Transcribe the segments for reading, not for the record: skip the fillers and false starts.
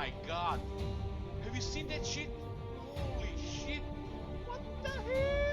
my god! Have you seen that shit? Holy shit! What the hell?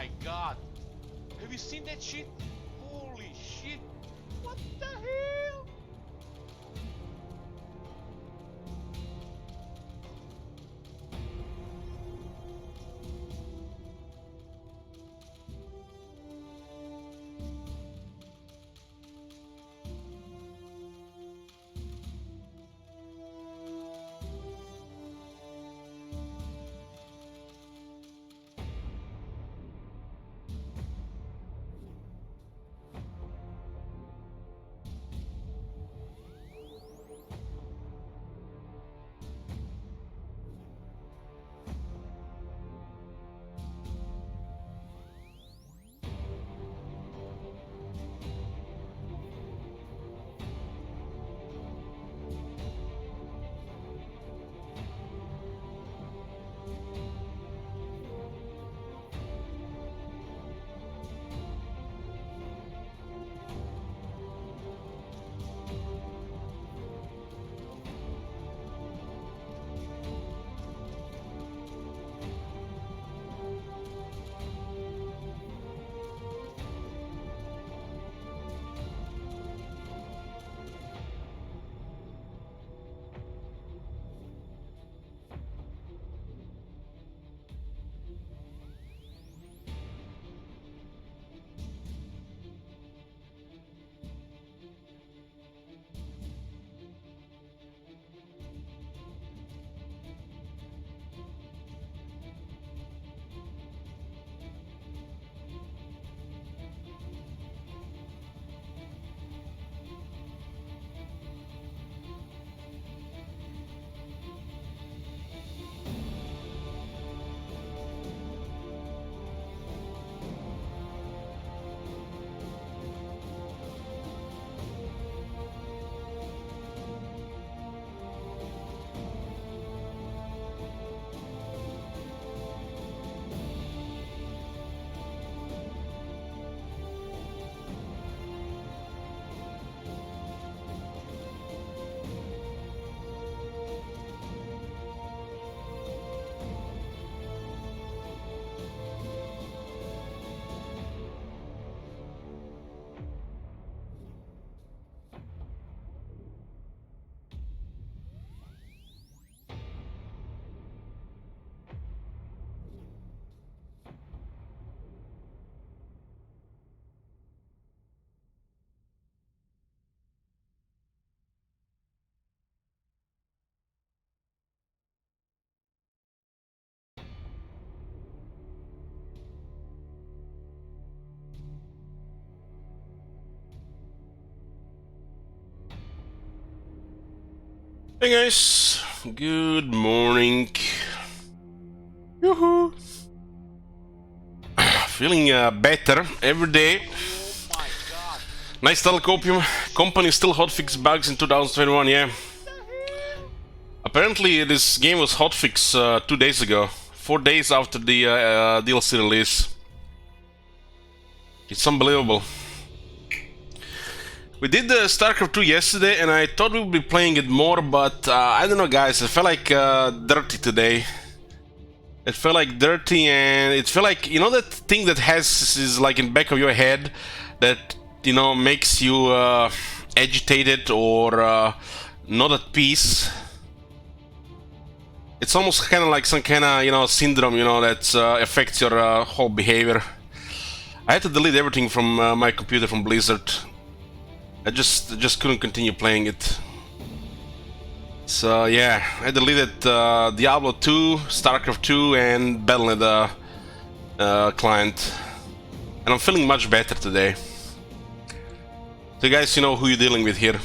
my god. Have you seen that shit? Holy shit. What the hell? Hey guys, good morning. Yoo-hoo. Feeling better every day. Oh my god. Nice telecopium. Company still hotfix bugs in 2021, yeah. Apparently this game was hotfix 2 days ago. 4 days after the DLC release. It's unbelievable. We did StarCraft 2 yesterday and I thought we would be playing it more, but I don't know guys, it felt like dirty today. It felt like dirty, and it felt like, you know, that thing that has is like in the back of your head that, you know, makes you agitated or not at peace. It's almost kind of like some kind of, you know, syndrome, you know, that affects your whole behavior. I had to delete everything from my computer from Blizzard. I just couldn't continue playing it. So yeah, I deleted Diablo 2, StarCraft 2 and Battle.net client. And I'm feeling much better today. So you guys, you know who you're dealing with here.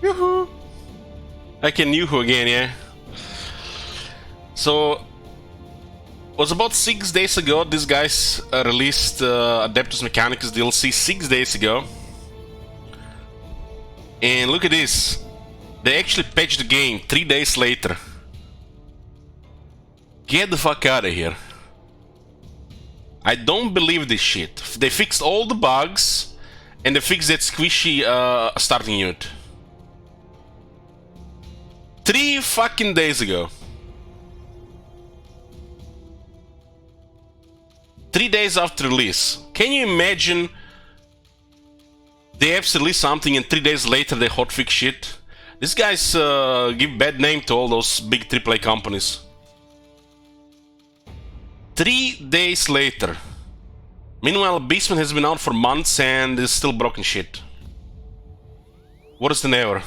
Yoo-hoo! I can yoo-hoo again, yeah? So was about 6 days ago, these guys released Adeptus Mechanicus DLC 6 days ago. And look at this. They actually patched the game 3 days later. Get the fuck out of here. I don't believe this shit. They fixed all the bugs and they fixed that squishy starting unit. 3 fucking days ago. 3 days after release. Can you imagine they have to release something and 3 days later they hotfix shit? These guys give bad name to all those big AAA companies. 3 days later. Meanwhile, Beastman has been out for months and is still broken shit. Worse than ever.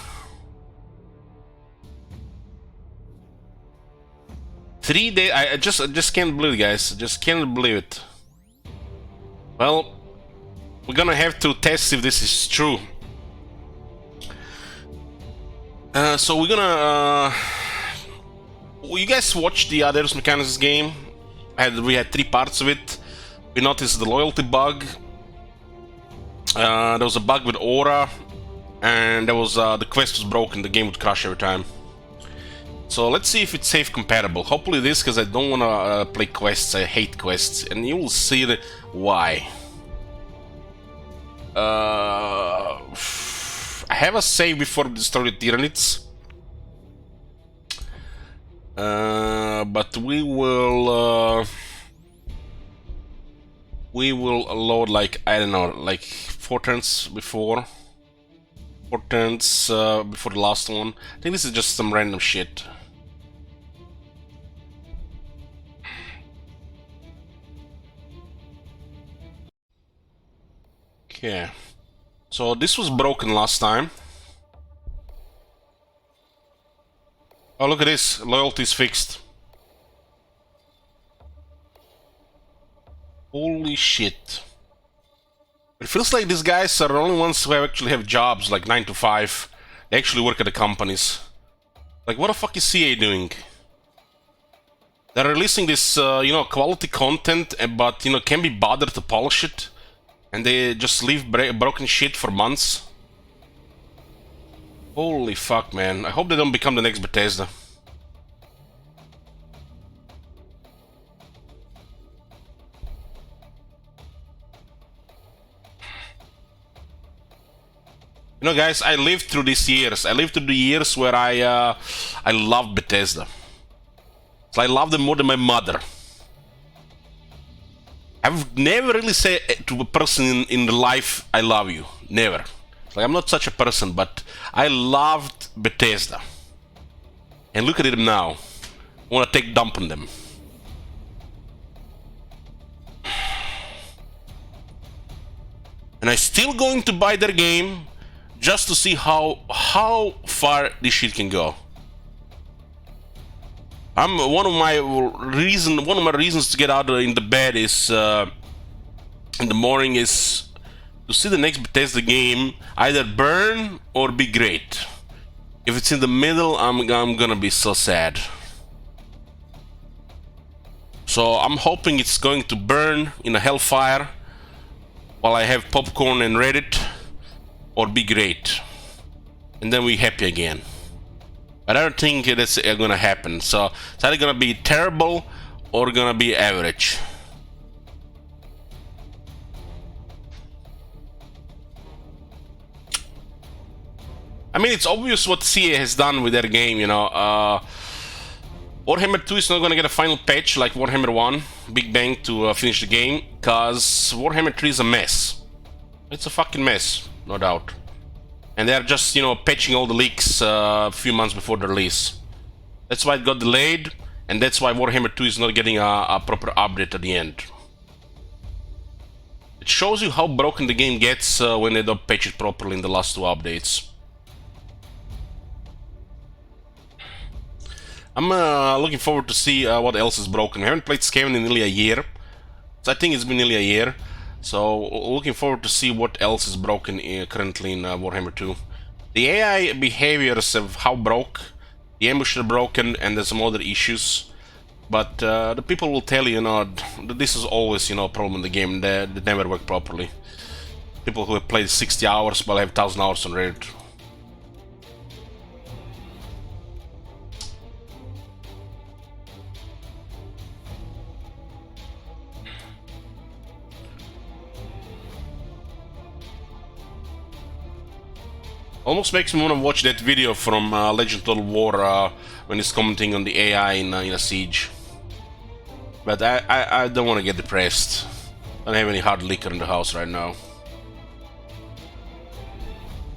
3 days. I just can't believe it, guys. Just can't believe it. Well, we're gonna have to test if this is true. So we're gonna. You guys watched the Adeptus Mechanicus game? We had 3 parts of it. We noticed the loyalty bug. There was a bug with aura, and there was the quest was broken. The game would crash every time. So let's see if it's safe compatible. Hopefully it is, because I don't want to play quests. I hate quests, and you will see why. I have a save before we destroy the Tyranids. But we will load, like, I don't know, like 4 turns before. 4 turns before the last one. I think this is just some random shit. Okay. So this was broken last time. Oh, look at this. Loyalty is fixed. Holy shit. It feels like these guys are the only ones who actually have jobs, like 9 to 5. They actually work at the companies. Like, what the fuck is CA doing? They're releasing this, you know, quality content, but, you know, can't be bothered to polish it. And they just leave broken shit for months. Holy fuck, man. I hope they don't become the next Bethesda. You know, guys, I lived through these years. I lived through the years where I loved Bethesda. So I loved them more than my mother. I've never really said to a person in the life, I love you. Never. Like, I'm not such a person, but I loved Bethesda. And look at them now. I want to take dump on them. And I'm still going to buy their game just to see how far this shit can go. One of my reasons to get out in the bed is in the morning is to see the next Bethesda game either burn or be great. If it's in the middle, I'm gonna be so sad. So I'm hoping it's going to burn in a hellfire while I have popcorn and Reddit, or be great, and then we happy again. But I don't think that's gonna happen. So it's either gonna be terrible or gonna be average. I mean, it's obvious what CA has done with their game, you know. Warhammer 2 is not gonna get a final patch like Warhammer 1, Big Bang, to finish the game, cause Warhammer 3 is a mess. It's a fucking mess, no doubt. And they're just, you know, patching all the leaks a few months before the release. That's why it got delayed, and that's why Warhammer 2 is not getting a proper update at the end. It shows you how broken the game gets when they don't patch it properly in the last 2 updates. I'm looking forward to see what else is broken. I haven't played Skaven in nearly a year, so I think it's been nearly a year. So looking forward to see what else is broken currently in Warhammer 2. The AI behaviors of how broke, the ambush are broken, and there's some other issues. But the people will tell you, you know, that this is always, you know, a problem in the game. They never work properly. People who have played 60 hours but have 1,000 hours on Reddit. Almost makes me want to watch that video from Legend of Total War when he's commenting on the AI in a siege. But I don't want to get depressed. Don't have any hard liquor in the house right now.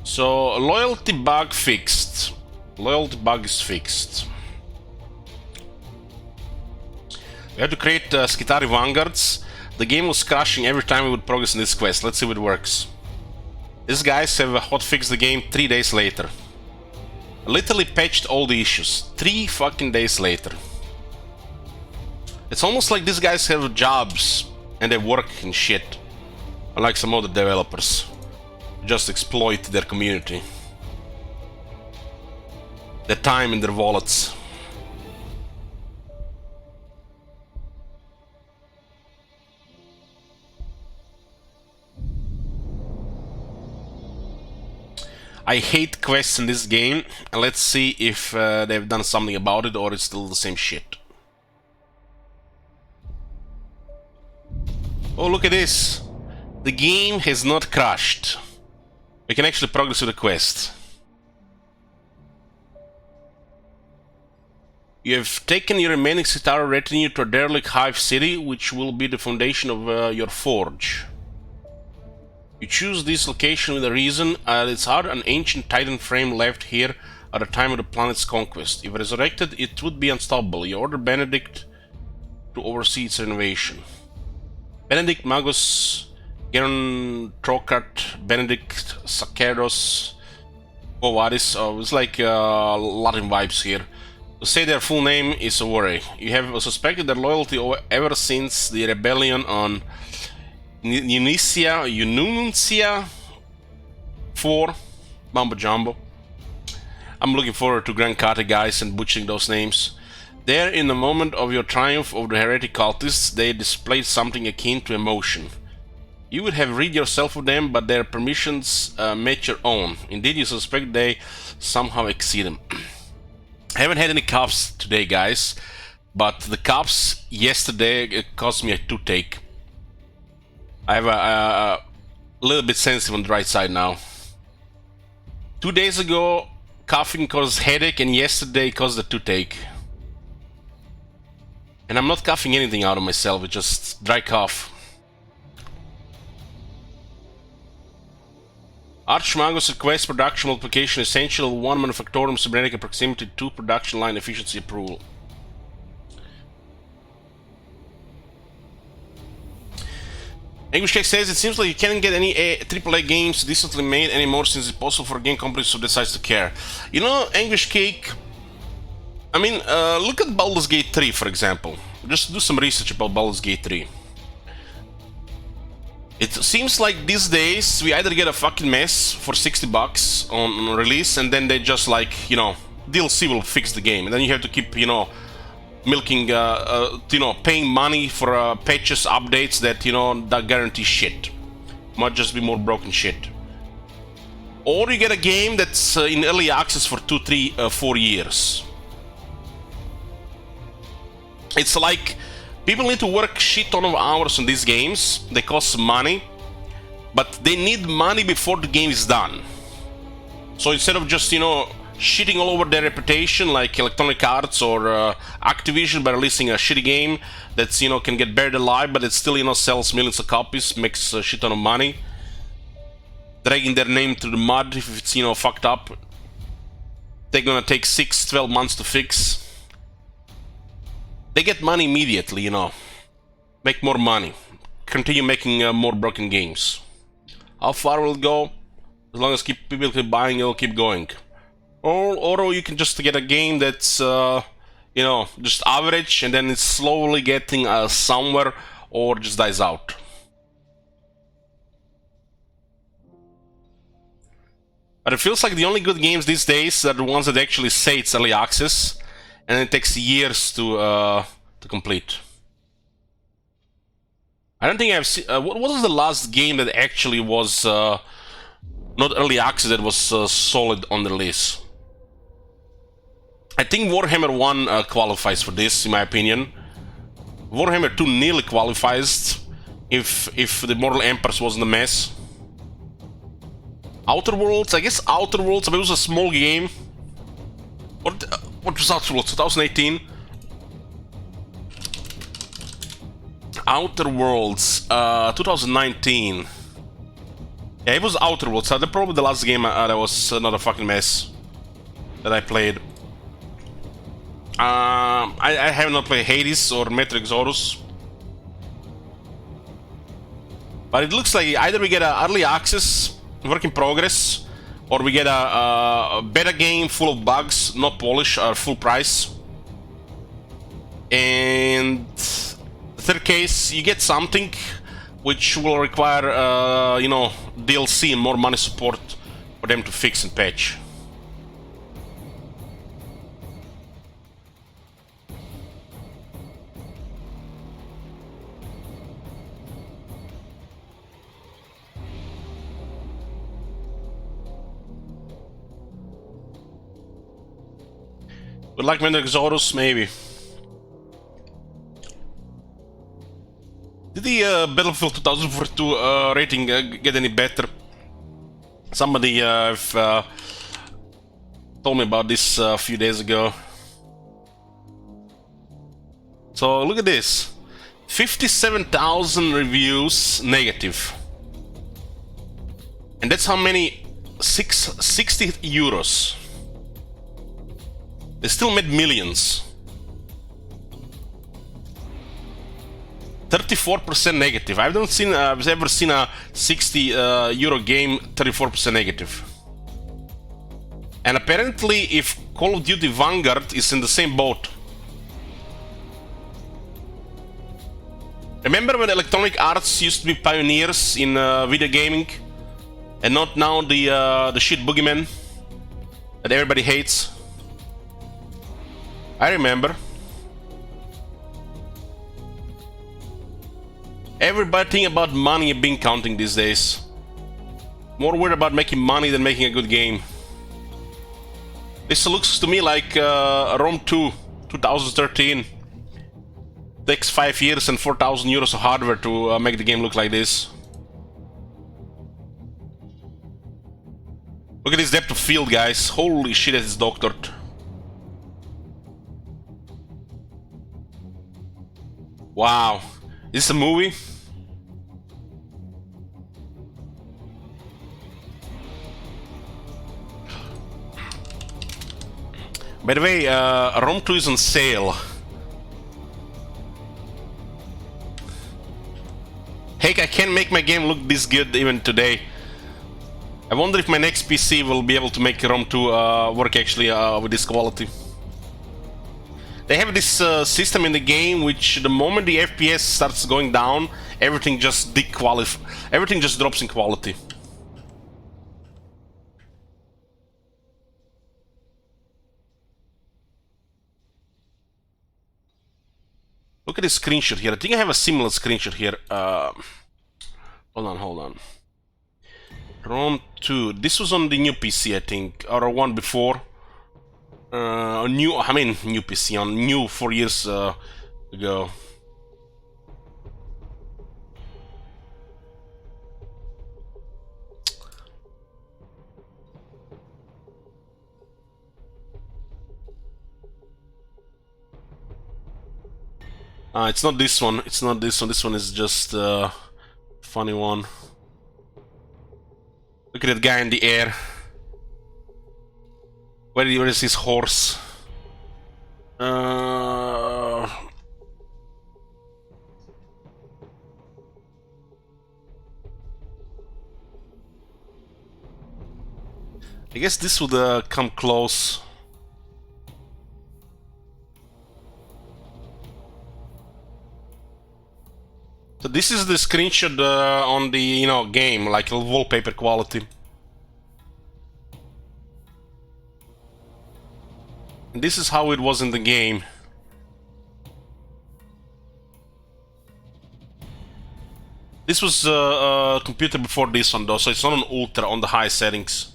So, loyalty bug fixed. Loyalty bug is fixed. We have to create Skitari Vanguards. The game was crashing every time we would progress in this quest. Let's see if it works. These guys have hotfixed the game 3 days later. Literally patched all the issues. 3 fucking days later. It's almost like these guys have jobs and they work and shit. Unlike some other developers. Just exploit their community. Their time in their wallets. I hate quests in this game, and let's see if they've done something about it or it's still the same shit. Oh, look at this! The game has not crashed. We can actually progress with the quest. You have taken your remaining Citara retinue to a derelict hive city, which will be the foundation of your forge. You choose this location with a reason. It's hard an ancient titan frame left here at the time of the planet's conquest. If resurrected, it would be unstoppable. You order Benedict to oversee its renovation. Benedict, Magus, Geron, Trocart, Benedict, Sakeros, Ovadis. Oh, it's like Latin vibes here. To say their full name is a worry. You have suspected their loyalty ever since the rebellion on Ununcia 4 Mambo Jumbo. I'm looking forward to Grand Kate, guys, and butchering those names. There, in the moment of your triumph over the heretic cultists, they displayed something akin to emotion. You would have rid yourself of them, but their permissions met your own. Indeed, you suspect they somehow exceed them. I haven't had any cups today, guys, but the cups yesterday it cost me a toothache. I have a little bit sensitive on the right side now. 2 days ago, coughing caused headache, and yesterday caused a toothache. And I'm not coughing anything out of myself, it's just dry cough. Archmagus requests production multiplication essential 1 manufactorum cybernetic proximity 2 production line efficiency approval. English Cake says it seems like you can't get any AAA games decently made anymore since it's possible for game companies to decide to care. You know, English Cake, I mean, look at Baldur's Gate 3 for example. Just do some research about Baldur's Gate 3. It seems like these days we either get a fucking mess for $60 on release and then they just like, you know, DLC will fix the game and then you have to keep, you know, milking, you know, paying money for patches, updates that, you know, that guarantee shit. Might just be more broken shit. Or you get a game that's in early access for 2, 3, 4 years. It's like people need to work shit ton of hours on these games. They cost money, but they need money before the game is done. So instead of just, you know, shitting all over their reputation like Electronic Arts or Activision by releasing a shitty game that's, you know, can get buried alive, but it still, you know, sells millions of copies, makes a shit ton of money, dragging their name through the mud if it's, you know, fucked up. They're gonna take 6-12 months to fix. They get money immediately, you know. Make more money. Continue making more broken games. How far will it go? As long as people keep buying, it'll keep going. Or you can just get a game that's, you know, just average and then it's slowly getting somewhere or just dies out. But it feels like the only good games these days are the ones that actually say it's early access. And it takes years to complete. I don't think I've seen. What was the last game that actually was not early access, that was solid on the release? I think Warhammer 1 qualifies for this, in my opinion. Warhammer 2 nearly qualifies if the Mortal Empress wasn't a mess. Outer Worlds, I guess Outer Worlds, but it was a small game. What was Outer Worlds? 2018? Outer Worlds, 2019. Yeah, it was Outer Worlds. Probably the last game that was not a fucking mess that I played. I have not played Hades or Metro Exodus. But it looks like either we get a early access, work in progress, or we get a beta game full of bugs, not polish, full price. And the third case, you get something which will require, you know, DLC and more money support for them to fix and patch. But like Metro Exodus, maybe. Did the Battlefield 2042 rating get any better? Somebody told me about this a few days ago. So look at this. 57,000 reviews negative. And that's how many? 60 euros. They still made millions. 34% negative. I've ever seen a 60 euro game 34% negative. And apparently, if Call of Duty Vanguard is in the same boat. Remember when Electronic Arts used to be pioneers in video gaming, and not now the shit boogeyman that everybody hates? I remember. Everybody think about money and bean counting these days. More worried about making money than making a good game. This looks to me like Rome 2, 2013. Takes 5 years and 4,000 euros of hardware to make the game look like this. Look at this depth of field, guys. Holy shit, it's doctored. Wow. Is this a movie? By the way, Rome 2 is on sale. Heck, I can't make my game look this good even today. I wonder if my next PC will be able to make Rome 2 work actually with this quality. They have this system in the game which the moment the FPS starts going down, everything just drops in quality. Look at this screenshot here. I think I have a similar screenshot here. Hold on. Rome 2. This was on the new PC, I think, or one before. New PC, on new 4 years ago. It's not this one. It's not this one. This one is just a funny one. Look at that guy in the air. Where is his horse? I guess this would come close. So this is the screenshot on the game, like wallpaper quality. And this is how it was in the game. This was a computer before this one though, so it's not on ultra, on the high settings.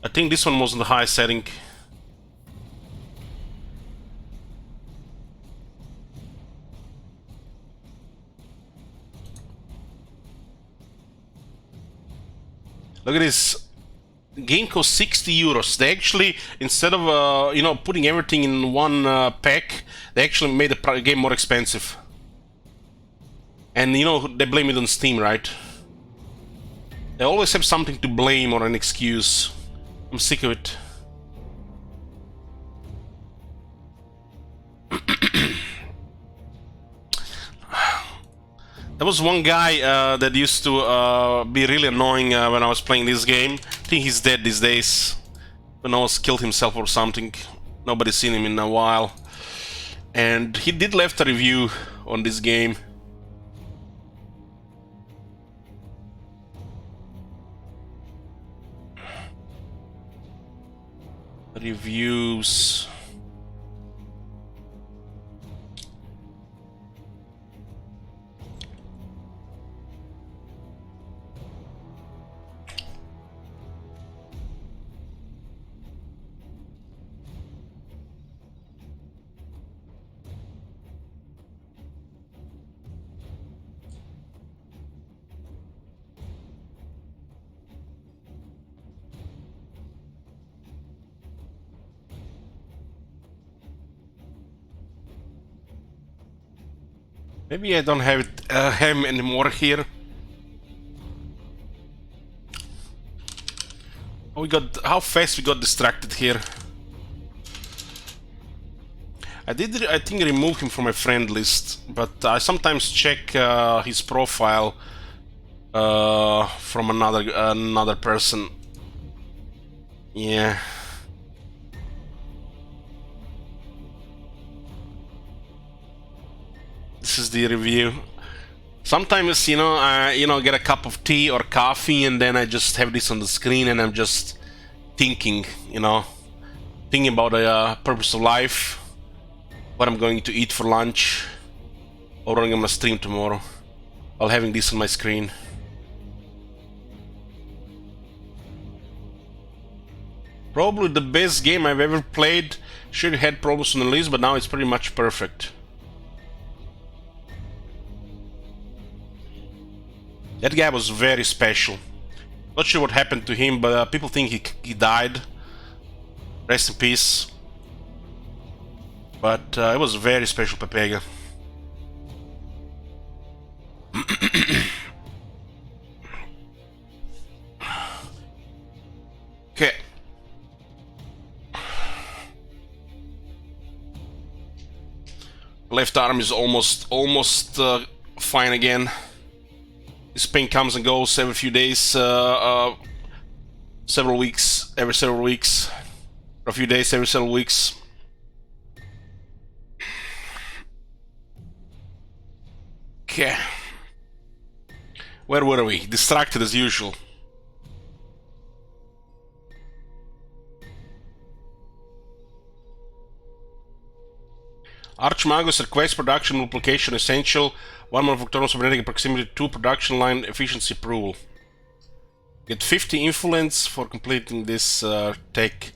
I think this one was on the high setting. Look at this. Game costs 60 euros. They actually, instead of you know, putting everything in one pack, they actually made the game more expensive. And you know, they blame it on Steam, right? They always have something to blame or an excuse. I'm sick of it. There was one guy that used to be really annoying when I was playing this game. I think he's dead these days. When I was killed himself or something. Nobody's seen him in a while. And he did left a review on this game. Reviews. Maybe I don't have it, him anymore here. Oh, we got how fast we got distracted here. I think remove him from my friend list, but I sometimes check his profile from another person. Yeah. This is the review. Sometimes, you know, I get a cup of tea or coffee, and then I just have this on the screen, and I'm just thinking, you know, thinking about the purpose of life, what I'm going to eat for lunch, or what I'm gonna stream tomorrow, while having this on my screen. Probably the best game I've ever played. Sure, it had problems on the list, but now it's pretty much perfect. That guy was very special. Not sure what happened to him, but people think he died. Rest in peace. But it was very special, Pepega. Okay. Left arm is almost fine again. This pain comes and goes every few days, several weeks, every several weeks, or a few days, every several weeks. Okay. Where were we? Distracted as usual. Archmagus request production multiplication essential. 1 more Victorian cybernetic proximity 2 production line efficiency approval. Get 50 influence for completing this tech.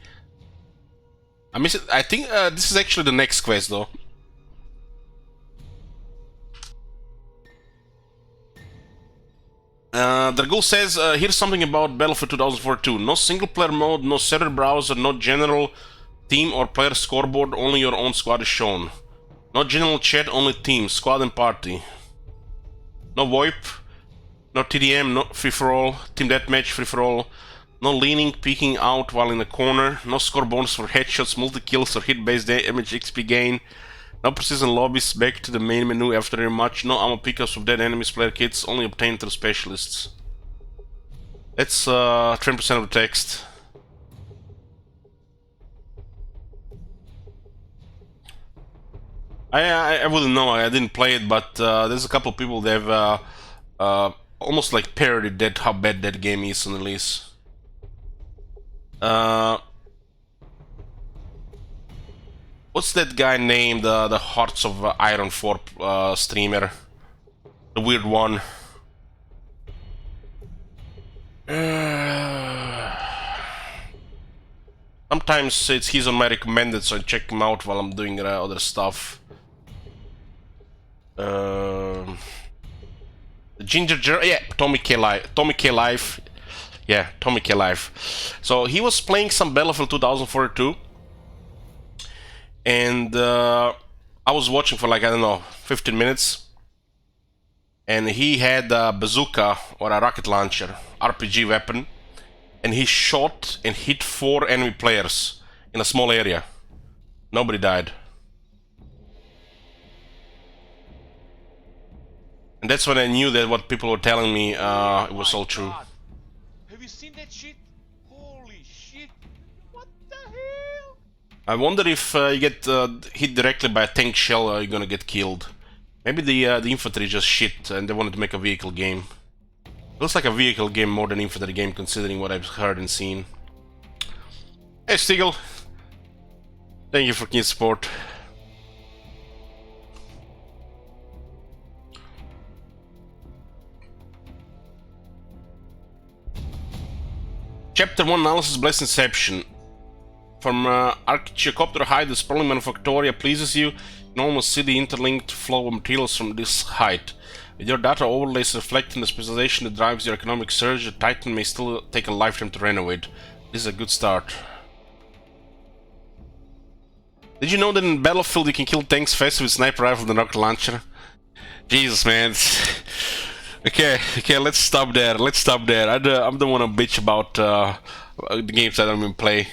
I miss it. I think this is actually the next quest though. Dragul says, here's something about Battlefield 2042. No single player mode, no server browser, no general team or player scoreboard, only your own squad is shown. No general chat, only team, squad and party. No VoIP, no TDM, no free-for-all, team deathmatch, free-for-all. No leaning, peeking out while in a corner. No score bonus for headshots, multi-kills or hit-based damage XP gain. No precision lobbies, back to the main menu after a match. No ammo pickups of dead enemies, player kits, only obtained through specialists. That's 10% of the text. I wouldn't know, I didn't play it, but there's a couple of people that have almost like parodied that, how bad that game is on the list. What's that guy named, the Hearts of Iron 4 streamer? The weird one. Sometimes he's on my recommended, so I check him out while I'm doing other stuff. The Ginger, yeah, Tommy K Life. Yeah, Atomic Alive. So he was playing some Battlefield 2042, and I was watching for like, I don't know, 15 minutes, and he had a bazooka or a rocket launcher, RPG weapon, and he shot and hit 4 enemy players in a small area. Nobody died. And that's when I knew that what people were telling me it was all true. God. Have you seen that shit? Holy shit! What the hell? I wonder if you get hit directly by a tank shell, you're gonna get killed. Maybe the infantry just shit and they wanted to make a vehicle game. Looks like a vehicle game more than infantry game, considering what I've heard and seen. Hey Stigl, thank you for keen support. Chapter 1 Analysis Bless Inception. From Archicopter height, the sprawling Manufactoria pleases you. You can almost see the interlinked flow of materials from this height. With your data overlays reflecting the specialization that drives your economic surge, the Titan may still take a lifetime to renovate. This is a good start. Did you know that in Battlefield you can kill tanks faster with sniper rifle than rocket launcher? Jesus, man. Okay, let's stop there. I don't want to bitch about the games I don't even play.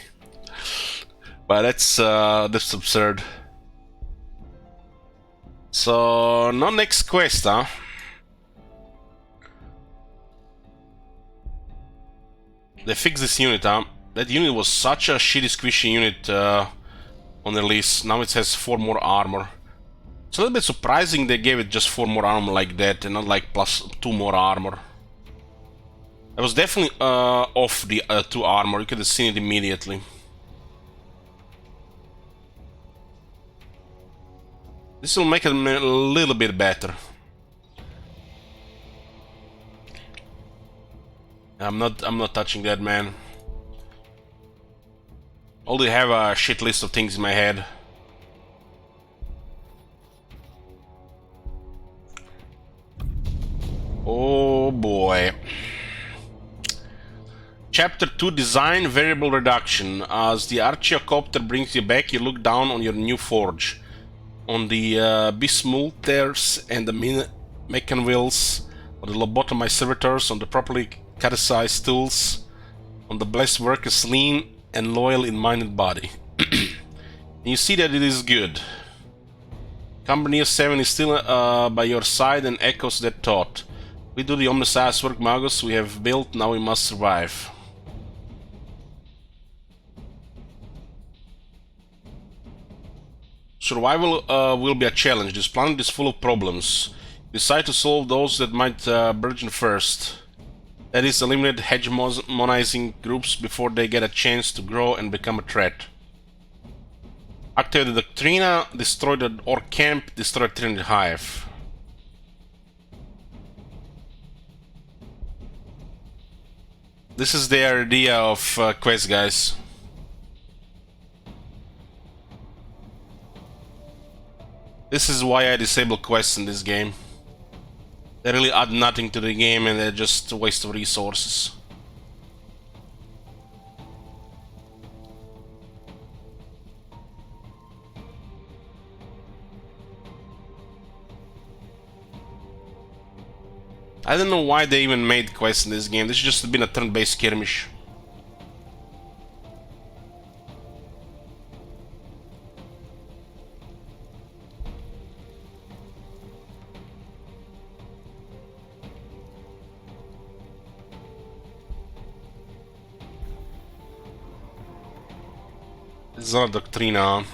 But that's absurd. So, no next quest, huh? They fixed this unit, huh? That unit was such a shitty squishy unit on the list. Now it has 4 more armor. It's a little bit surprising they gave it just 4 more armor like that and not like plus 2 more armor. I was definitely off the 2 armor, you could have seen it immediately. This will make it a little bit better. I'm not touching that, man. Already have a shit list of things in my head. Oh boy. Chapter 2 Design Variable Reduction. As the Archicopter brings you back, you look down on your new forge. On the bismulters and the mechanwheels, on the lobotomized servitors, on the properly categorized tools, on the blessed workers lean and loyal in mind and body. And you see that it is good. Company 7 is still by your side and echoes that thought. We do the omniscience work, Magus, we have built, now we must survive. Survival will be a challenge. This planet is full of problems. Decide to solve those that might burgeon first. That is, eliminate hegemonizing groups before they get a chance to grow and become a threat. Activate the Doctrina, destroy the Orc camp, destroy the Trinity Hive. This is the idea of quest, guys. This is why I disable quests in this game. They really add nothing to the game and they're just a waste of resources. I don't know why they even made quests in this game. This should just have been a turn-based skirmish. It's not a Doctrina.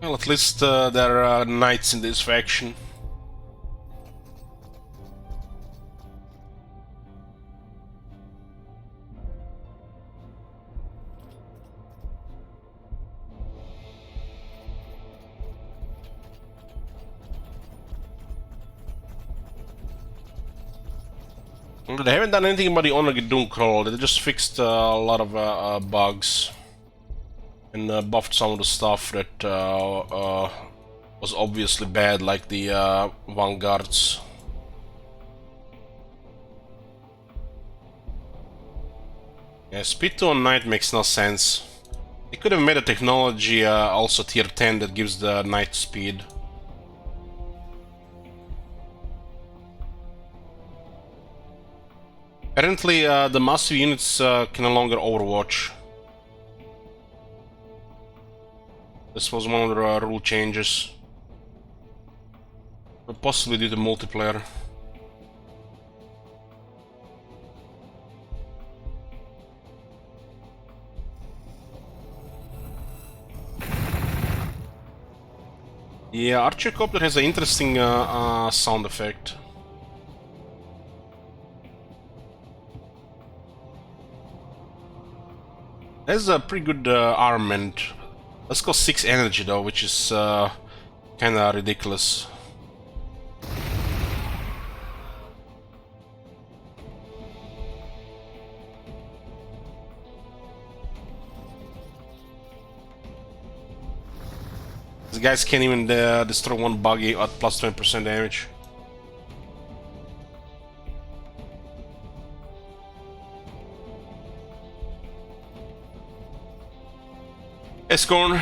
Well, at least there are knights in this faction. They haven't done anything about the Onagedon crawl. They just fixed a lot of bugs and buffed some of the stuff that was obviously bad, like the vanguards. Yeah, speed 2 on knight makes no sense. They could have made a technology also tier 10 that gives the knight speed. Apparently, the massive units can no longer overwatch. This was one of the rule changes. But possibly due to multiplayer. Yeah, Archercopter has an interesting sound effect. Has a pretty good armament. Let's go 6 energy though, which is kinda ridiculous. These guys can't even destroy one buggy at plus 20% damage. Escorn.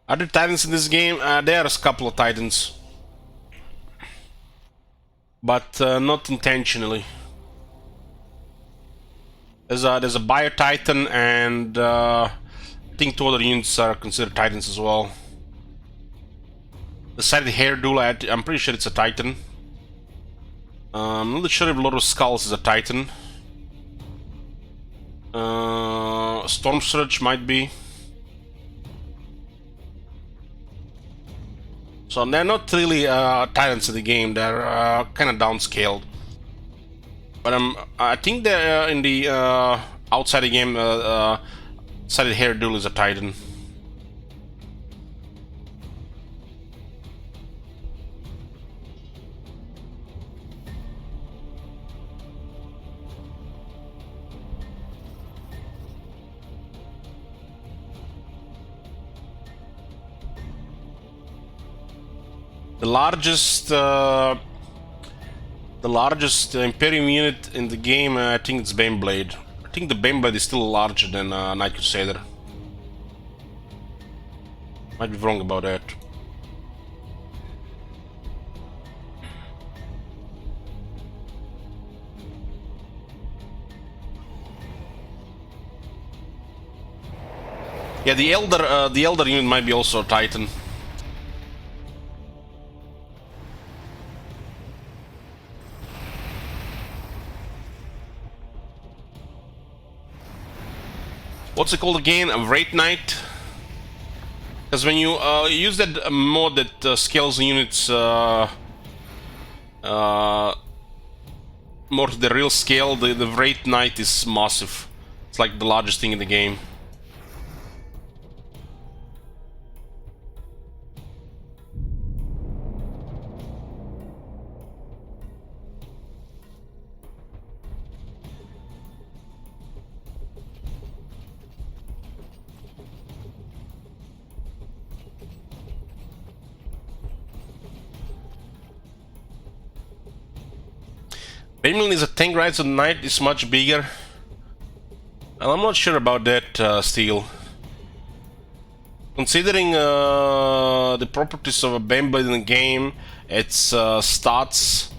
Are there titans in this game? There's a couple of titans. But not intentionally. There's a Bio Titan, and I think 2 other units are considered titans as well. The Sided Hair Duel, I'm pretty sure it's a titan. I'm not sure if Lord of Skulls is a titan. Storm Surge might be. So they're not really titans in the game. They're kind of downscaled. But I think they're in the outside the game. Sided Hair Duel is a titan. The largest Imperium unit in the game, I think it's Baneblade. I think the Baneblade is still larger than Knight Crusader. Might be wrong about that. Yeah, the Elder unit might be also a Titan. What's it called again? A Wraith Knight? Because when you use that mod that scales units more to the real scale, the Wraith Knight is massive. It's like the largest thing in the game. Baneblade is a tank, right? So the Knight is much bigger. And I'm not sure about that, Steel. Considering the properties of a Baneblade in the game, its stats,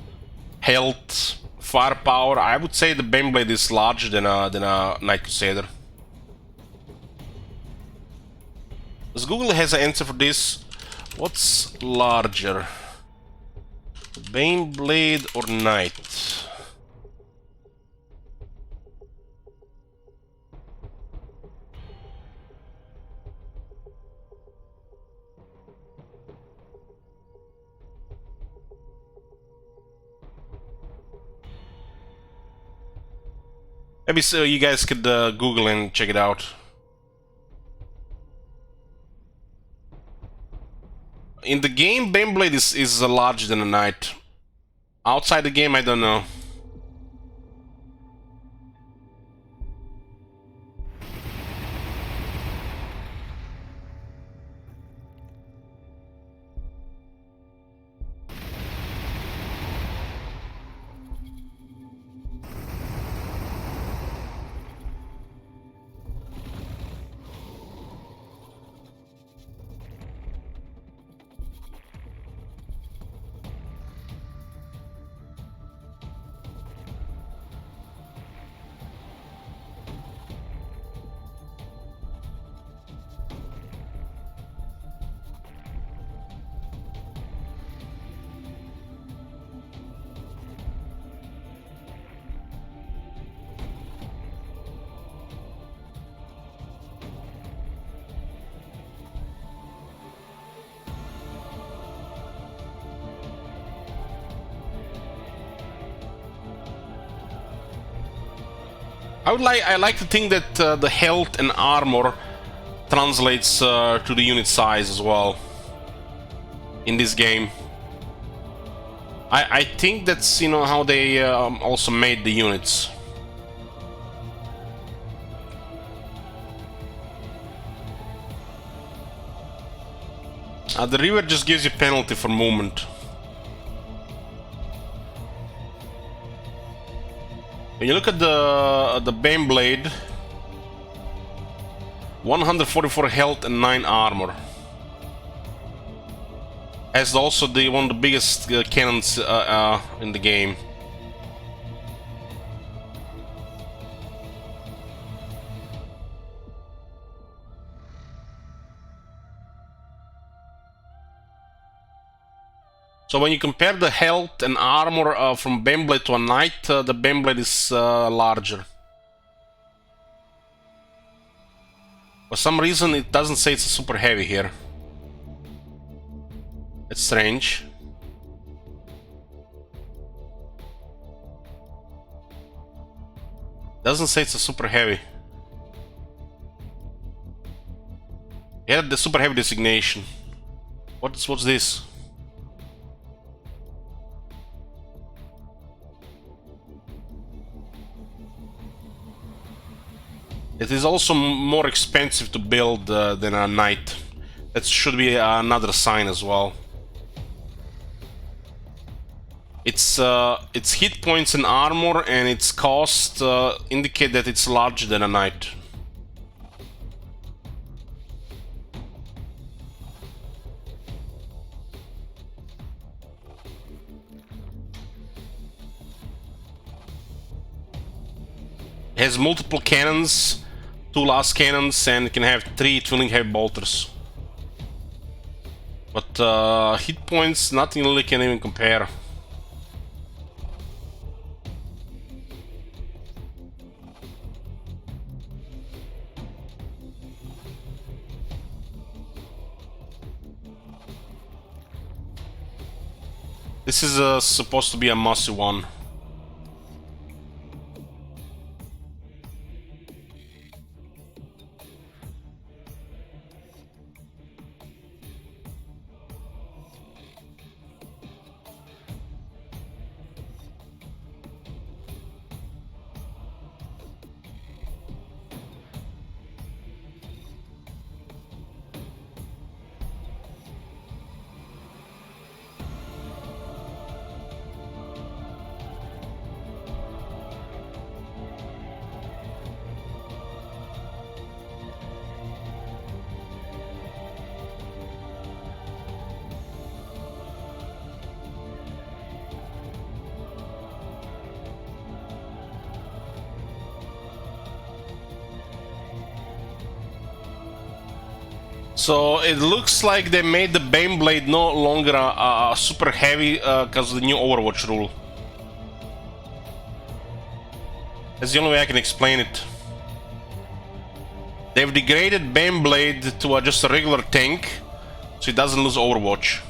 health, firepower, I would say the Baneblade is larger than a Knight Crusader. Does Google has an answer for this? What's larger? Baneblade or Knight? Maybe so you guys could Google and check it out. In the game, Baneblade is larger than a Knight. Outside the game, I don't know. I like to think that the health and armor translates to the unit size as well in this game. I think that's, you know, how they also made the units. The river just gives you penalty for movement. When you look at the Baneblade, 144 health and 9 armor. Has also one of the biggest cannons in the game. So when you compare the health and armor from Baneblade to a Knight, the Baneblade is larger. For some reason it doesn't say it's super heavy here. It's strange. Doesn't say it's a super heavy. Yeah, the super heavy designation. What's this? It is also more expensive to build than a Knight. That should be another sign as well. Its hit points and armor and its cost indicate that it's larger than a Knight. It has multiple cannons, 2 last cannons, and it can have 3 twinning heavy bolters. But hit points, nothing really can even compare. This is supposed to be a mossy one. So it looks like they made the Baneblade no longer a super heavy because of the new Overwatch rule. That's the only way I can explain it. They've degraded Baneblade to just a regular tank, so it doesn't lose Overwatch.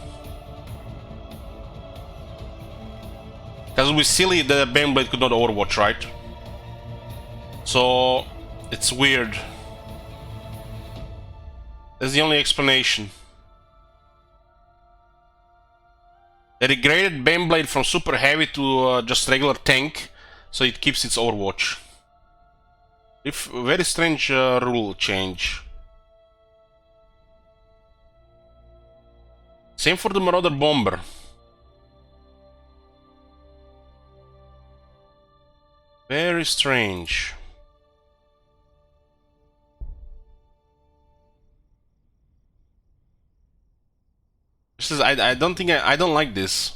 Because it would be silly that Baneblade could not Overwatch, right? So it's weird. That's the only explanation. They degraded Baneblade from super heavy to just regular tank, so it keeps its Overwatch. If very strange rule change. Same for the Marauder Bomber. Very strange. This is I don't think I don't like this.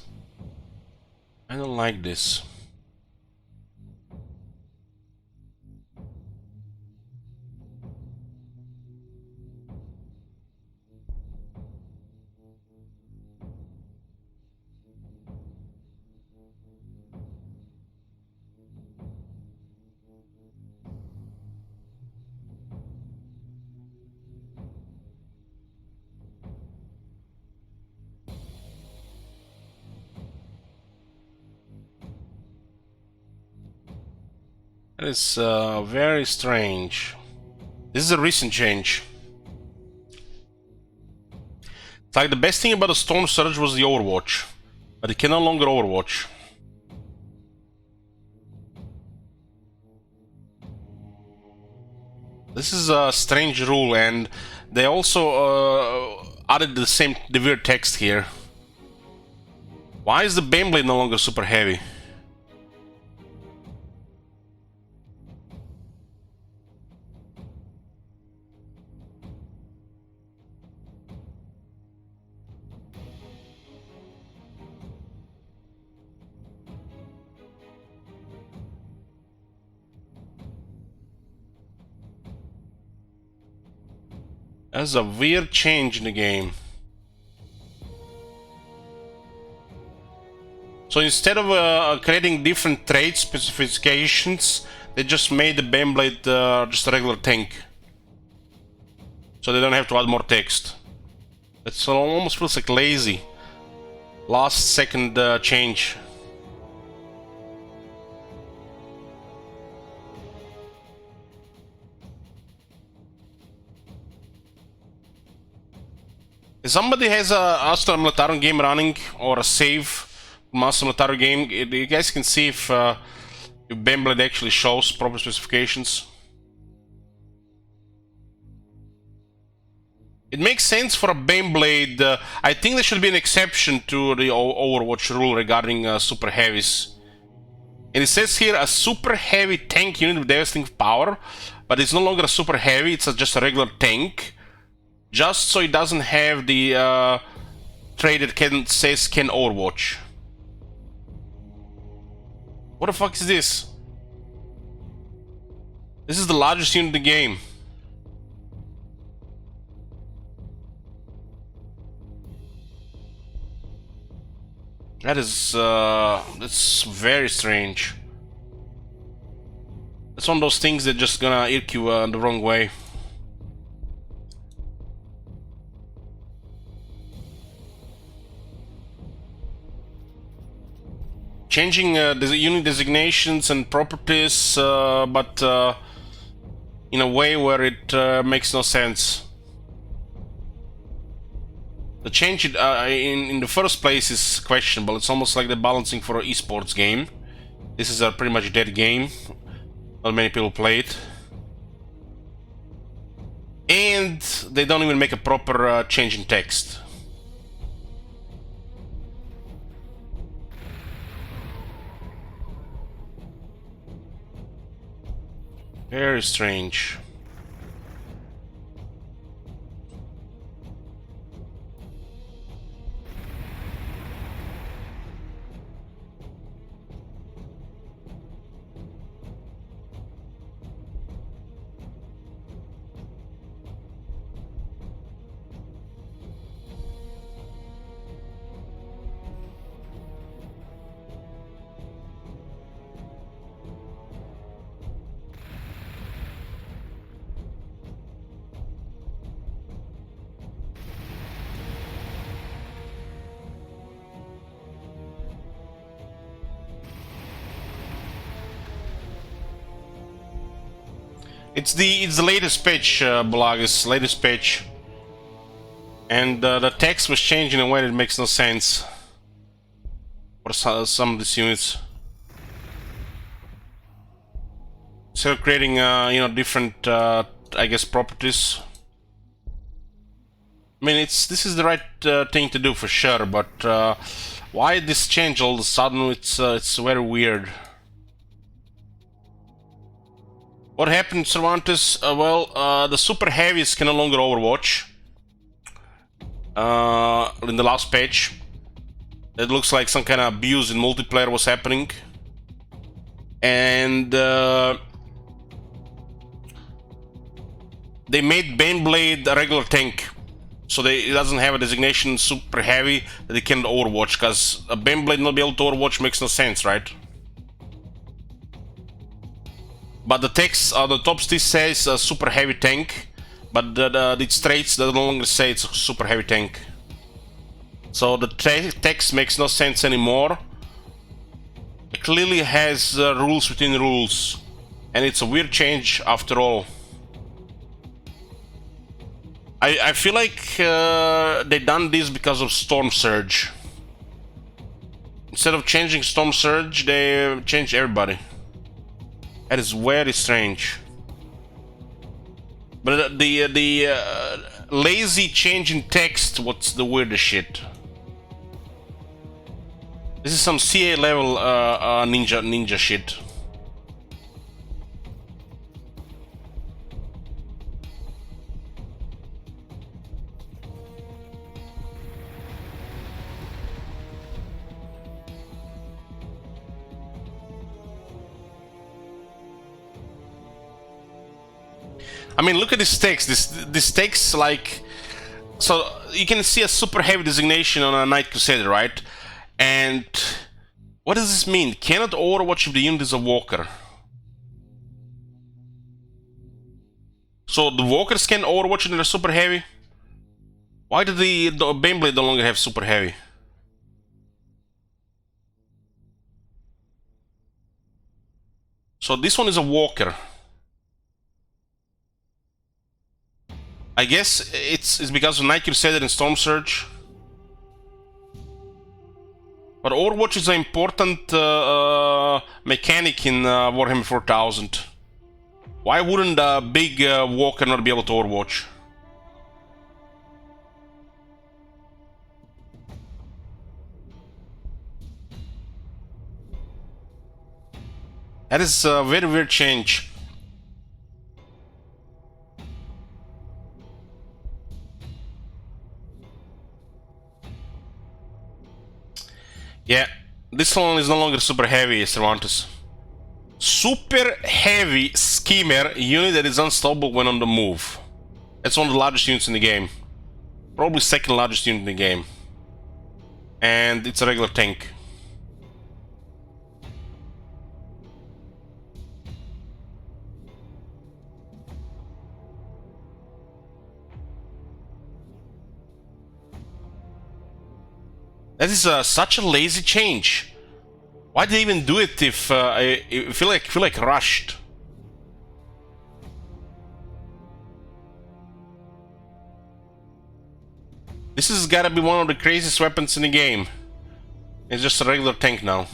I don't like this. That is very strange. This is a recent change. It's like the best thing about the Storm Surge was the Overwatch, but it can no longer Overwatch. This is a strange rule, and they also added the weird text here. Why is the Baneblade no longer super heavy? That's a weird change in the game. So instead of creating different trait specifications, they just made the Baneblade just a regular tank. So they don't have to add more text. It almost feels like lazy. Last second change. If somebody has a Astra Militarum game running or a save Master Militarum game, you guys can see if Baneblade actually shows proper specifications. It makes sense for a Baneblade. I think there should be an exception to the Overwatch rule regarding super heavies. And it says here a super heavy tank unit with devastating power, but it's no longer a super heavy, it's just a regular tank. Just so it doesn't have the trait that says can Overwatch. What the fuck is this? This is the largest unit in the game. That's very strange. It's one of those things that just gonna irk you the wrong way. Changing the unit designations and properties, but in a way where it makes no sense. The change in the first place is questionable. It's almost like the balancing for an esports game. This is a pretty much dead game. Not many people play it. And they don't even make a proper change in text. Very strange. It's the latest patch, Balagas, latest patch. And the text was changed in a way that makes no sense for some of these units. So creating, you know, different, I guess, properties. I mean, this is the right thing to do for sure, but why this change all of a sudden? It's very weird. What happened, Cervantes? Well, the super heavies can no longer overwatch. In the last patch, it looks like some kind of abuse in multiplayer was happening, and they made Baneblade a regular tank, so it doesn't have a designation super heavy that it can overwatch. Because a Baneblade not be able to overwatch makes no sense, right? But the text, the top still says super heavy tank, but the traits that no longer say it's a super heavy tank. So the text makes no sense anymore. It clearly has rules within rules, and it's a weird change after all. I feel like they done this because of Storm Surge. Instead of changing Storm Surge, they changed everybody. That is very strange. But the lazy change in text, what's the weirdest shit? This is some CA level ninja shit. I mean, look at this text. This text, like, so you can see a super heavy designation on a Knight Crusader, right? And what does this mean? Cannot overwatch if the unit is a walker. So the walkers can overwatch and they're super heavy? Why did the Baneblade no longer have super heavy? So this one is a walker. I guess it's because of Knight Crusader and Storm Surge. But Overwatch is an important mechanic in Warhammer 4000. Why wouldn't a big walker not be able to Overwatch? That is a very weird change. Yeah, this one is no longer super heavy, Cervantes. Super heavy schemer unit that is unstoppable when on the move. That's one of the largest units in the game. Probably second largest unit in the game. And it's a regular tank. That is such a lazy change. Why did they even do it if I feel like rushed? This has gotta be one of the craziest weapons in the game. It's just a regular tank now.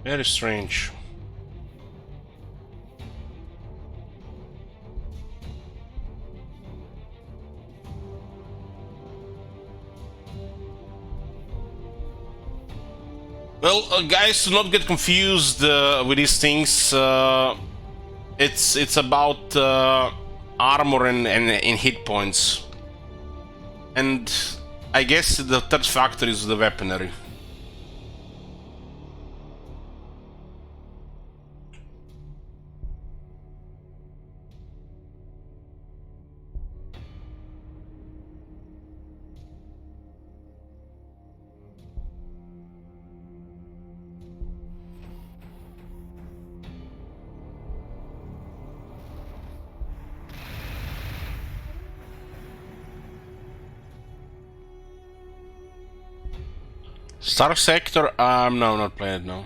Very strange. Well, guys, do not get confused with these things. It's about armor and hit points, and I guess the third factor is the weaponry. Star Sector? No, not playing it, no.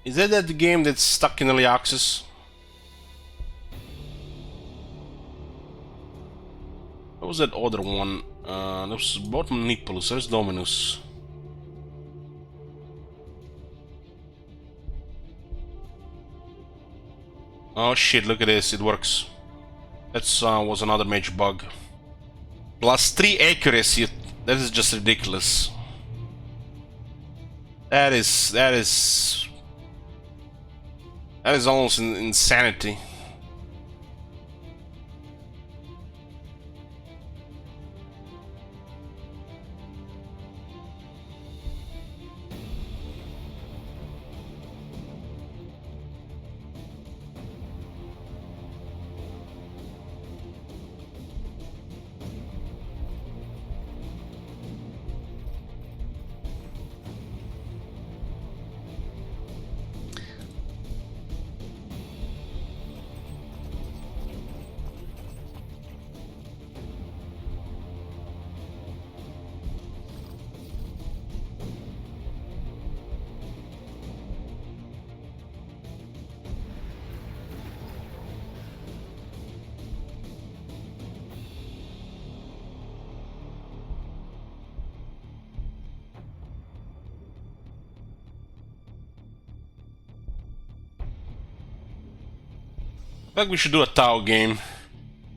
Is that the game that's stuck in early access? What was that other one? That was both Manipulus, there's Dominus. Oh shit, look at this, it works. That was another major bug. +3 accuracy, that is just ridiculous. That is almost insanity. I think we should do a Tau game.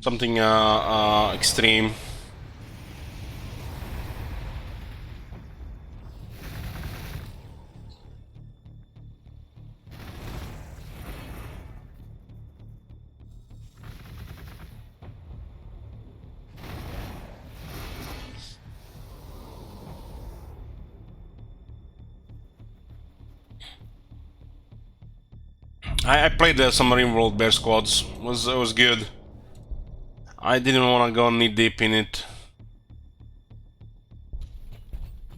Something extreme. I played the Submarine World Bear Squads. It was good. I didn't want to go knee deep in it.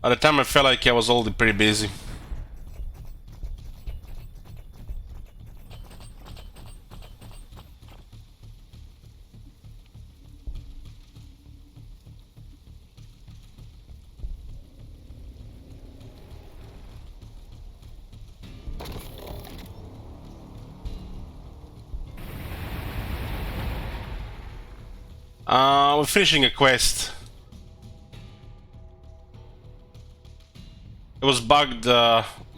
At the time I felt like I was already pretty busy. We're finishing a quest. It was bugged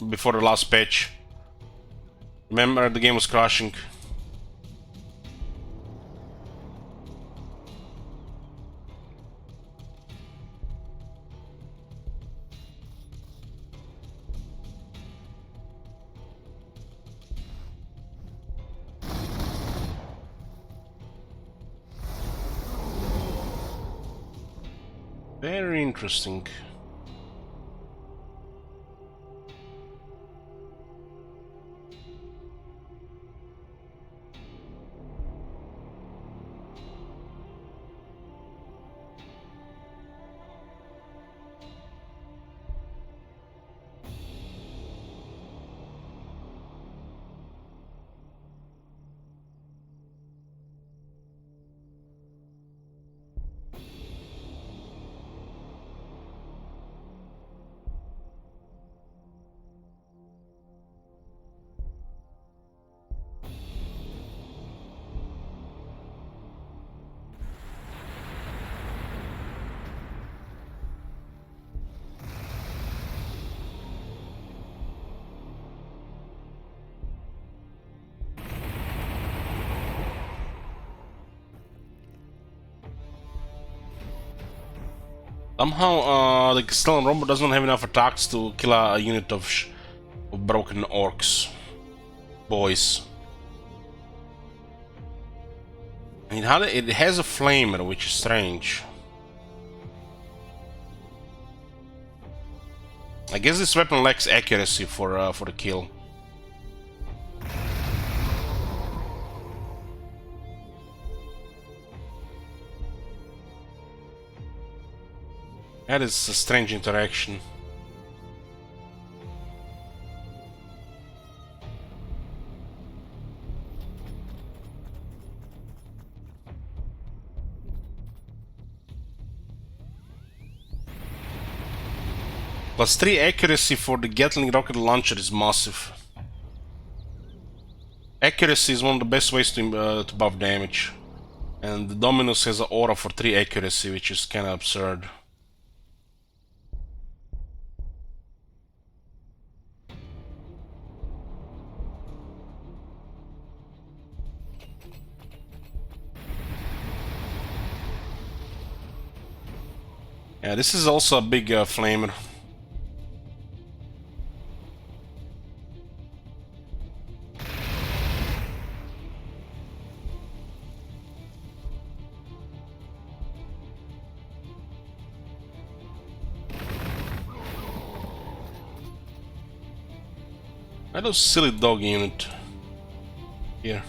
before the last patch. Remember, the game was crashing. Very interesting. Somehow, the Castellan robot doesn't have enough attacks to kill a unit of broken orcs. Boys. And it has a flamer, which is strange. I guess this weapon lacks accuracy for the kill. That is a strange interaction. +3 accuracy for the Gatling rocket launcher is massive. Accuracy is one of the best ways to buff damage. And the Dominus has an aura for 3 accuracy, which is kinda absurd. Yeah, this is also a big flamer. I do silly dog unit here.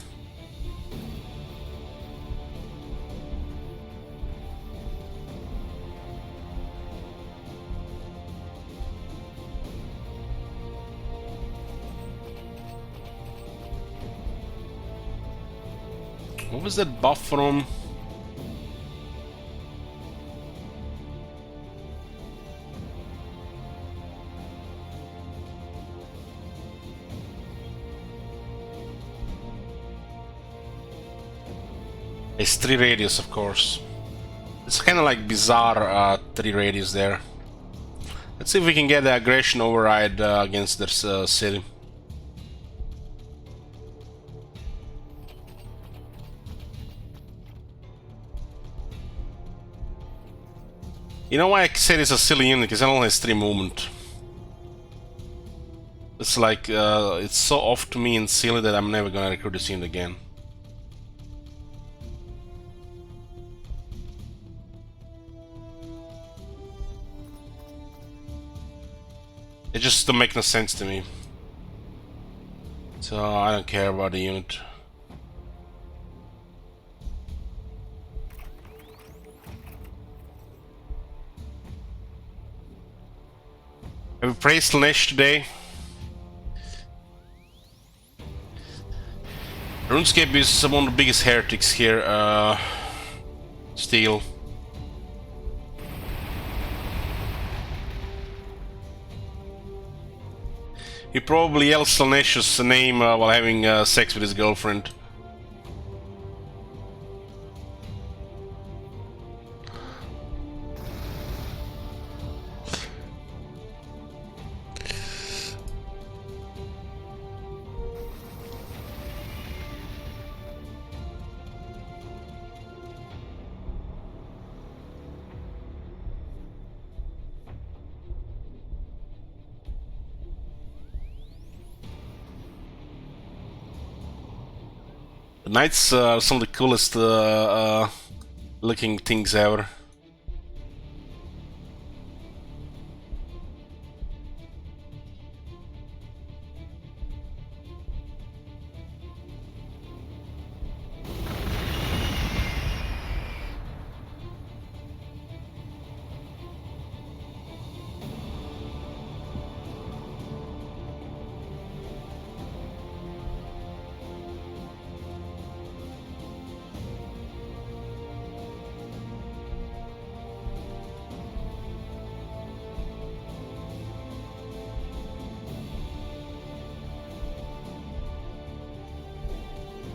What was that buff from? It's 3 radius, of course. It's kind of like bizarre 3 radius there. Let's see if we can get the aggression override against this city. You know why I said it's a silly unit? Because it only has 3 movement. It's like, it's so off to me and silly that I'm never gonna recruit this unit again. It just don't make no sense to me. So I don't care about the unit. Have we praised Slanesh today? RuneScape is one of the biggest heretics here. Steel. He probably yelled Slanesh's name while having sex with his girlfriend. The Knights are some of the coolest looking things ever.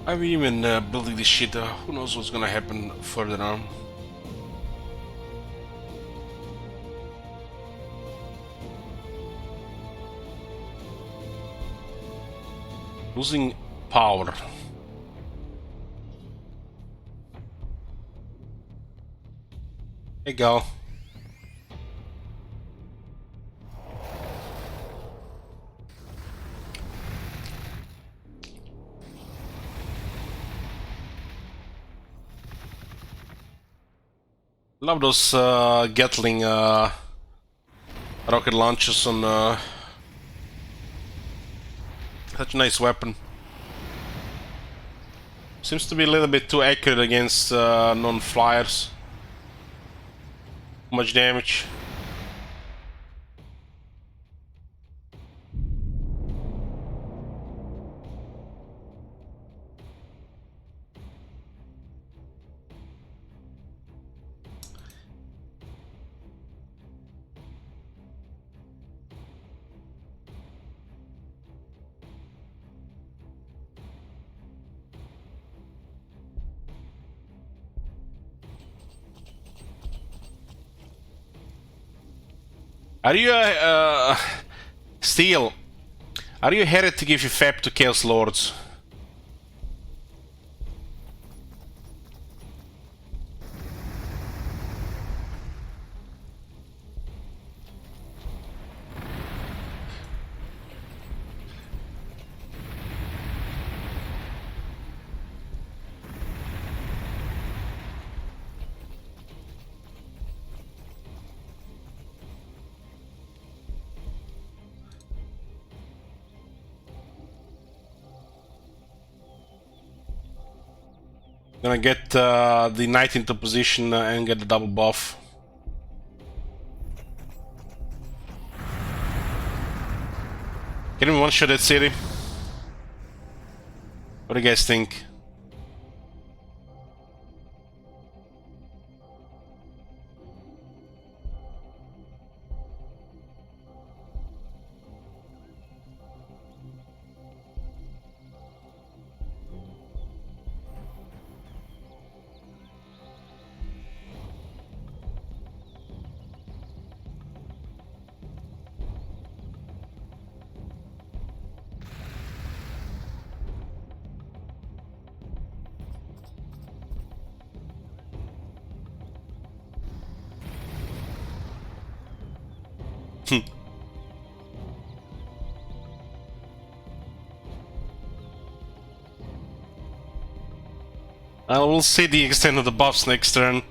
I'm even building this shit. Who knows what's gonna happen further on? Losing power. There you go. Love those Gatling rocket launchers on such a nice weapon. Seems to be a little bit too accurate against non-flyers. Too much damage. Are you Steel? Are you a heretic if you fap to Chaos Lords? Gonna get the knight into position and get the double buff. Can we one-shot that city? What do you guys think? I will see the extent of the buffs next turn.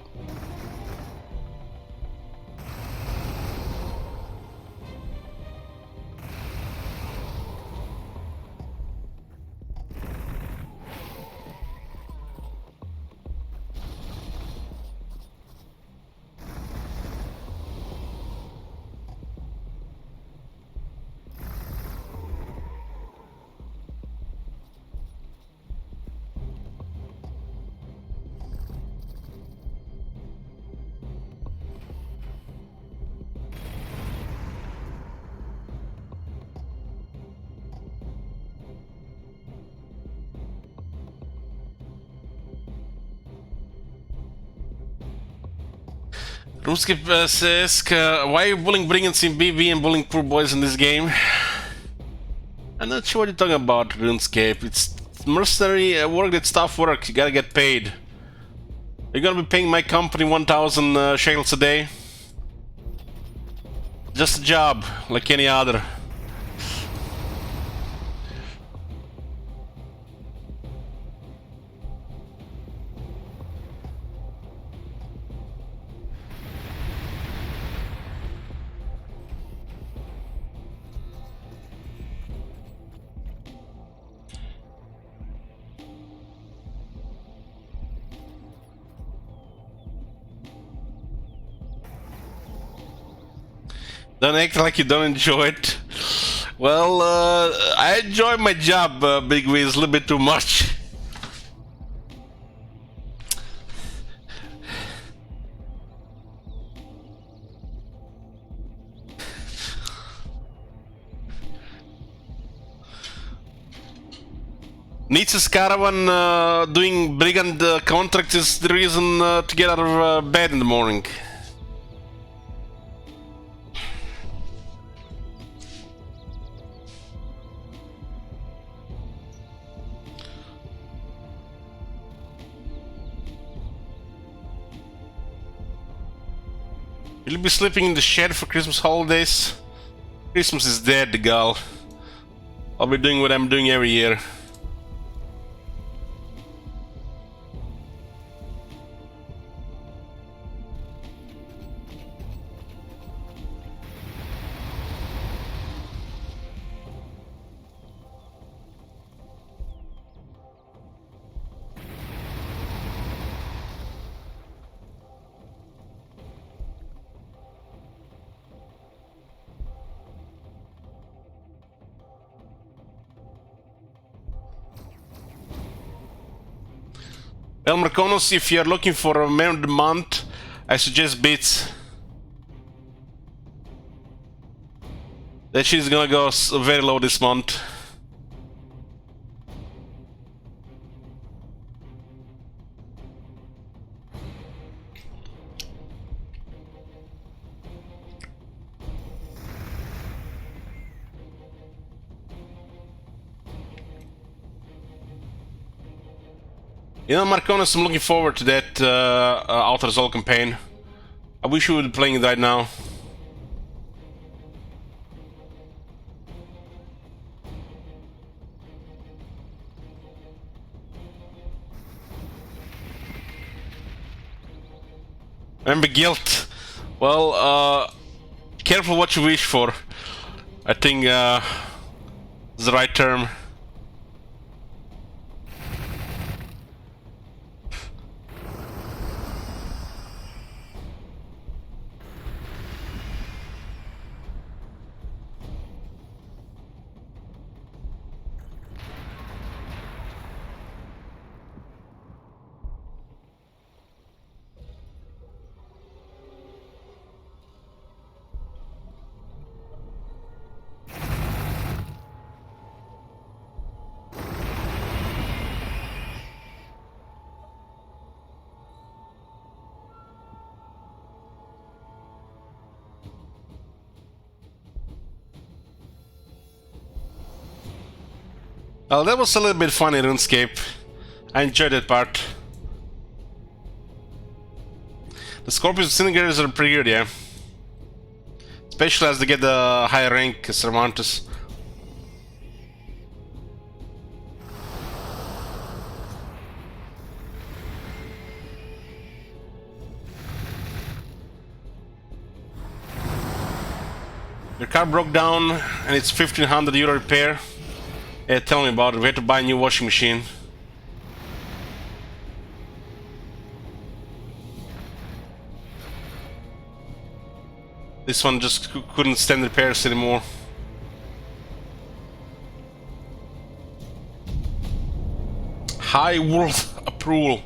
RuneScape says, why are you bullying brigands in BB and bullying poor boys in this game? I'm not sure what you're talking about, RuneScape. It's mercenary work, that's tough work, you gotta get paid. You're gonna be paying my company 1,000 shekels a day? Just a job, like any other. Don't act like you don't enjoy it. Well, I enjoy my job, Big Wiz, a little bit too much. Nietzsche's caravan doing brigand contracts is the reason to get out of bed in the morning. Will you be sleeping in the shed for Christmas holidays? Christmas is dead, gal. I'll be doing what I'm doing every year. Well, Marconos, if you're looking for a man of the month, I suggest Beats. That shit's gonna go very low this month. You know, Marconis, I'm looking forward to that Outer Sol campaign. I wish we would be playing it right now. Remember guilt. Well, careful what you wish for. I think is the right term. Well, that was a little bit funny, RuneScape. I enjoyed that part. The Scorpius Disintegrators are pretty good, yeah. Especially as they get the higher rank Cervantes. Your car broke down and it's 1500 euro repair. Yeah, tell me about it. We had to buy a new washing machine. This one just couldn't stand repairs anymore. High world approval.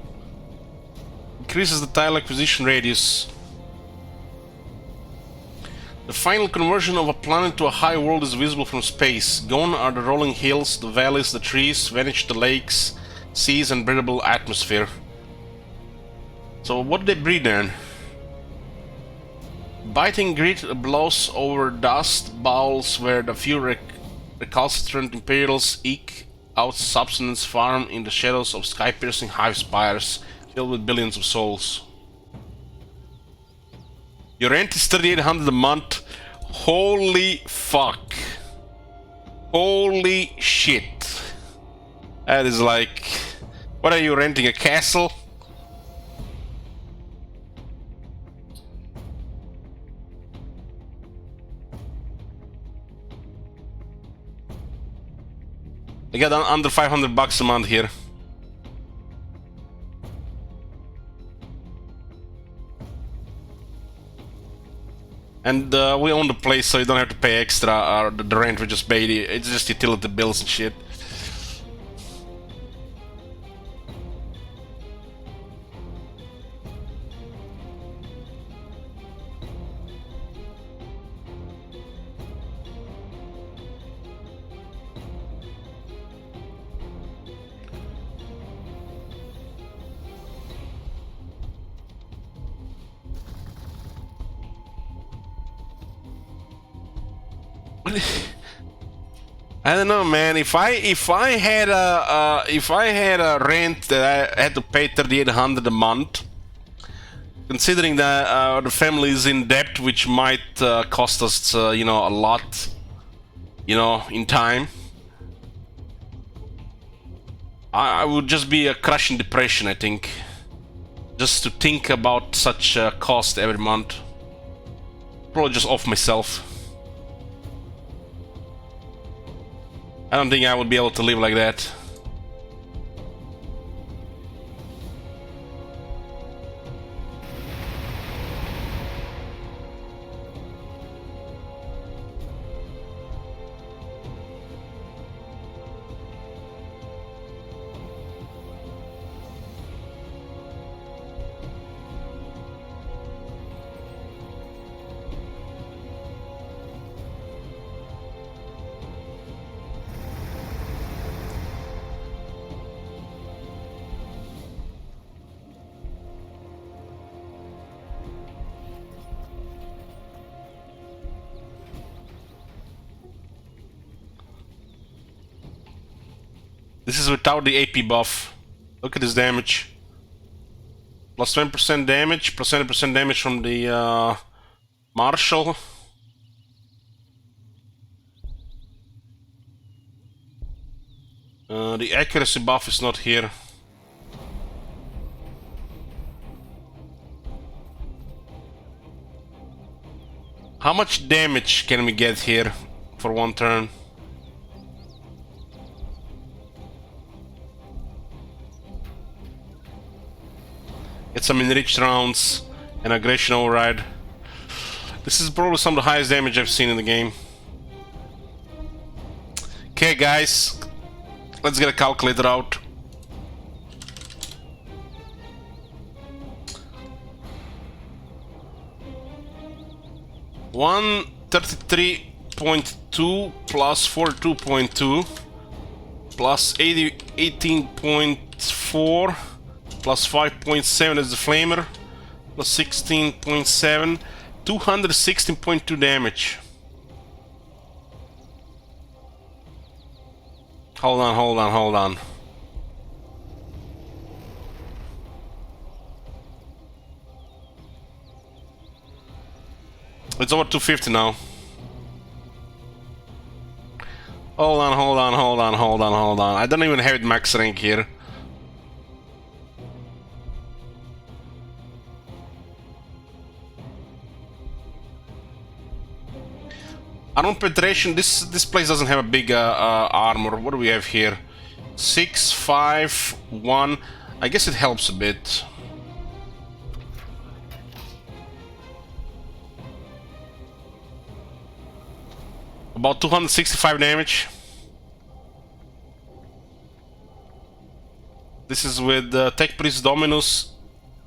Increases the tile acquisition radius. The final conversion of a planet to a high world is visible from space. Gone are the rolling hills, the valleys, the trees, vanished the lakes, seas, and breathable atmosphere. So what do they breathe then? Biting grit blows over dust bowls where the few recalcitrant Imperials eke out subsistence farm in the shadows of sky-piercing hive spires filled with billions of souls. Your rent is 3,800 a month. Holy fuck. Holy shit. That is like... What are you renting, a castle? I got under 500 bucks a month here. And we own the place, so you don't have to pay extra, or the rent we just paid. It's just utility bills and shit. I don't know, man. If I had a rent that I had to pay 3,800 a month, considering that the family is in debt, which might cost us, you know, a lot, you know, in time, I would just be a crushing depression, I think, just to think about such a cost every month. Probably just off myself. I don't think I would be able to live like that. This is without the AP buff. Look at this damage. Plus 20% damage, plus 20% damage from the Marshal. The accuracy buff is not here. How much damage can we get here for one turn? Get some enriched rounds and aggression override. This is probably some of the highest damage I've seen in the game. Okay guys, let's get a calculator out. $133.2 plus 42.2 plus 18.4 plus 5.7 is the flamer, plus 16.7, 216.2 damage. Hold on. It's over 250 now. Hold on. I don't even have it max rank here. Armor penetration, this place doesn't have a big armor. What do we have here? 6, 5, 1. I guess it helps a bit. About 265 damage. This is with Tech Priest Dominus,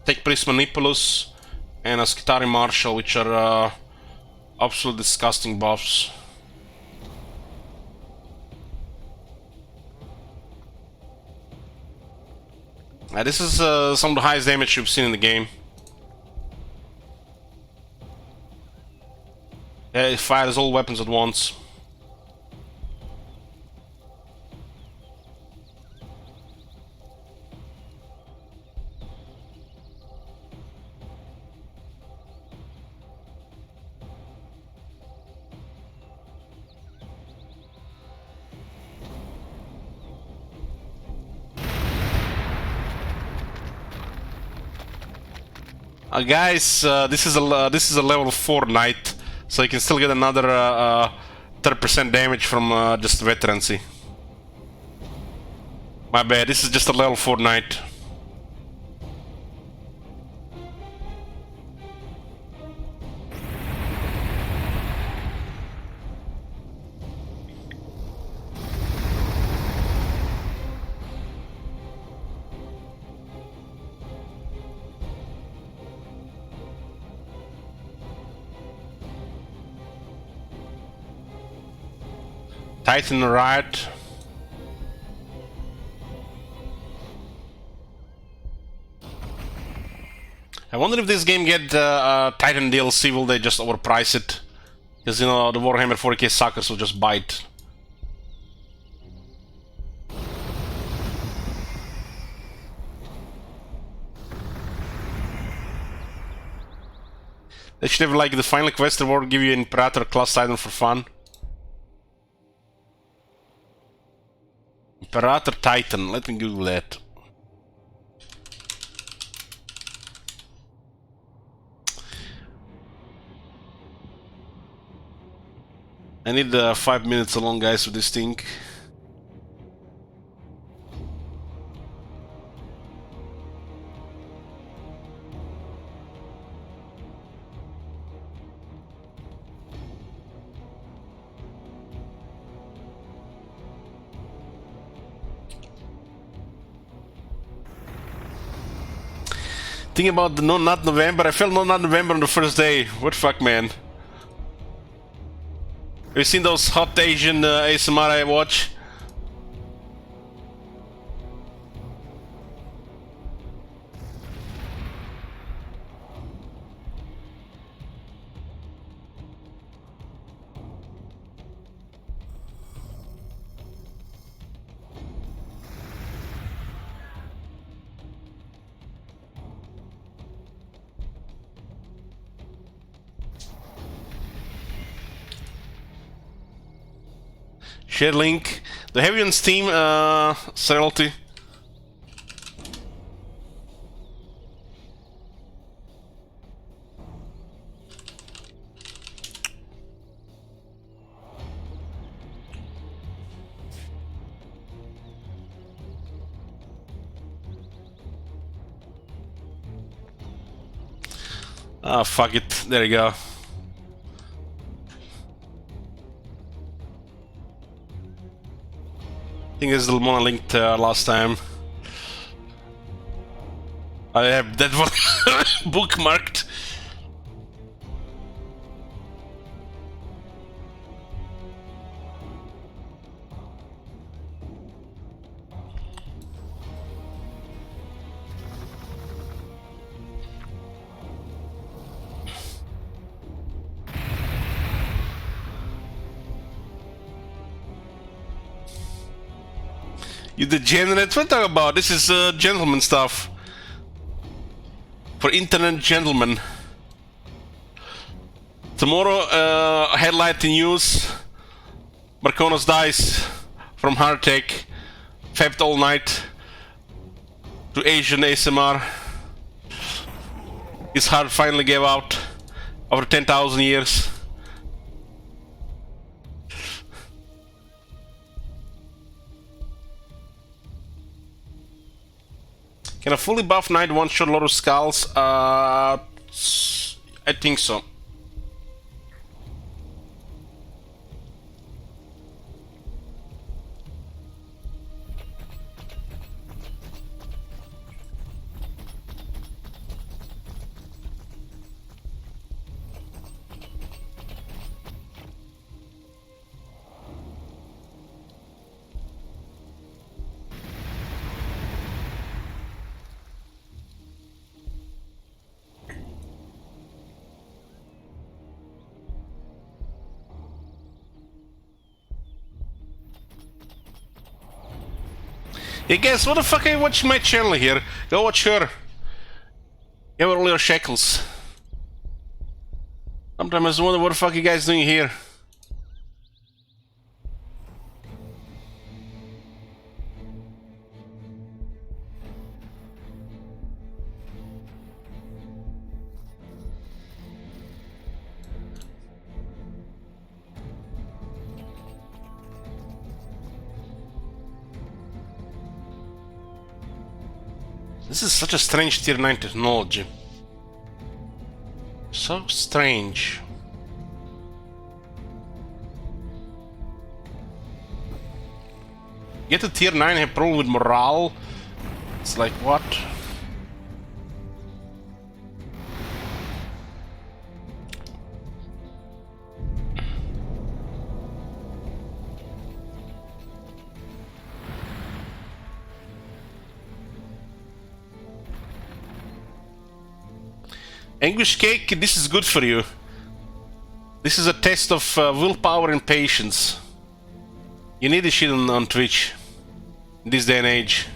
Tech Priest Manipulus, and a Skitari Marshal, which are absolute disgusting buffs. This is some of the highest damage you've seen in the game. Yeah, it fires all weapons at once. Guys, this is a level 4 knight, so you can still get another 30% damage from just veterancy. My bad, this is just a level 4 knight. Titan Riot. I wonder if this game get Titan DLC, will they just overprice it? Because, you know, the Warhammer 40k suckers will just bite. They should have, like, the final quest reward, give you an Imperator class Titan for fun. Imperator Titan, let me Google that. I need 5 minutes alone, guys, with this thing. Think about the not November. I felt not November on the first day. What the fuck, man? Have you seen those hot Asian ASMR I watch? Share link. Do you have you on Steam, Seralty? Ah, fuck it. There you go. I think there's the one I linked last time. I have that one bookmarked. You degenerate? What are you talking about? This is gentleman stuff. For internet gentlemen. Tomorrow, headlight news. Marconos dies from heart attack. Fapped all night. To Asian ASMR. His heart finally gave out. After 10,000 years. Can a fully buff knight one-shot a lot of skulls? I think so. Hey guys, what the fuck are you watching my channel here? Go watch her. Give her all your shekels. Sometimes I wonder what the fuck you guys doing here. This is such a strange tier 9 technology. So strange. Get to tier 9 have problem with morale. It's like what? English cake, this is good for you. This is a test of willpower and patience. You need this shit on Twitch in this day and age.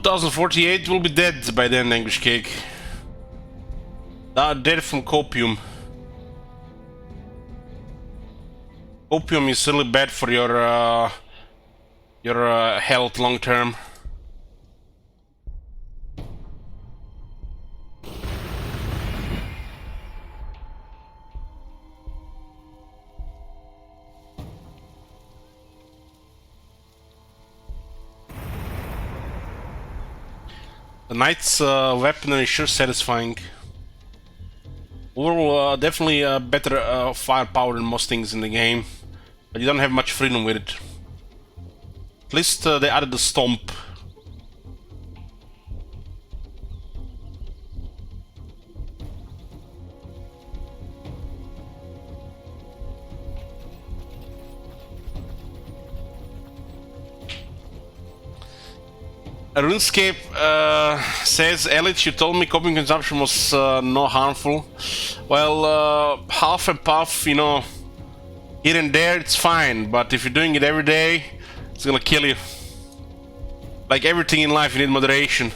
2048 will be dead by then, English Cake. Dead from copium. Opium is really bad for your health long term. The knight's weaponry is sure satisfying. Overall, definitely better firepower than most things in the game, but you don't have much freedom with it. At least they added the stomp. RuneScape says, Elite, you told me copium consumption was not harmful. Well, half a puff, you know, here and there, it's fine. But if you're doing it every day, it's gonna kill you. Like everything in life, you need moderation.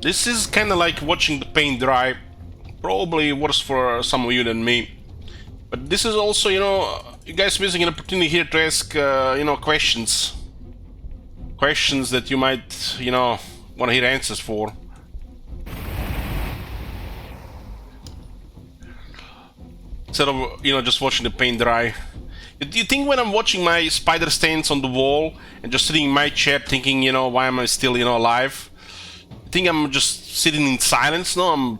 This is kind of like watching the paint dry. Probably worse for some of you than me. But this is also, you know, you guys missing an opportunity here to ask, you know, questions. Questions that you might, you know, want to hear answers for. Instead of, you know, just watching the paint dry. Do you think when I'm watching my spider stains on the wall and just sitting in my chair thinking, you know, why am I still, you know, alive? I think I'm just sitting in silence. No,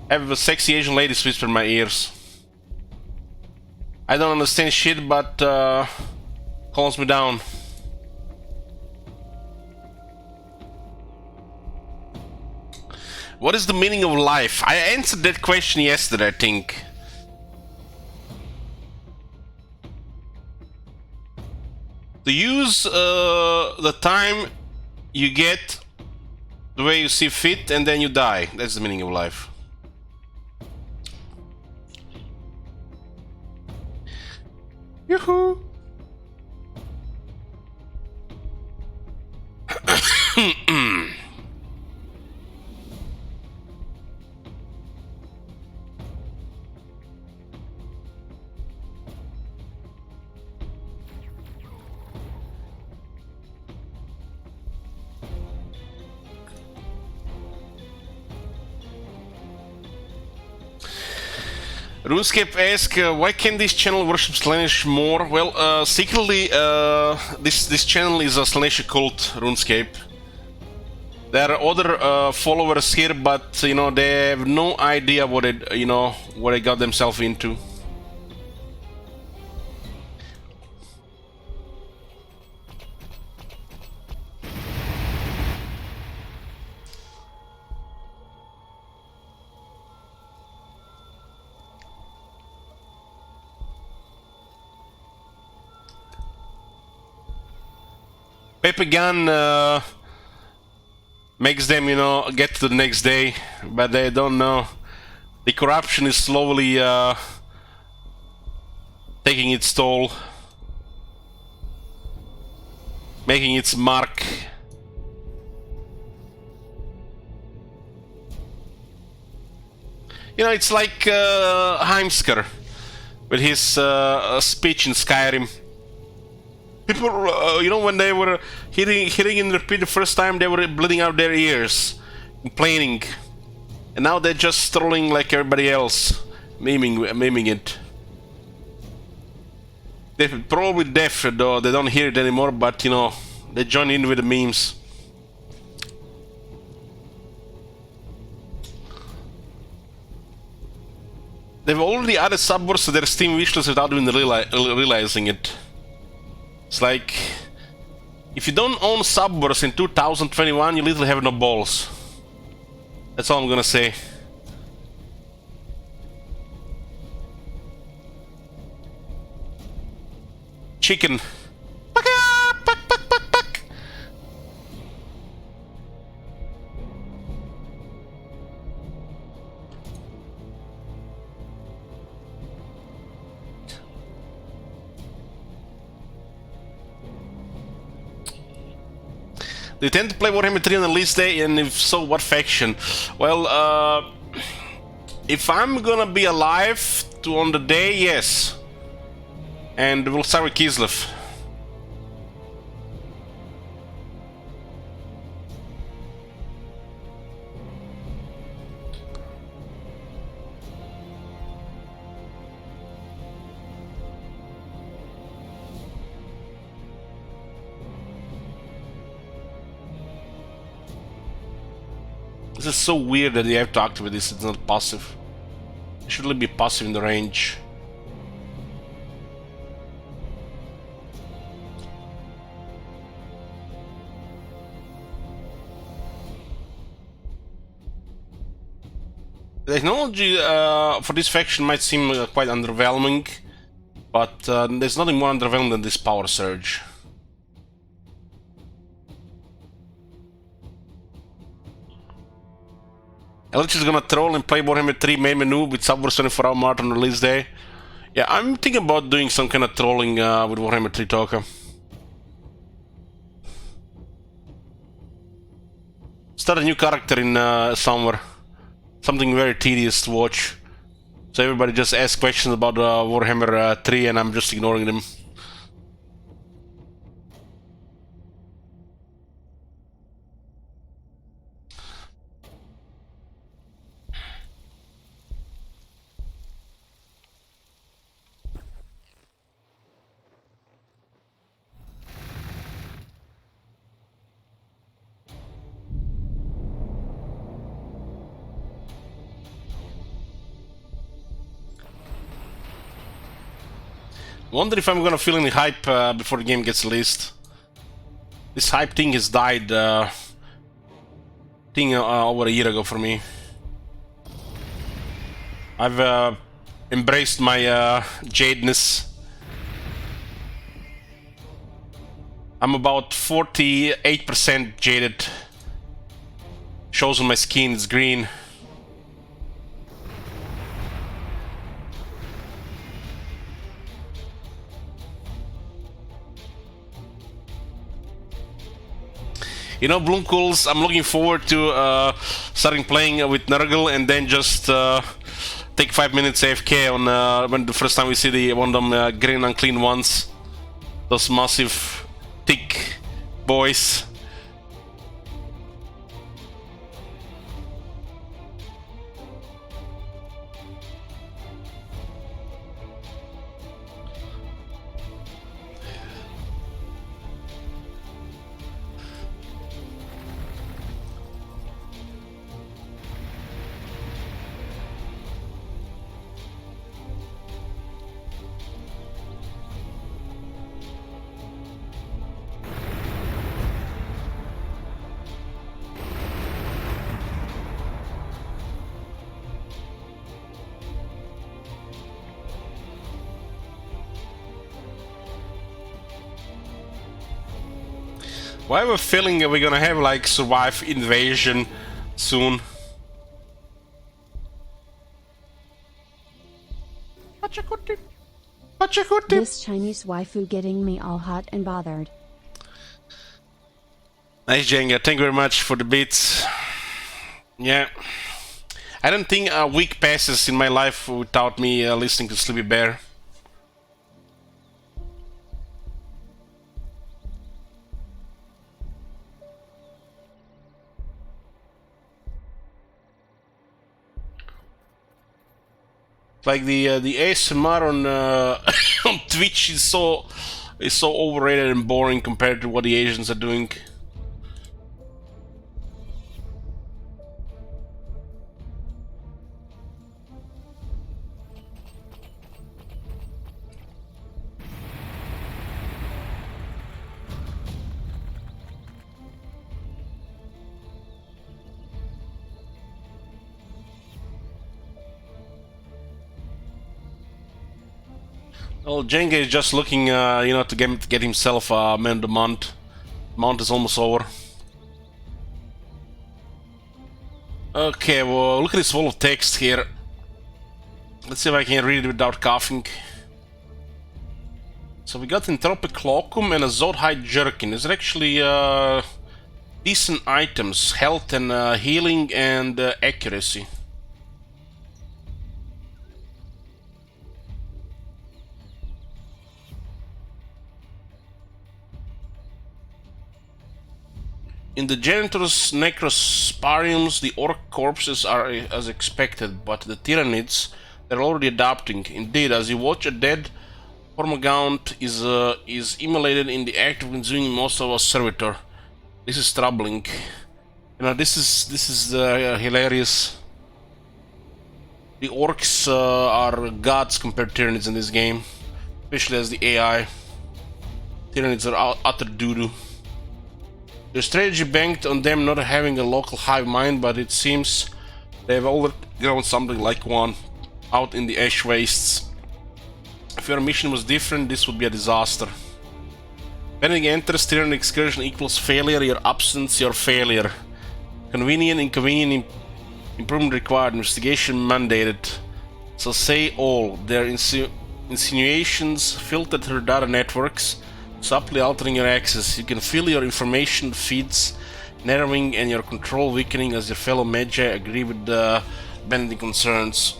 I have a sexy Asian lady whisper in my ears. I don't understand shit, but calms me down. What is the meaning of life? I answered that question yesterday, I think. To use the time you get the way you see fit, and then you die. That's the meaning of life. Yoo-hoo! RuneScape asks, why can this channel worship Slaanesh more? Well, secretly, this channel is a Slaanesh cult, RuneScape. There are other followers here, but you know they have no idea what they got themselves into. Paper gun makes them, you know, get to the next day, but they don't know. The corruption is slowly taking its toll, making its mark. You know, it's like Heimskar with his speech in Skyrim. People, you know, when they were hitting in repeat the first time, they were bleeding out their ears, complaining, and now they're just strolling like everybody else, miming it. They're probably deaf, though they don't hear it anymore. But you know, they join in with the memes. They've already added subwars to their Steam wishlist without even realizing it. It's like, if you don't own subwars in 2021, you literally have no balls. That's all I'm gonna say. Chicken. Do you tend to play Warhammer 3 on the release day, and if so, what faction? Well, if I'm gonna be alive on the day, yes. And we'll start with Kislev. This is so weird that you have to activate this, it's not passive. It should only be passive in the range. The technology for this faction might seem quite underwhelming, but there's nothing more underwhelming than this power surge. Elch is gonna troll and play Warhammer 3 main menu with Subwars 24-hour mart on release day. Yeah, I'm thinking about doing some kind of trolling with Warhammer 3 Toka. Start a new character in somewhere. Something very tedious to watch. So everybody just asks questions about Warhammer 3 and I'm just ignoring them. Wonder if I'm gonna feel any hype before the game gets released. This hype thing has died over a year ago for me. I've embraced my jadeness. I'm about 48% jaded. Shows on my skin, it's green. You know, Bloomcools, I'm looking forward to starting playing with Nurgle and then just take 5 minutes AFK on when the first time we see the one of them green unclean ones. Those massive, thick boys. Well, I have a feeling that we're gonna have like survive invasion soon. This Chinese waifu getting me all hot and bothered. Nice, Jenga. Thank you very much for the bits. Yeah. I don't think a week passes in my life without me listening to Sleepy Bear. Like the ASMR on on Twitch is so overrated and boring compared to what the Asians are doing. Well, Jenga is just looking, you know, to get himself a man of the month. Month is almost over. Okay, well, look at this wall of text here. Let's see if I can read it without coughing. So we got Entropic Cloakum and a Zodhide Jerkin. These are actually decent items. Health and healing and accuracy. In the Janitor's Necrospariums, the orc corpses are as expected, but the Tyrannids, they're already adapting. Indeed, as you watch, a dead Hormagaunt is immolated in the act of consuming most of our servitor. This is troubling. You know, this is hilarious. The orcs are gods compared to Tyrannids in this game, especially as the AI. Tyrannids are utter doo-doo. The strategy banked on them not having a local hive mind, but it seems they have already grown something like one out in the ash wastes. If your mission was different, this would be a disaster. Benedict enters, Tyranid excursion equals failure, your absence, your failure. Convenient, inconvenient, improvement required, investigation mandated. So say all. Their insinuations filtered through data networks, subtly altering your access. You can feel your information feeds narrowing and your control weakening as your fellow Magi agree with the Benedict concerns.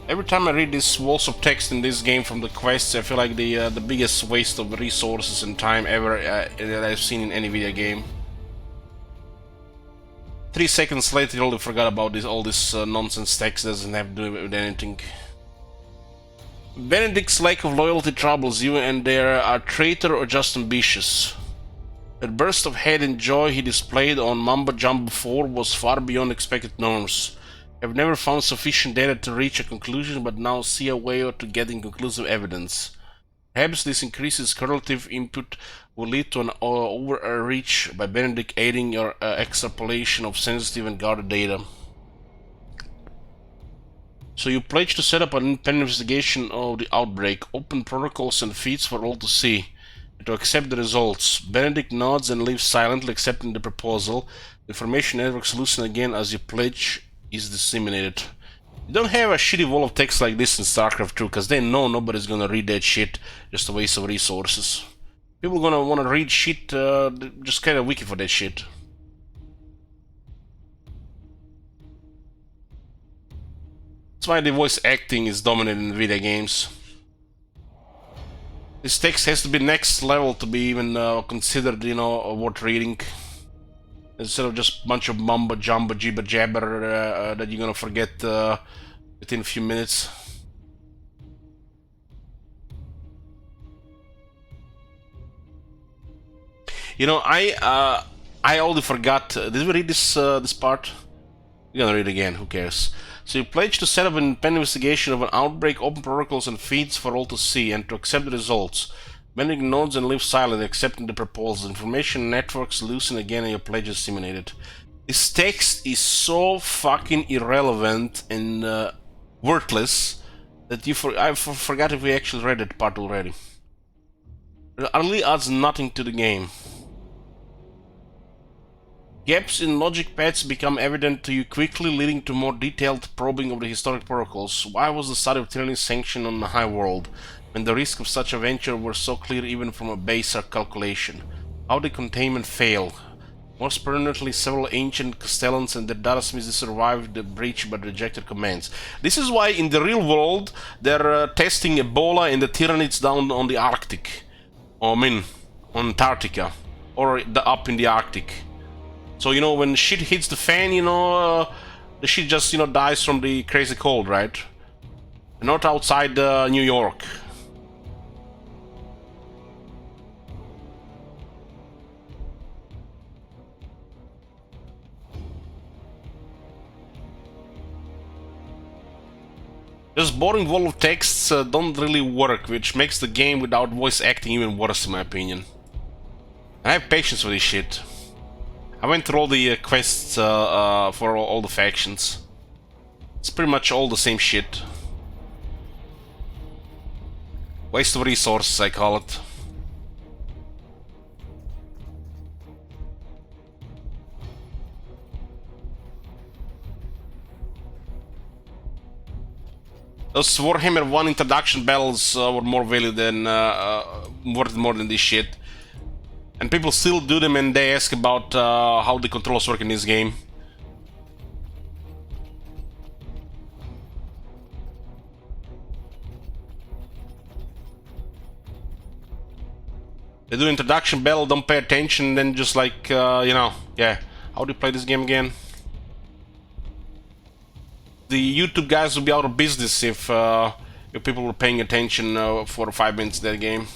Every time I read these walls of text in this game from the quests, I feel like the biggest waste of resources and time ever that I've seen in any video game. 3 seconds later, you already forgot about all this nonsense text. Doesn't have to do with anything. Benedict's lack of loyalty troubles you, and they are a traitor or just ambitious. That burst of hate and joy he displayed on Mamba Jumbo 4 was far beyond expected norms. I've never found sufficient data to reach a conclusion, but now see a way to getting conclusive evidence. Perhaps this increases correlative input will lead to an overreach by Benedict aiding your extrapolation of sensitive and guarded data. So you pledge to set up an independent investigation of the outbreak, open protocols and feeds for all to see, and to accept the results. Benedict nods and leaves silently, accepting the proposal. The information networks loosen again as your pledge is disseminated. You don't have a shitty wall of text like this in StarCraft 2, because they know nobody's gonna read that shit. Just a waste of resources. People gonna wanna read shit, just kinda wiki for that shit. That's why the voice acting is dominant in video games. This text has to be next level to be even considered, you know, worth reading. Instead of just a bunch of mumbo jumbo jibber jabber that you're gonna forget within a few minutes. You know, I already forgot. Did we read this this part? We're gonna read it again. Who cares? So you pledge to set up an independent investigation of an outbreak, open protocols and feeds for all to see, and to accept the results. Benedict nods and leaves silent, accepting the proposal. Information networks loosen again and your pledge is disseminated. This text is so fucking irrelevant and worthless that I forgot if we actually read that part already. It really adds nothing to the game. Gaps in logic paths become evident to you quickly, leading to more detailed probing of the historic protocols. Why was the study of tyranny sanctioned on the high world, when the risks of such a venture were so clear even from a baser calculation? How did containment fail? Most permanently, several ancient Castellans and their data smiths survived the breach but rejected commands. This is why in the real world they're testing Ebola and the Tyrannids down on the Arctic. I mean, on Antarctica. Or up in the Arctic. So, you know, when shit hits the fan, you know, the shit just, you know, dies from the crazy cold, right? Not outside New York. Just boring wall of texts don't really work, which makes the game without voice acting even worse in my opinion. I have patience for this shit. I went through all the quests for all the factions. It's pretty much all the same shit. Waste of resources, I call it. Those Warhammer 1 introduction battles were more value than worth more than this shit. And people still do them and they ask about how the controls work in this game. They do introduction battle, don't pay attention, then just like, you know, yeah. How do you play this game again? The YouTube guys would be out of business if people were paying attention for 5 minutes that game.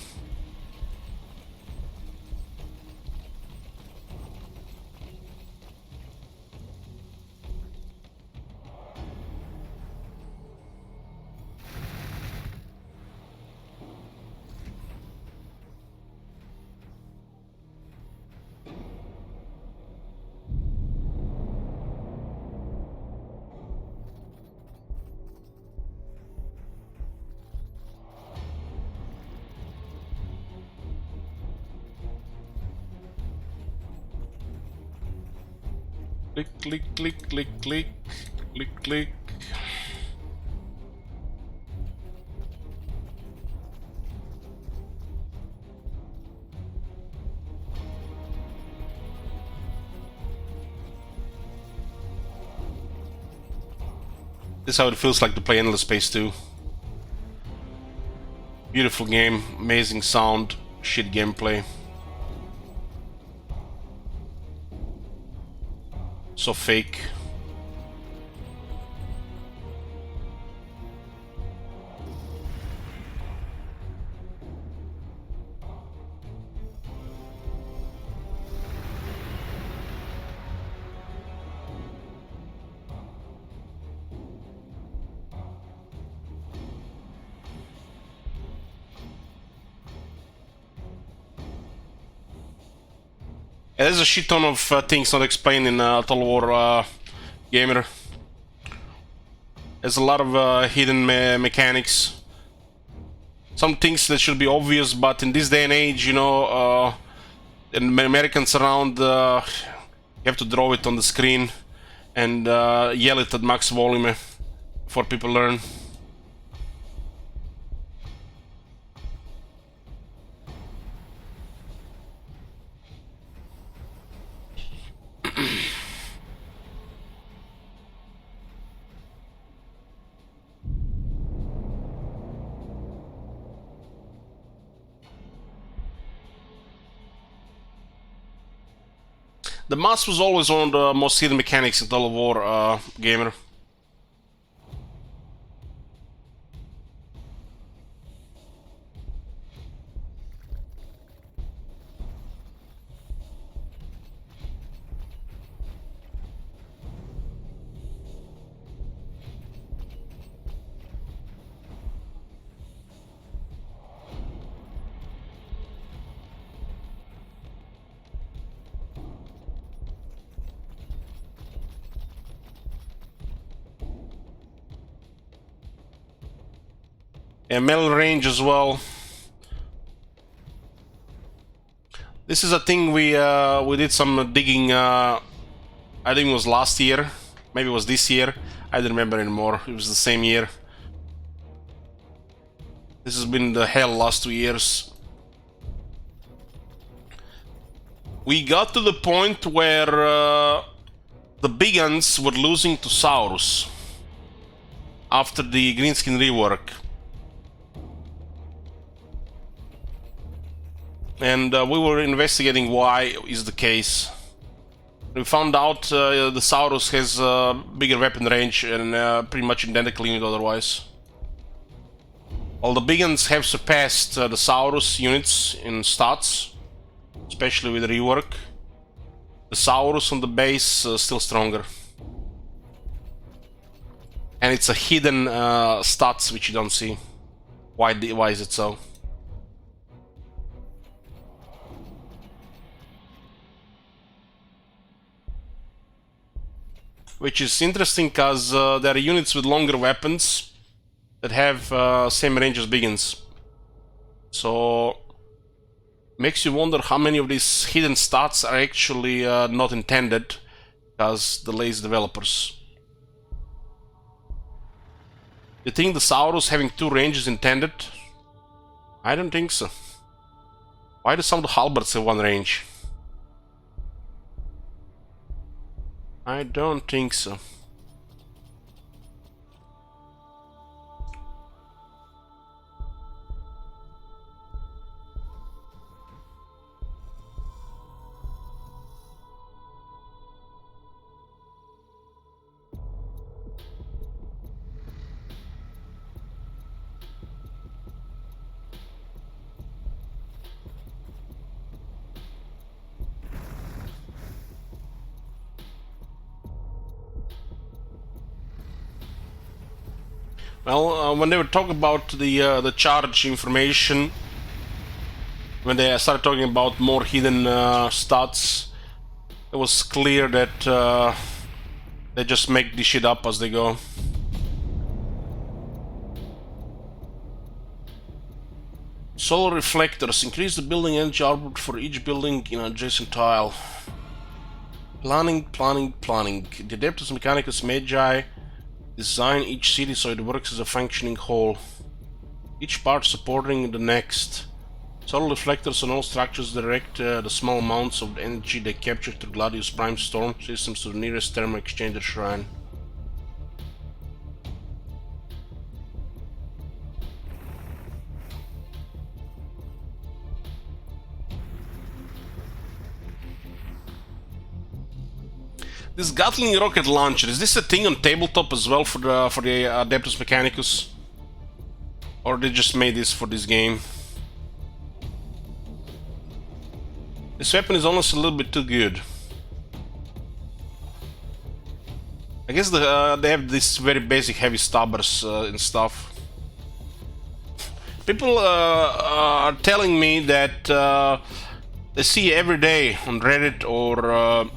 Click, click, click, click, click, click, click. This is how it feels like to play Endless Space 2. Beautiful game, amazing sound, shit gameplay. So fake. There's a shit ton of things not explained in Total War Gamer. There's a lot of hidden mechanics. Some things that should be obvious, but in this day and age, you know, and Americans around, you have to draw it on the screen and yell it at max volume for people learn. The mass was always one of the most hidden mechanics in Total War Gamer. And metal range as well. This is a thing we did some digging. I think it was last year, maybe it was this year. I don't remember anymore. It was the same year. This has been the hell last 2 years. We got to the point where the big guns were losing to Saurus after the greenskin rework. And we were investigating why is the case. We found out the Saurus has bigger weapon range and pretty much identical unit otherwise. All the big guns have surpassed the Saurus units in stats, especially with rework. The Saurus on the base still stronger. And it's a hidden stats which you don't see. Why is it so? Which is interesting because there are units with longer weapons that have same range as big guns. So makes you wonder how many of these hidden stats are actually not intended because the lazy developers. You think the Saurus having 2 ranges intended? I don't think so. Why do some of the halberds have 1 range? I don't think so. Well, when they were talking about the charge information, when they started talking about more hidden stats, it was clear that they just make this shit up as they go. Solar reflectors increase the building energy output for each building in an adjacent tile. Planning. The Adeptus Mechanicus Magi design each city so it works as a functioning whole, each part supporting the next. Solar reflectors on all structures direct the small amounts of energy they capture through Gladius Prime storm systems to the nearest thermal exchanger shrine. This Gatling rocket launcher, is this a thing on tabletop as well for the Adeptus Mechanicus? Or they just made this for this game? This weapon is almost a little bit too good. I guess they have this very basic heavy stabbers and stuff. People are telling me that they see every day on Reddit or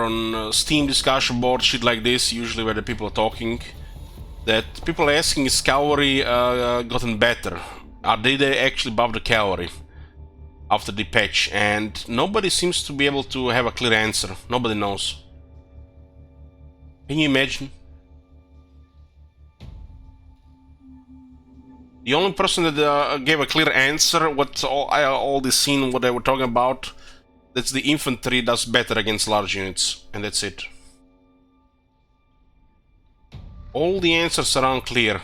on Steam discussion board, shit like this, usually where the people are talking, that people are asking, is cavalry gotten better? Are they actually above the cavalry after the patch? And nobody seems to be able to have a clear answer. Nobody knows. Can you imagine? The only person that gave a clear answer, what all this scene, what they were talking about, that's the infantry does better against large units, and that's it. All the answers are unclear.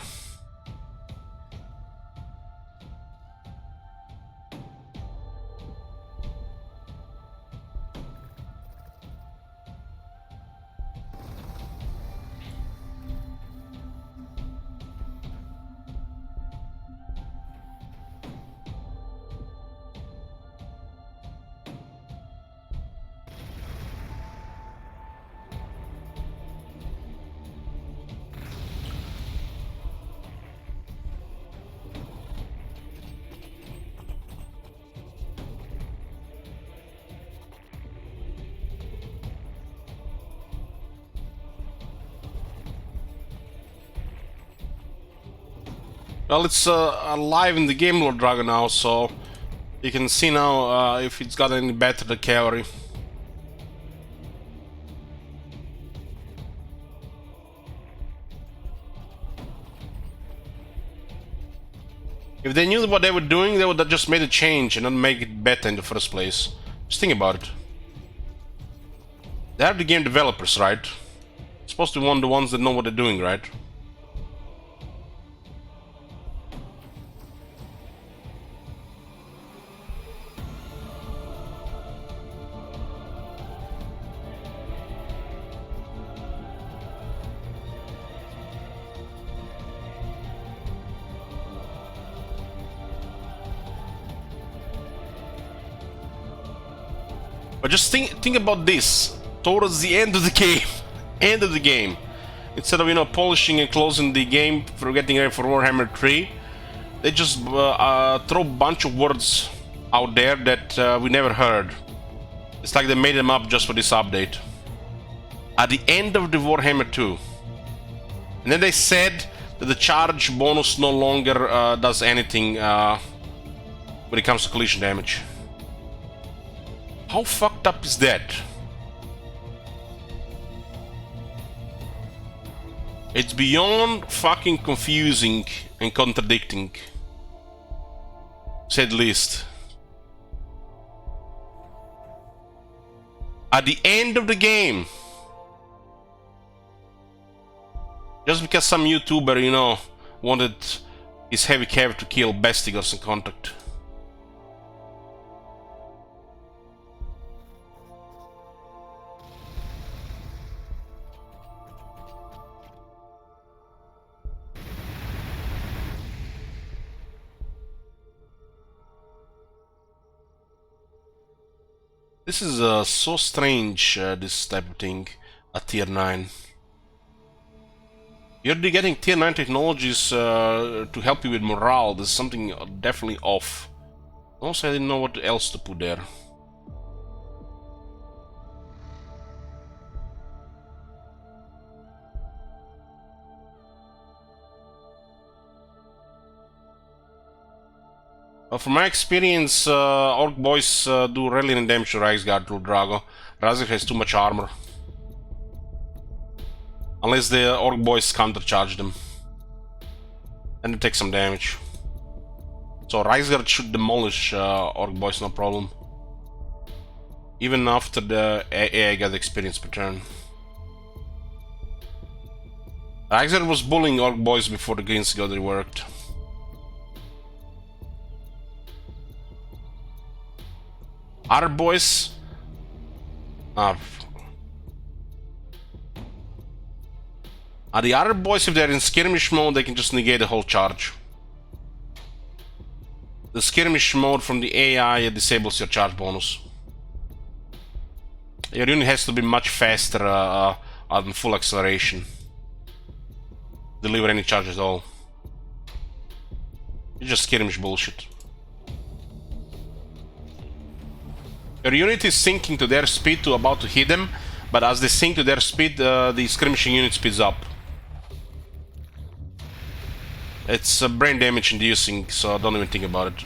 Well, it's live in the game, Lord Dragon, now, so you can see now if it's got any better than cavalry. If they knew what they were doing, they would have just made a change and not make it better in the first place. Just think about it. They are the game developers, right? Supposed to be the ones that know what they're doing, right? But just think about this. Towards the end of the game, instead of, you know, polishing and closing the game for getting ready for Warhammer 3, they just throw a bunch of words out there that we never heard. It's like they made them up just for this update. At the end of the Warhammer 2. And then they said that the charge bonus no longer does anything when it comes to collision damage. How fucked up is that? It's beyond fucking confusing and contradicting, said least. At the end of the game, just because some YouTuber, you know, wanted his heavy cav to kill Bestigos in Contact. This is so strange, this type of thing at tier 9. You're getting tier 9 technologies to help you with morale. There's something definitely off. Also, I didn't know what else to put there. From my experience, Orc boys do rarely any damage to Reichsguard through Drago. Reichsguard has too much armor. Unless the Orc boys countercharge them. And they take some damage. So Reichsguard should demolish Orc boys, no problem. Even after the AI got experience per turn. Reichsguard was bullying Orc boys before the Greens got reworked. Other boys the other boys, if they're in skirmish mode, they can just negate the whole charge. The skirmish mode from the AI disables your charge bonus. Your unit has to be much faster on full acceleration. Deliver any charge at all. It's just skirmish bullshit. Your unit is sinking to their speed to about to hit them, but as they sink to their speed, the skirmishing unit speeds up. It's brain damage inducing, so don't even think about it.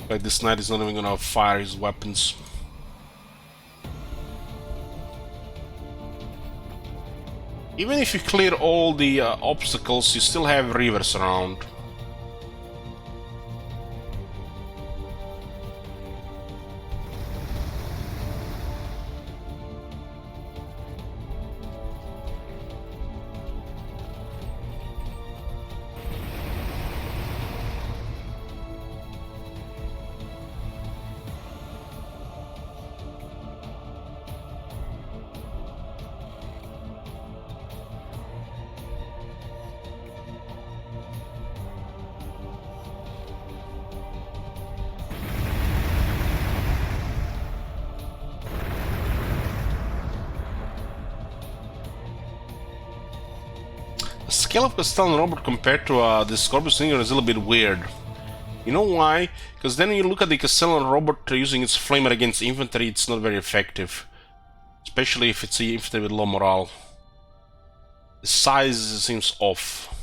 Like this knight is not even gonna fire his weapons. Even if you clear all the obstacles, you still have rivers around. The scale of Castellan Robert compared to the Scorpius Singer is a little bit weird. You know why? Because then you look at the Castellan Robert using its flamer against infantry, it's not very effective. Especially if it's infantry with low morale. The size seems off.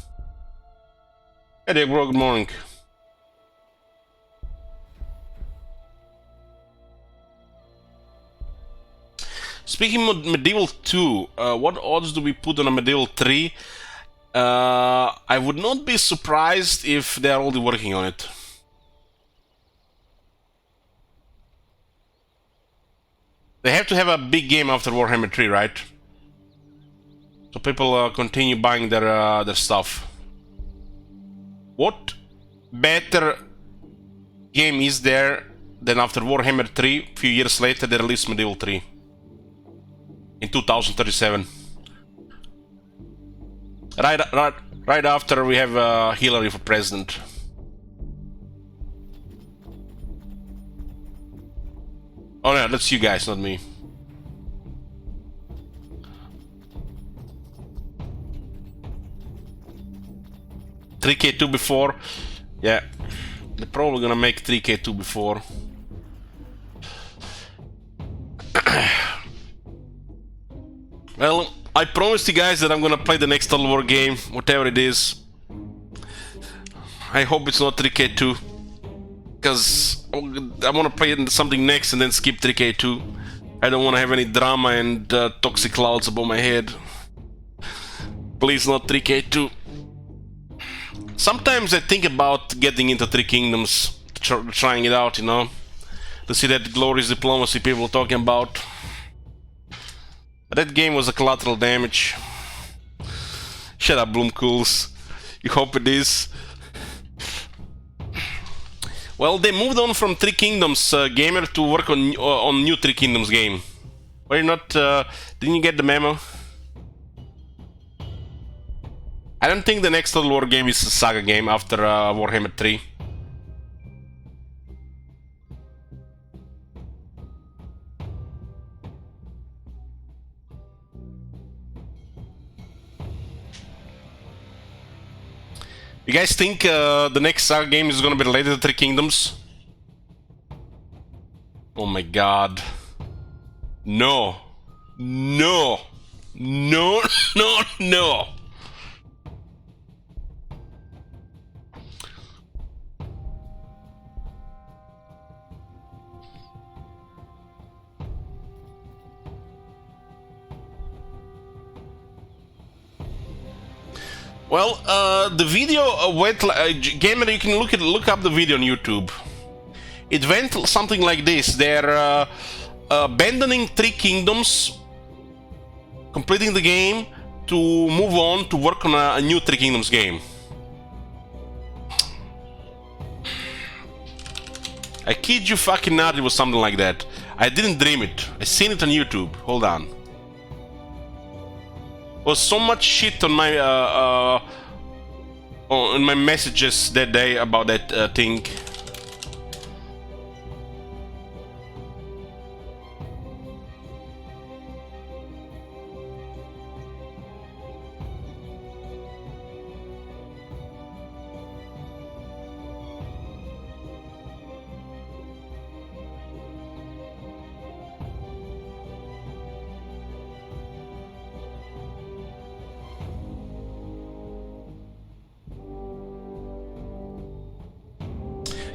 Hey there, bro, good morning. Speaking of Medieval 2, what odds do we put on a Medieval 3? I would not be surprised if they are already working on it. They have to have a big game after Warhammer 3, right? So people continue buying their stuff. What better game is there than after Warhammer 3, a few years later they released Medieval 3? in 2037. Right after we have Hillary for president. Oh no, that's you guys, not me. $3K2 before, yeah, they're probably gonna make $3K2 before. Well, I promised you guys that I'm gonna play the next Total War game, whatever it is. I hope it's not 3K2, because I want to play something next and then skip 3K2. I don't want to have any drama and toxic clouds above my head. Please, not 3K2. Sometimes I think about getting into Three Kingdoms, trying it out, you know, to see that glorious diplomacy people talking about. But that game was a collateral damage. Shut up, Bloomcools. You hope it is. Well, they moved on from Three Kingdoms gamer to work on new Three Kingdoms game. Were you not? Didn't you get the memo? I don't think the next Total War game is a Saga game after Warhammer 3. You guys think the next Saga game is gonna be related to Three Kingdoms? Oh my god. No. No. No, no, no. Well, the video went gamer. You can look up the video on YouTube. It went something like this: they're abandoning Three Kingdoms, completing the game to move on to work on a new Three Kingdoms game. I kid you fucking not, it was something like that. I didn't dream it. I seen it on YouTube. Hold on. Was so much shit on my messages that day about that thing.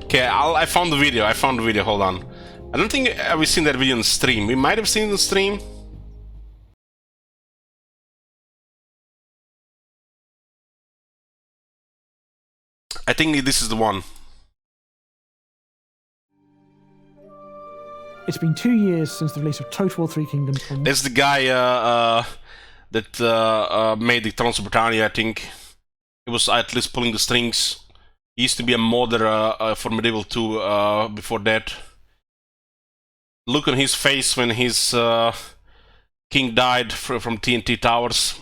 Okay, I found the video. Hold on. I don't think we've seen that video on stream. We might have seen it on stream. I think this is the one. It's been 2 years since the release of Total War 3 Kingdoms. That's the guy that made the Thrones of Britannia, I think. He was at least pulling the strings. He used to be a modder for Medieval 2 before that. Look on his face when his king died from TNT Towers.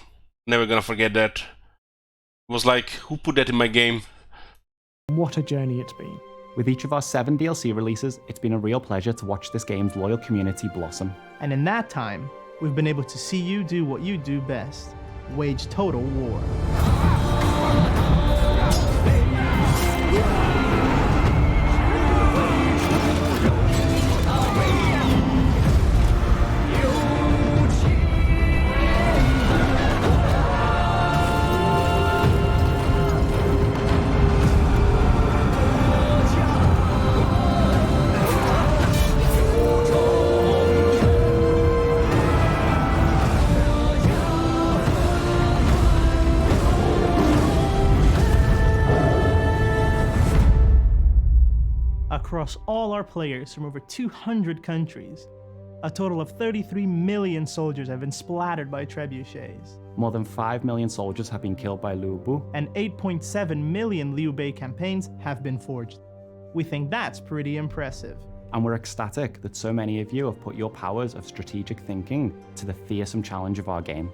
Never gonna forget that. It was like, who put that in my game? What a journey it's been. With each of our 7 DLC releases, it's been a real pleasure to watch this game's loyal community blossom. And in that time, we've been able to see you do what you do best: wage total war. Across all our players from over 200 countries, a total of 33 million soldiers have been splattered by trebuchets. More than 5 million soldiers have been killed by Liu Bu. And 8.7 million Liu Bei campaigns have been forged. We think that's pretty impressive. and we're ecstatic that so many of you have put your powers of strategic thinking to the fearsome challenge of our game.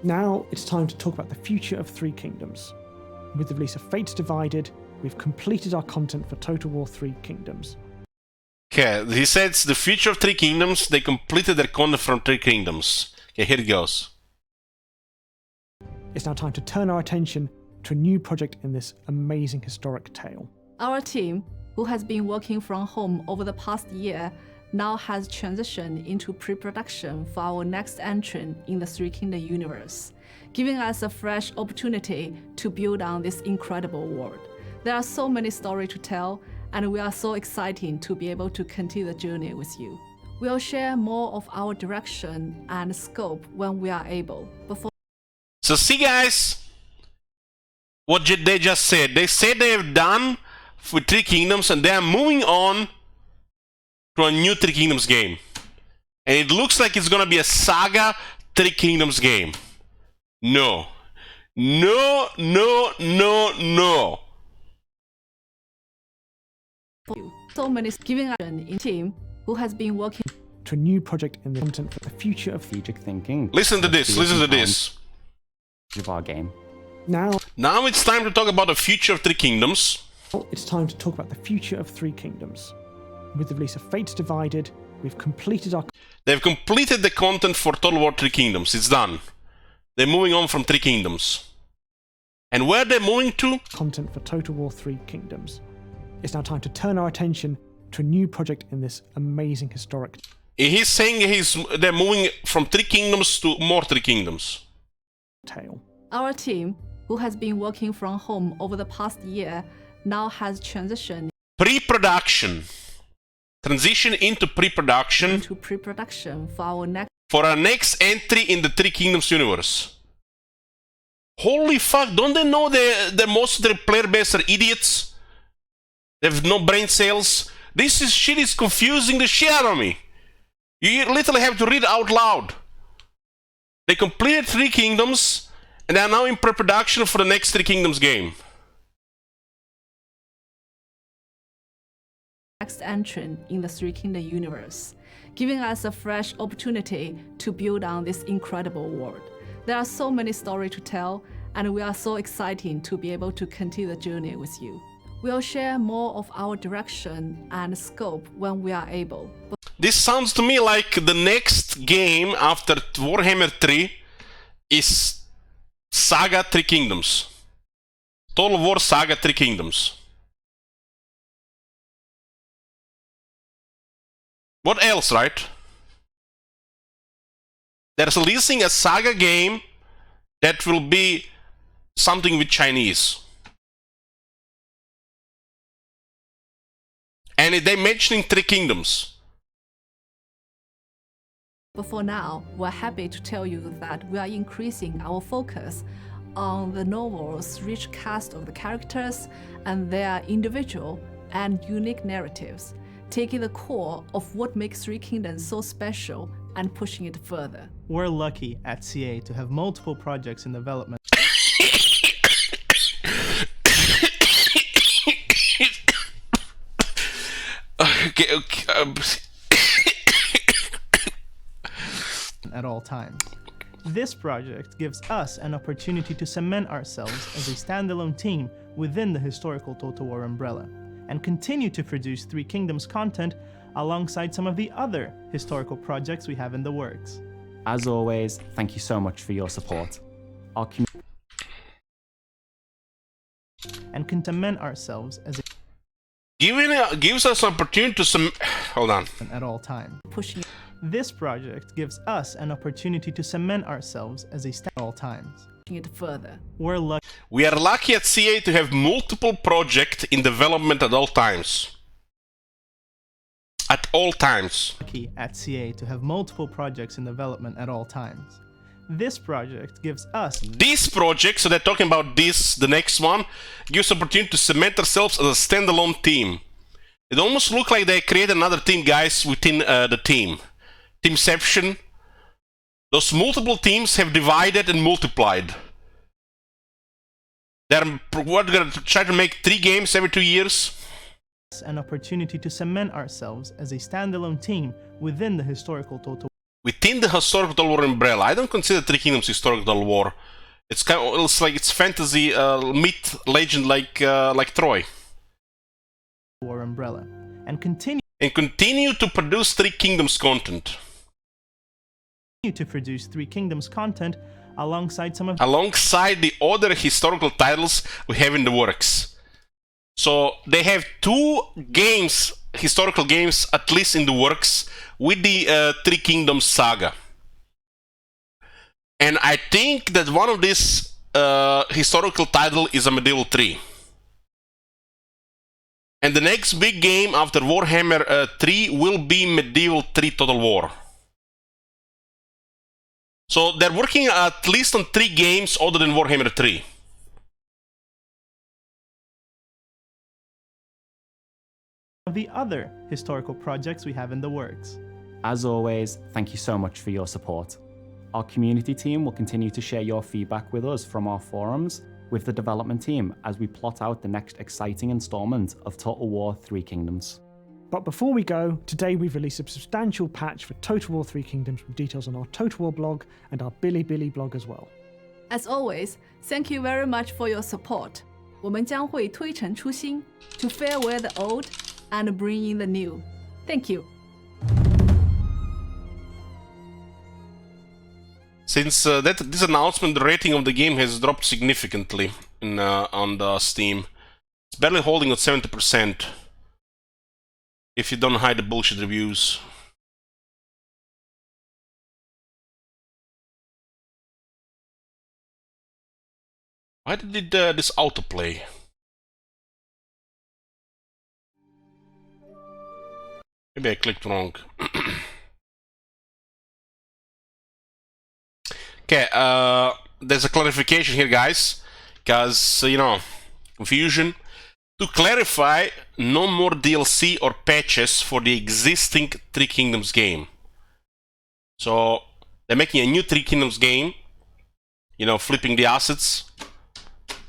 Now it's time to talk about the future of Three Kingdoms. With the release of Fates Divided, we've completed our content for Total War 3 Kingdoms. Okay, he says the future of Three Kingdoms, they completed their content from Three Kingdoms. Okay, here it goes. It's now time to turn our attention to a new project in this amazing historic tale. Our team, who has been working from home over the past year, now has transitioned into pre-production for our next entry in the Three Kingdom universe, giving us a fresh opportunity to build on this incredible world. There are so many stories to tell, and we are so excited to be able to continue the journey with you. We'll share more of our direction and scope when we are able. So see guys, what they just said. They said they have done with Three Kingdoms and they are moving on to a new Three Kingdoms game. And it looks like it's gonna be a Saga Three Kingdoms game. No. No, no, no, no. So many giving us in team who has been working To a new project in the content for the future of Strategic thinking. Listen to this, listen to this. Of our game. Now It's time to talk about the future of Three Kingdoms. it's time to talk about the future of Three Kingdoms. With the release of Fates Divided, we've completed our They've completed the content for Total War Three Kingdoms. It's done. They're moving on from Three Kingdoms. And where they're moving to? content for Total War 3 Kingdoms. It's now time to turn our attention to a new project in this amazing historic He's saying they're moving from Three Kingdoms to more Three Kingdoms. tale. Our team, who has been working from home over the past year, now has transitioned Pre-production. Transition into pre-production into pre-production for our next entry in the Three Kingdoms universe. Holy fuck, don't they know that most of their player base are idiots? They have no brain cells. This shit is confusing the shit out of me. You literally have to read out loud. They completed Three Kingdoms and they are now in pre-production for the next Three Kingdoms game. next entry in the Three Kingdom universe, giving us a fresh opportunity to build on this incredible world. There are so many stories to tell, and we are so excited to be able to continue the journey with you. We'll share more of our direction and scope when we are able. This sounds to me like the next game after Warhammer 3 is Saga Three Kingdoms. Total War Saga Three Kingdoms. What else, right? They're releasing a Saga game that will be something with Chinese. And they're mentioning Three Kingdoms. But for now, we're happy to tell you that we are increasing our focus on the novel's rich cast of the characters and their individual and unique narratives, taking the core of what makes Three Kingdoms so special and pushing it further. We're lucky at CA to have multiple projects in development. At all times. This project gives us an opportunity to cement ourselves as a standalone team within the historical Total War umbrella, and continue to produce Three Kingdoms content alongside some of the other historical projects we have in the works. As always, thank you so much for your support. Our and can cement ourselves as a gives us an opportunity to hold on. at all times. Pushing This project gives us an opportunity to cement ourselves as a at all times. it further. We're lucky We are lucky at CA to have multiple projects in development at all times. At all times. at CA to have multiple projects in development at all times. This project gives us This project, so they're talking about this, the next one, gives opportunity to cement ourselves as a standalone team. It almost looks like they create another team, guys, within the team. Teamception. Those multiple teams have divided and multiplied. They're going to try to make 3 games every 2 years. An opportunity to cement ourselves as a standalone team within the historical Total Within the historical Total War umbrella, I don't consider Three Kingdoms historical Total War. It's kind of, it's like it's fantasy, myth, legend, like Troy. War umbrella, and continue to produce Three Kingdoms content. To produce Three Kingdoms content alongside the other historical titles we have in the works. So they have 2 games, historical games, at least in the works with the Three Kingdoms saga. And I think that one of these historical title is a Medieval 3. And the next big game after Warhammer 3 will be Medieval 3 Total War. So they're working at least on 3 games other than Warhammer 3. of the other historical projects we have in the works. As always, thank you so much for your support. Our community team will continue to share your feedback with us from our forums with the development team as we plot out the next exciting installment of Total War 3 Kingdoms. But before we go, today we've released a substantial patch for Total War 3 Kingdoms with details on our Total War blog and our Bilibili blog as well. As always, thank you very much for your support. 我们将会推陈出新 to farewell the old and bring in the new. Thank you. Since this announcement, the rating of the game has dropped significantly on the Steam. It's barely holding at 70%. If you don't hide the bullshit reviews. Why did it this autoplay? Maybe I clicked wrong. Okay, there's a clarification here, guys, because, you know, confusion. To clarify, no more DLC or patches for the existing Three Kingdoms game. So, they're making a new Three Kingdoms game, you know, flipping the assets,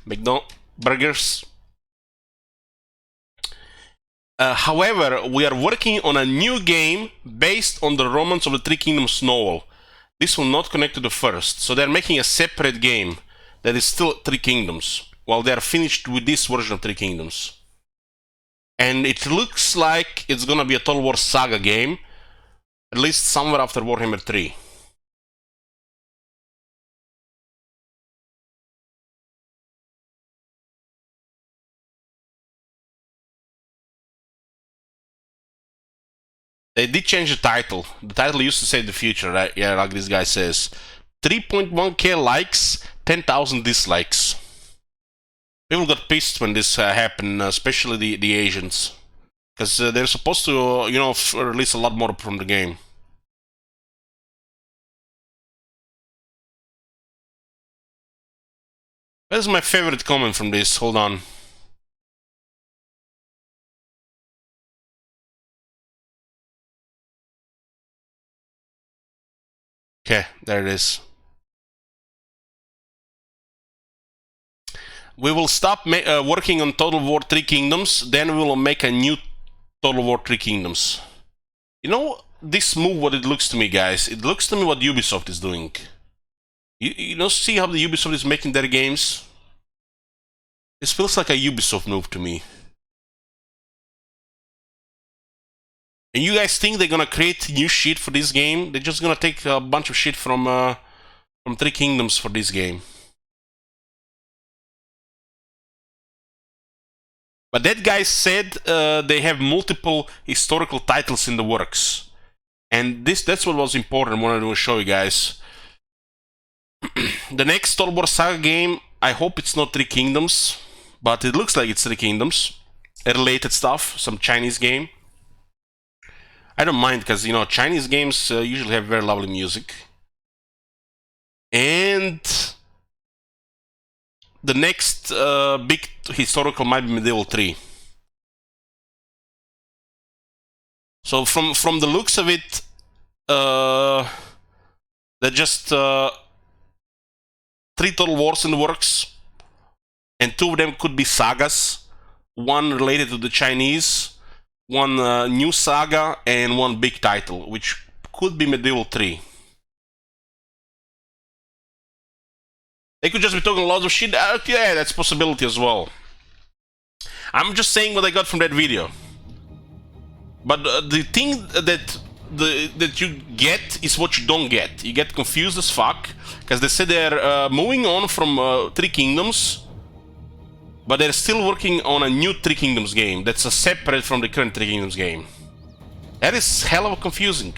McDonald's, burgers. However, we are working on a new game based on the Romance of the Three Kingdoms novel. This will not connect to the first, so they're making a separate game that is still Three Kingdoms, while they are finished with this version of Three Kingdoms. And it looks like it's gonna be a Total War Saga game, at least somewhere after Warhammer 3. They did change the title. The title used to say the future, right? Yeah, like this guy says. 3.1k likes, 10,000 dislikes. People got pissed when this happened, especially the Asians. Because they're supposed to, you know, release a lot more from the game. Where's my favorite comment from this? Hold on. Okay, there it is. We will stop working on Total War 3 Kingdoms, then we will make a new Total War 3 Kingdoms. You know, this move, what it looks to me, guys? It looks to me what Ubisoft is doing. You know, see how the Ubisoft is making their games? This feels like a Ubisoft move to me. And you guys think they're gonna create new shit for this game? They're just gonna take a bunch of shit from Three Kingdoms for this game. But that guy said they have multiple historical titles in the works. And that's what was important, what I want to show you guys. The next Total War Saga game, I hope it's not Three Kingdoms, but it looks like it's Three Kingdoms. Related stuff, some Chinese game. I don't mind, because, you know, Chinese games usually have very lovely music. And the next big historical might be Medieval 3. So from the looks of it, they're just 3 Total Wars in the works, and 2 of them could be sagas. One related to the Chinese, one new saga and one big title, which could be Medieval 3. They could just be talking lots of shit. Yeah, that's a possibility as well. I'm just saying what I got from that video. But the thing that you get is what you don't get. You get confused as fuck, because they say they're moving on from Three Kingdoms, but they're still working on a new Three Kingdoms game that's separate from the current Three Kingdoms game. That is hell of confusing.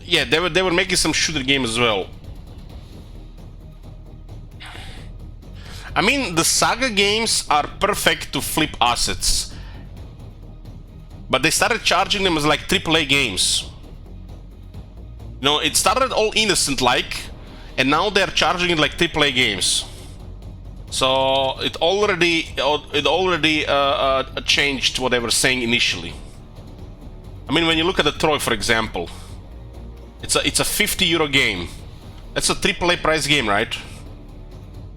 Yeah, they were making some shooter game as well. I mean, the Saga games are perfect to flip assets, but they started charging them as like AAA games. You know, it started all innocent like, and now they're charging it like AAA games. So it already changed what they were saying initially. I mean, when you look at the Troy, for example, it's a €50 game. That's a AAA price game, right?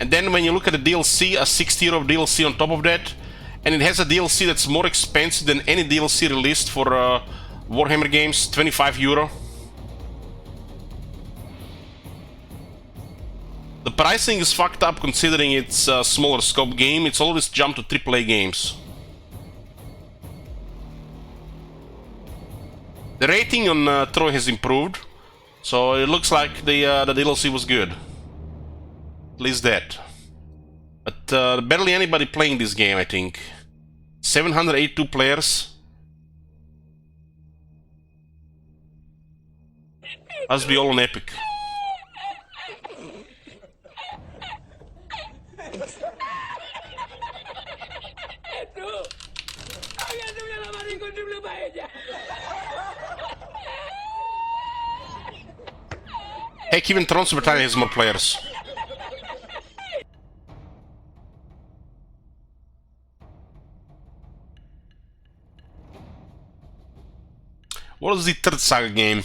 And then when you look at the DLC, a €60 DLC on top of that, and it has a DLC that's more expensive than any DLC released for Warhammer games, €25. The pricing is fucked up considering it's a smaller scope game. It's always jumped to AAA games. The rating on Troy has improved, so it looks like the DLC was good. At least that. But barely anybody playing this game, I think. 782 players. Must be all on Epic. Heck, even Thrones of Britannia has more players. What was the third Saga game?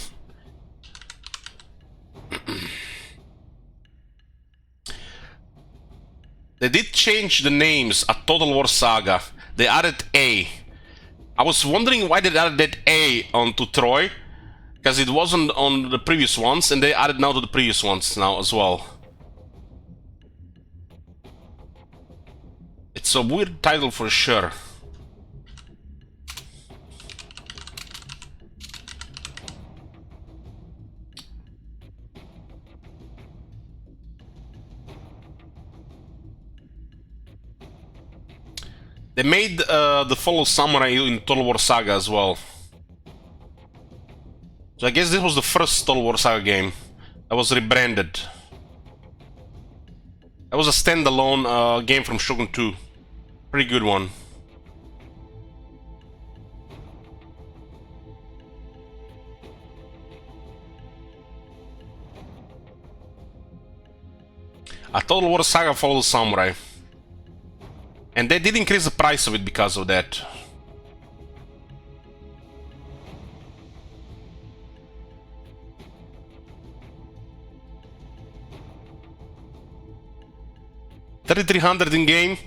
They did change the names at Total War Saga. They added A. I was wondering why they added that A onto Troy, because it wasn't on the previous ones, and they added now to the previous ones now as well. It's a weird title for sure. They made the Fall of Samurai in Total War Saga as well. So I guess this was the first Total War Saga game that was rebranded. That was a standalone game from Shogun 2. Pretty good one. A Total War Saga Fall of the Samurai. And they did increase the price of it because of that. $3,300 in game.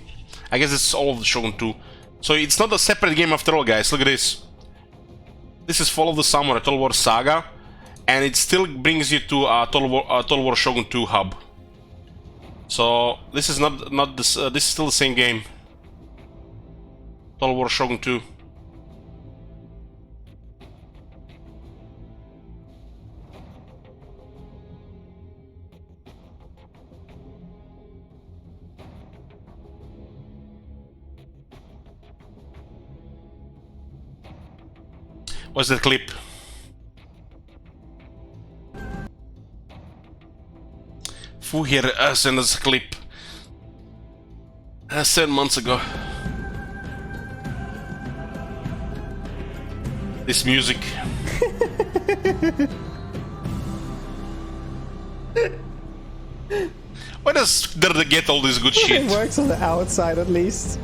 I guess it's all of the Shogun 2. So it's not a separate game after all, guys. Look at this. This is Fall of the Samurai Total War Saga, and it still brings you to Total War Shogun 2 hub. So this is not this. This is still the same game. Total War Shogun 2. What's that clip? Fu here sent us a clip 7 months ago. This music. Why does Derda get all this good shit? It works on the outside at least.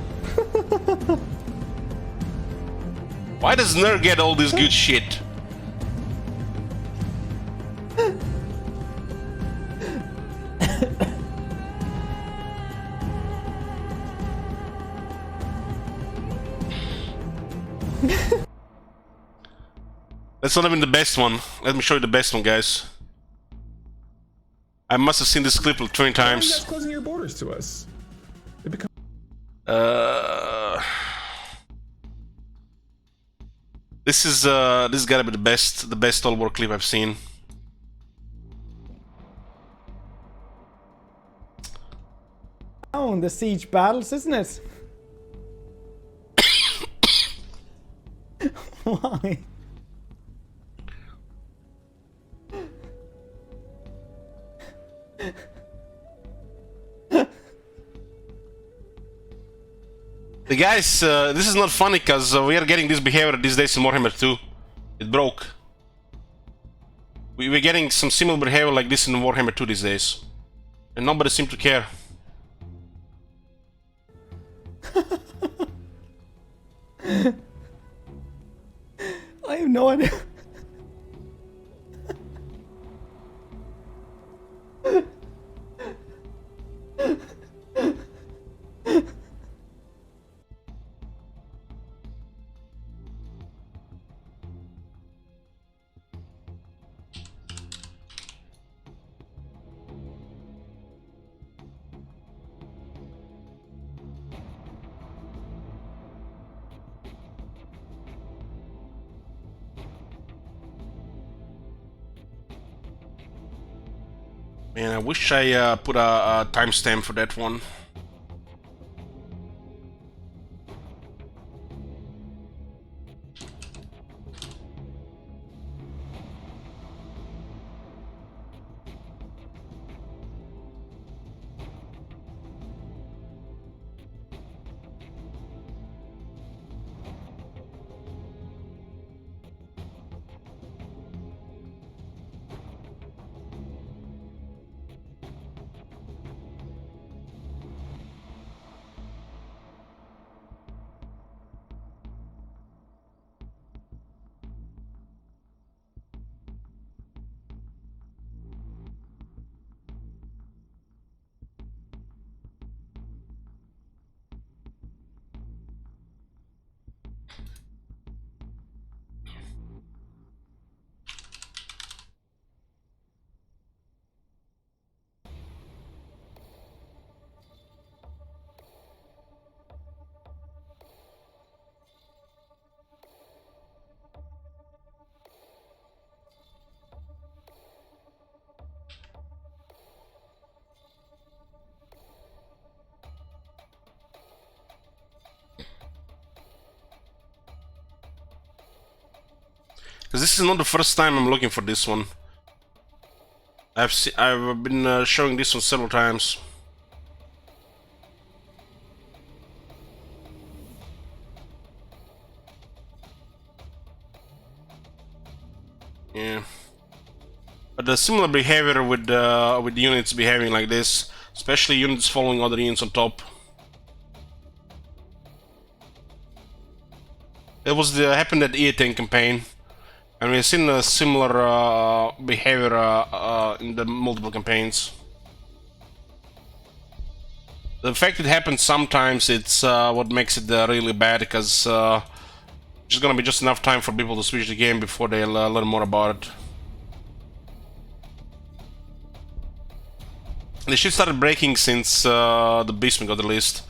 Why does Nerd get all this good shit? That's not even the best one. Let me show you the best one, guys. I must have seen this clip 20 Why are you times. guys closing your borders to us? It becomes This gotta be the best Total War clip I've seen. Oh, the siege battles, isn't it? Why? The guys, this is not funny because we are getting this behavior these days in Warhammer 2. It broke. We're getting some similar behavior like this in Warhammer 2 these days. And nobody seems to care. I have no idea. Man, I wish I put a timestamp for that one. Because this is not the first time I'm looking for this one. I've been showing this one several times. Yeah, but the similar behavior with units behaving like this, especially units following other units on top. It was happened at E10 campaign. And we've seen a similar behavior in the multiple campaigns. The fact it happens sometimes, it's what makes it really bad, because there's gonna be just enough time for people to switch the game before they learn more about it. The shit started breaking since the Beastman got released.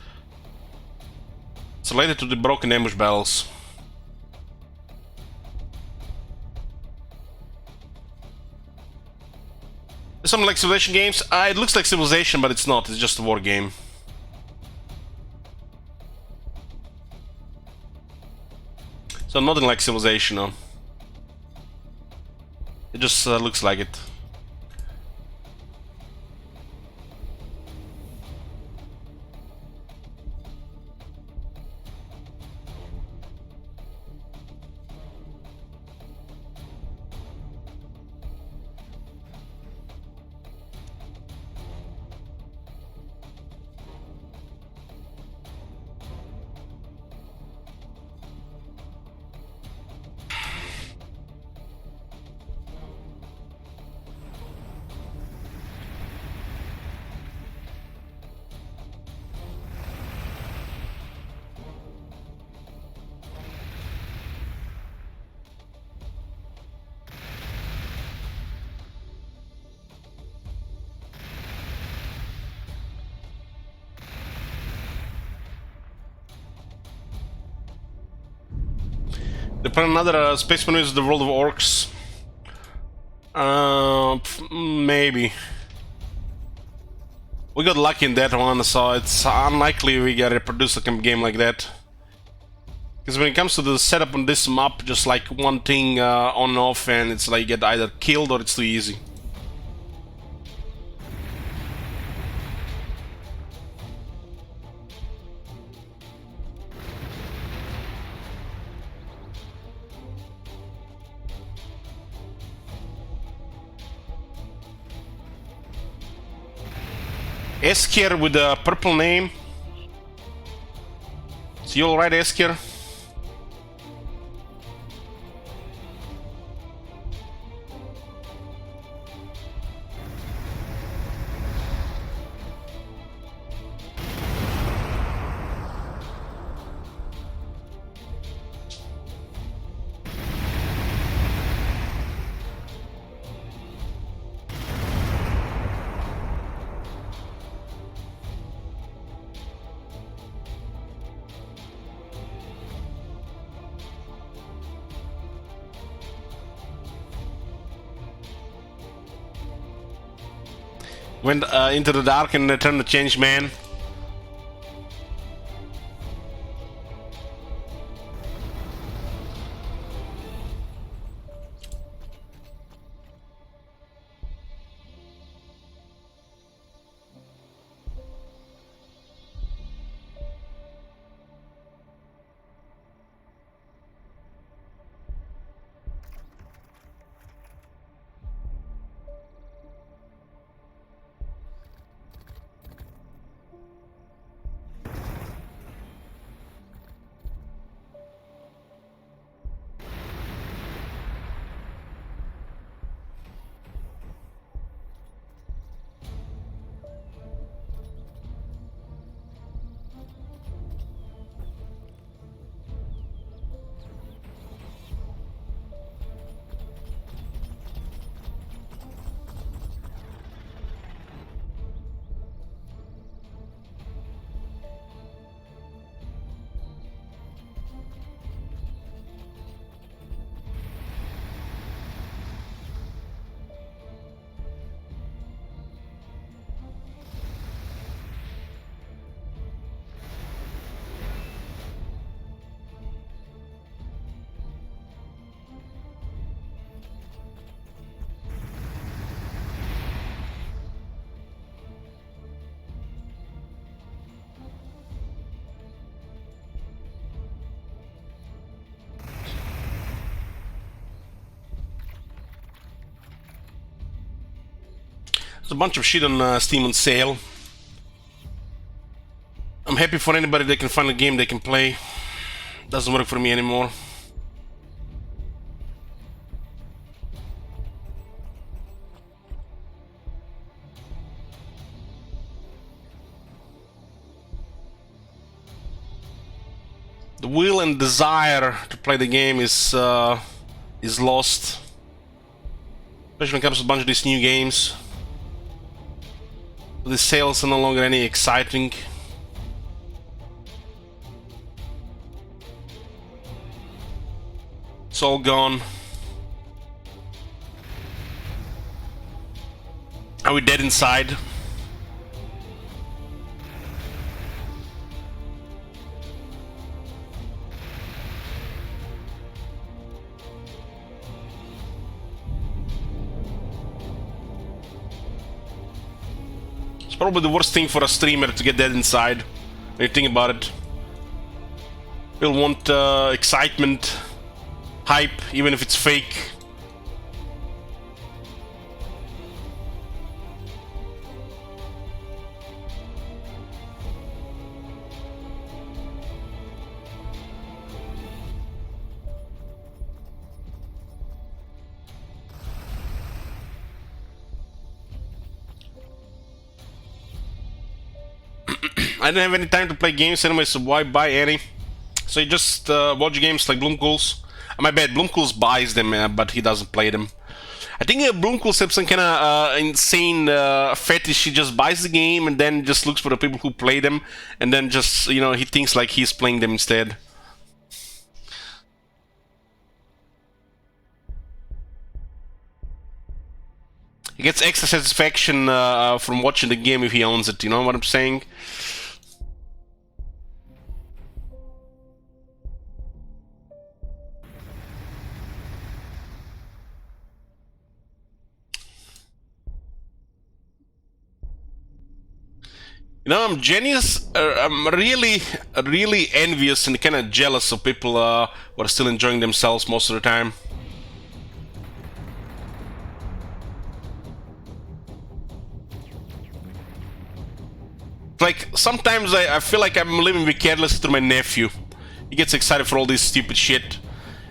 It's related to the broken ambush battles. Something like Civilization games? It looks like Civilization, but it's not. It's just a war game. So nothing like Civilization, no. It just looks like it. They put another Space Marine is the World of Orcs. Maybe. We got lucky in that one, so it's unlikely we get to produce a game like that. Because when it comes to the setup on this map, just like one thing on and off, and it's like you get either killed or it's too easy. Eskier with a purple name. Is you alright, Eskier? Went into the dark and turned to change man. There's a bunch of shit on Steam on sale. I'm happy for anybody that can find a game they can play. Doesn't work for me anymore. The will and desire to play the game is lost. Especially when it comes to a bunch of these new games. The sales are no longer any exciting. It's all gone. Are we dead inside? It's probably the worst thing for a streamer to get dead inside. When you think about it. We'll want excitement, hype, even if it's fake. I didn't have any time to play games anyway, so why buy any? So you just watch games like Bloomcool's. My bad, Bloomcool's buys them, but he doesn't play them. I think Bloomcool's has some kind of insane fetish. He just buys the game and then just looks for the people who play them, and then just, you know, he thinks like he's playing them instead. He gets extra satisfaction from watching the game if he owns it, you know what I'm saying? You know, I'm really envious and kind of jealous of people who are still enjoying themselves most of the time. Like, sometimes I feel like I'm living vicariously through my nephew. He gets excited for all this stupid shit.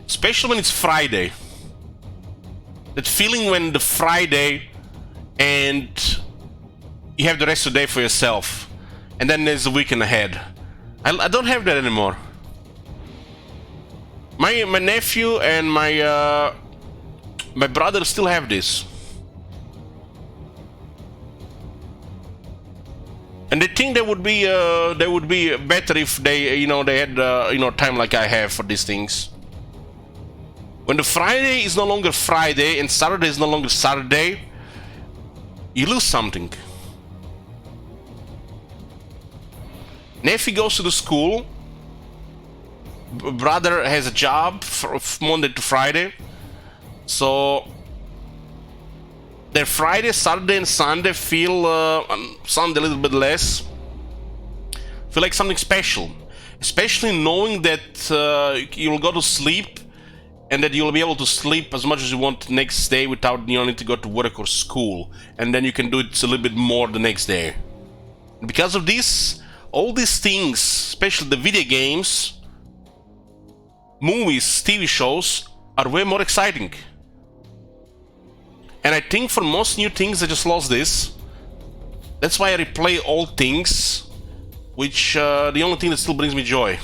Especially when it's Friday. That feeling when the Friday and you have the rest of the day for yourself. And then there's the weekend ahead. I don't have that anymore. My nephew and my brother still have this. And they think they would be better if they they had time like I have for these things. When the Friday is no longer Friday and Saturday is no longer Saturday, you lose something. Nephew goes to the school. Brother has a job from Monday to Friday. So their Friday, Saturday, and Sunday feel Sunday a little bit less. Feel like something special, especially knowing that you'll go to sleep and that you'll be able to sleep as much as you want the next day without need to go to work or school, and then you can do it a little bit more the next day. And because of this, all these things, especially the video games, movies, TV shows, are way more exciting. And I think for most new things, I just lost this. That's why I replay old things, which the only thing that still brings me joy.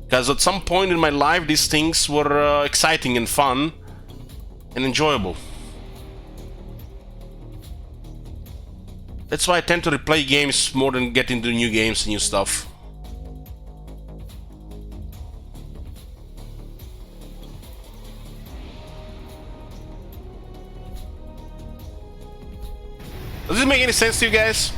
Because at some point in my life, these things were exciting and fun and enjoyable. That's why I tend to replay games more than get into new games and new stuff. Does this make any sense to you guys?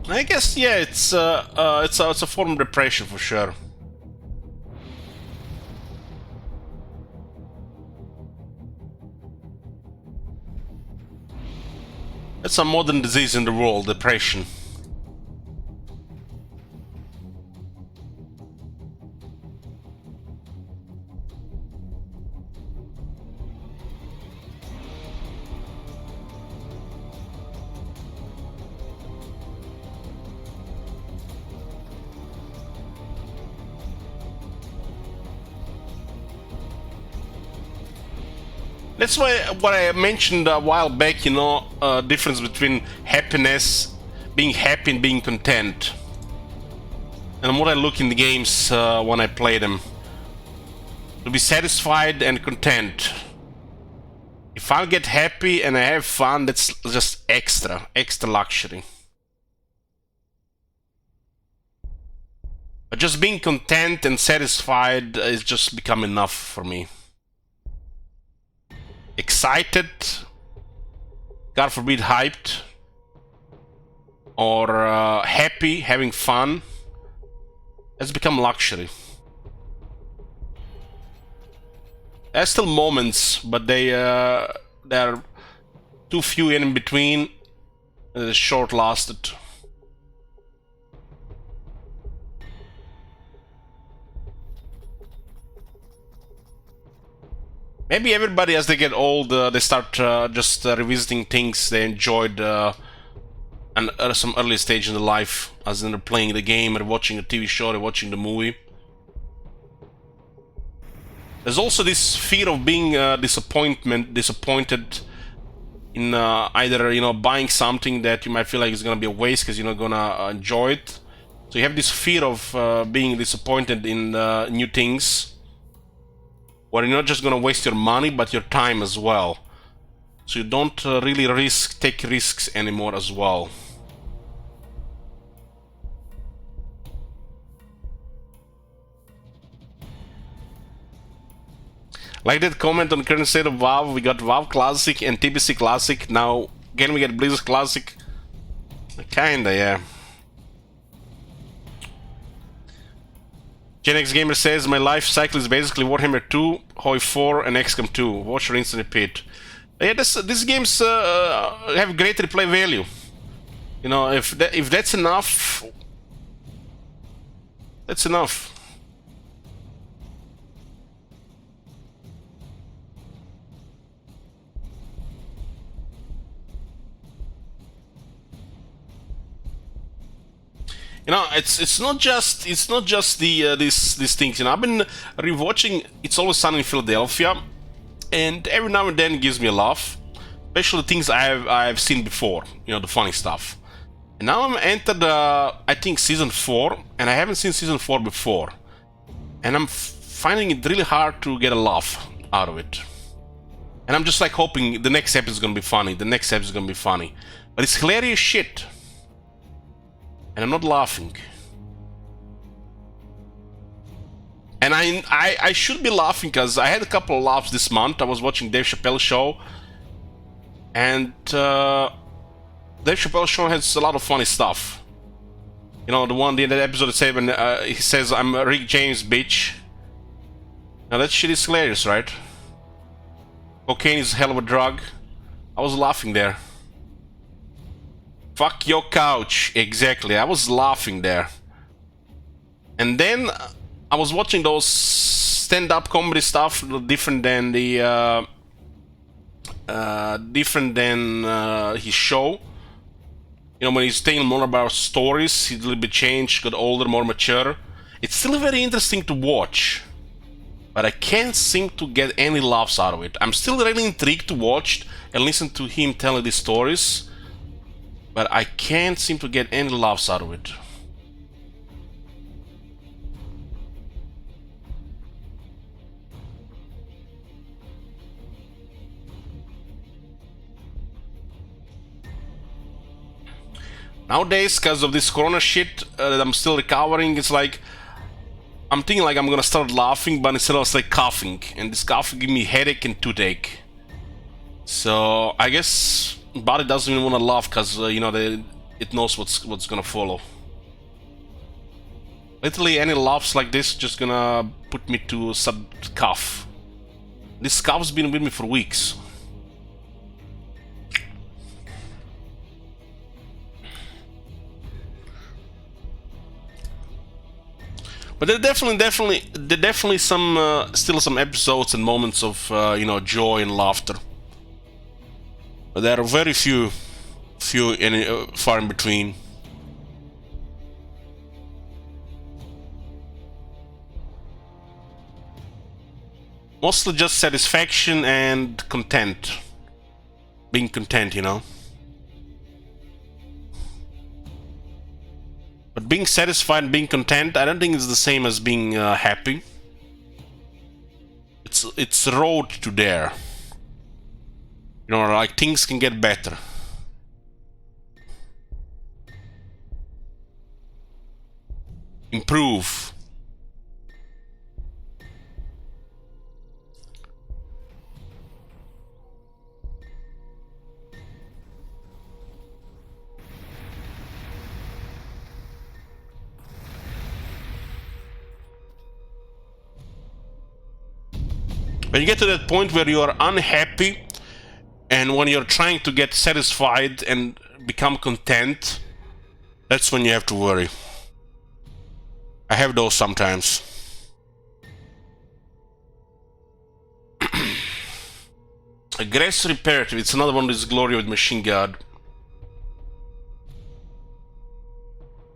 I guess, yeah, it's a form of depression for sure. It's a modern disease in the world, depression. That's why what I mentioned a while back, difference between happiness, being happy and being content. And what I look in the games when I play them. To be satisfied and content. If I get happy and I have fun, that's just extra luxury. But just being content and satisfied is just become enough for me. Excited, God forbid hyped, or happy, having fun, has become luxury. There's still moments, but they are too few in between, short-lasted. Maybe everybody, as they get old, they start just revisiting things they enjoyed at some early stage in their life, as in they're playing the game or watching a TV show or watching the movie. There's also this fear of being disappointed in either buying something that you might feel like is gonna be a waste because you're not gonna enjoy it. So you have this fear of being disappointed in new things, where you're not just gonna waste your money, but your time as well. So you don't really take risks anymore as well. Like that comment on current state of WoW, we got WoW Classic and TBC Classic. Now, can we get Blizzard Classic? Kinda, yeah. Gen X Gamer says, my life cycle is basically Warhammer 2, HoI 4, and XCOM 2. Watch, rinse, and repeat. Yeah, these games have great replay value. You know, if that's enough, that's enough. You know, it's not just the these things. You know, I've been rewatching It's Always Sunny in Philadelphia, and every now and then it gives me a laugh, especially things I've seen before. You know, the funny stuff. And now I'm entered I think season 4, and I haven't seen season 4 before, and I'm finding it really hard to get a laugh out of it. And I'm just like hoping the next episode is gonna be funny. The next episode is gonna be funny, but it's hilarious shit. And I'm not laughing. And I should be laughing because I had a couple of laughs this month. I was watching Dave Chappelle's show. And Dave Chappelle's show has a lot of funny stuff. You know, the episode 7, he says, I'm a Rick James, bitch. Now that shit is hilarious, right? Cocaine is a hell of a drug. I was laughing there. Fuck your couch. Exactly. I was laughing there. And then I was watching those stand-up comedy stuff, different than the his show. You know, when he's telling more about stories, he's a little bit changed, got older, more mature. It's still very interesting to watch, but I can't seem to get any laughs out of it. I'm still really intrigued to watch and listen to him telling these stories, but I can't seem to get any laughs out of it. Nowadays, because of this corona shit that I'm still recovering, it's like I'm thinking like I'm gonna start laughing, but instead I was like coughing, and this coughing give me headache and toothache. So I guess body doesn't even want to laugh because you know it knows what's gonna follow. Literally any laughs like this just gonna put me to sub cough. This cough's been with me for weeks. But there are definitely some still some episodes and moments of you know, joy and laughter. But there are very few and far in between. Mostly just satisfaction and content. Being content, you know. But being satisfied and being content, I don't think it's the same as being happy. It's a road to there. You know, like things can get better. Improve. When you get to that point where you are unhappy, and when you're trying to get satisfied and become content, that's when you have to worry. I have those sometimes. Aggressor Imperative, it's another one of this glory with Machine God.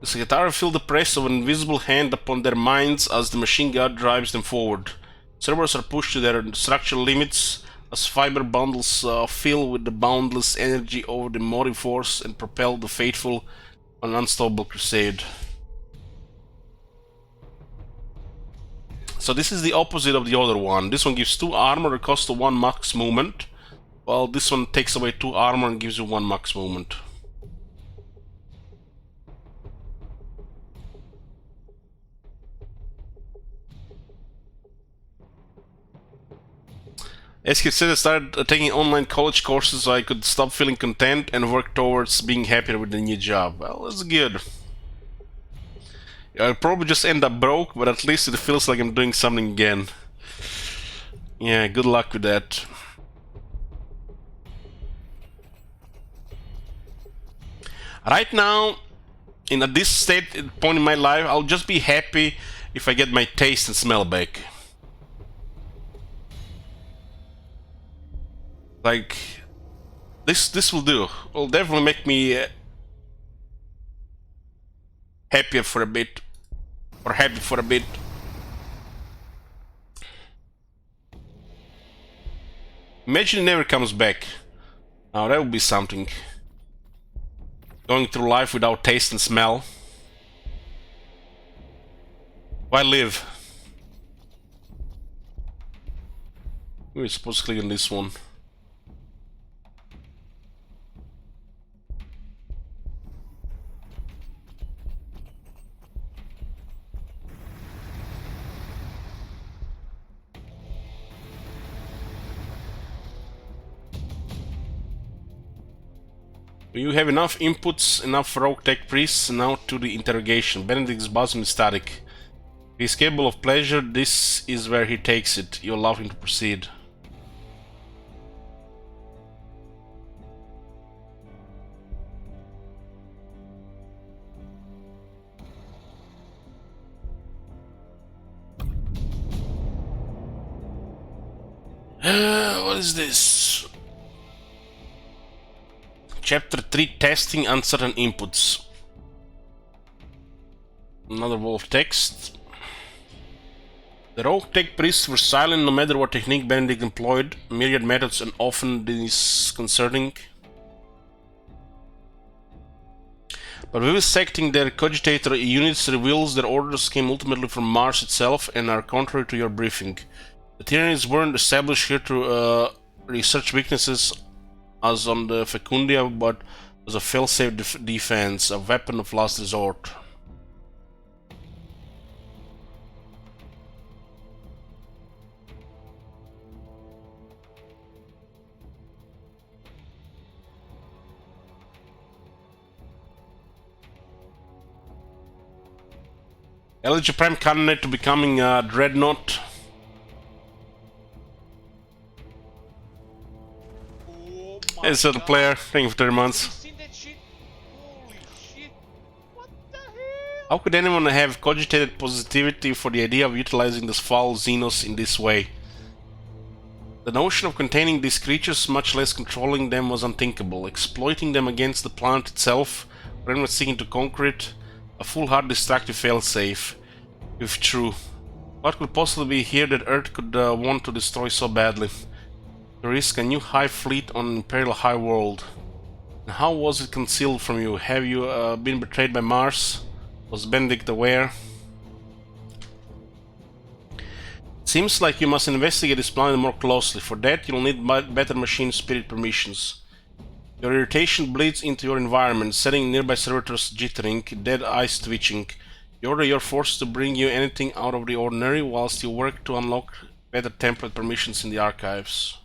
The Secretary feel the press of an invisible hand upon their minds as the Machine God drives them forward. Servers are pushed to their structural limits as fiber bundles fill with the boundless energy over the motive force and propel the faithful on an unstoppable crusade. So this is the opposite of the other one. This one gives 2 armor at cost of 1 max movement, while this one takes away 2 armor and gives you 1 max movement. As he said, I started taking online college courses so I could stop feeling content and work towards being happier with the new job. Well, that's good. I'll probably just end up broke, but at least it feels like I'm doing something again. Yeah, good luck with that. Right now, in this point in my life, I'll just be happy if I get my taste and smell back. Like, this will do. Will definitely make me happier for a bit, or happy for a bit. Imagine it never comes back. Now that would be something. Going through life without taste and smell. Why live? We're supposed to click on this one. You have enough inputs, enough rogue tech priests. Now to the interrogation. Benedict's bosom is static. He is capable of pleasure. This is where he takes it. You allow him to proceed. What is this? Chapter 3, Testing Uncertain Inputs. Another wolf text. The rogue tech priests were silent no matter what technique Benedict employed. Myriad methods and often disconcerting. But vivisecting their cogitator units reveals their orders came ultimately from Mars itself and are contrary to your briefing. The tyrannies weren't established here to research weaknesses as on the Fecundia, but as a fail-safe defense, a weapon of last resort. Elite Prime candidate to becoming a Dreadnought. It's a player, thank you for 30 months. Seen that shit? Holy shit! What the hell? How could anyone have cogitated positivity for the idea of utilizing this foul Xenos in this way? The notion of containing these creatures, much less controlling them, was unthinkable. Exploiting them against the planet itself, or anyone seeking to conquer it, a foolhardy destructive failsafe, if true. What could possibly be here that Earth could want to destroy so badly? To risk a new hive fleet on an Imperial High World. And how was it concealed from you? Have you been betrayed by Mars? Was Benedict aware? Seems like you must investigate this planet more closely. For that, you'll need better machine spirit permissions. Your irritation bleeds into your environment, setting nearby servitors jittering, dead eyes twitching. You order your forces to bring you anything out of the ordinary, whilst you work to unlock better template permissions in the archives.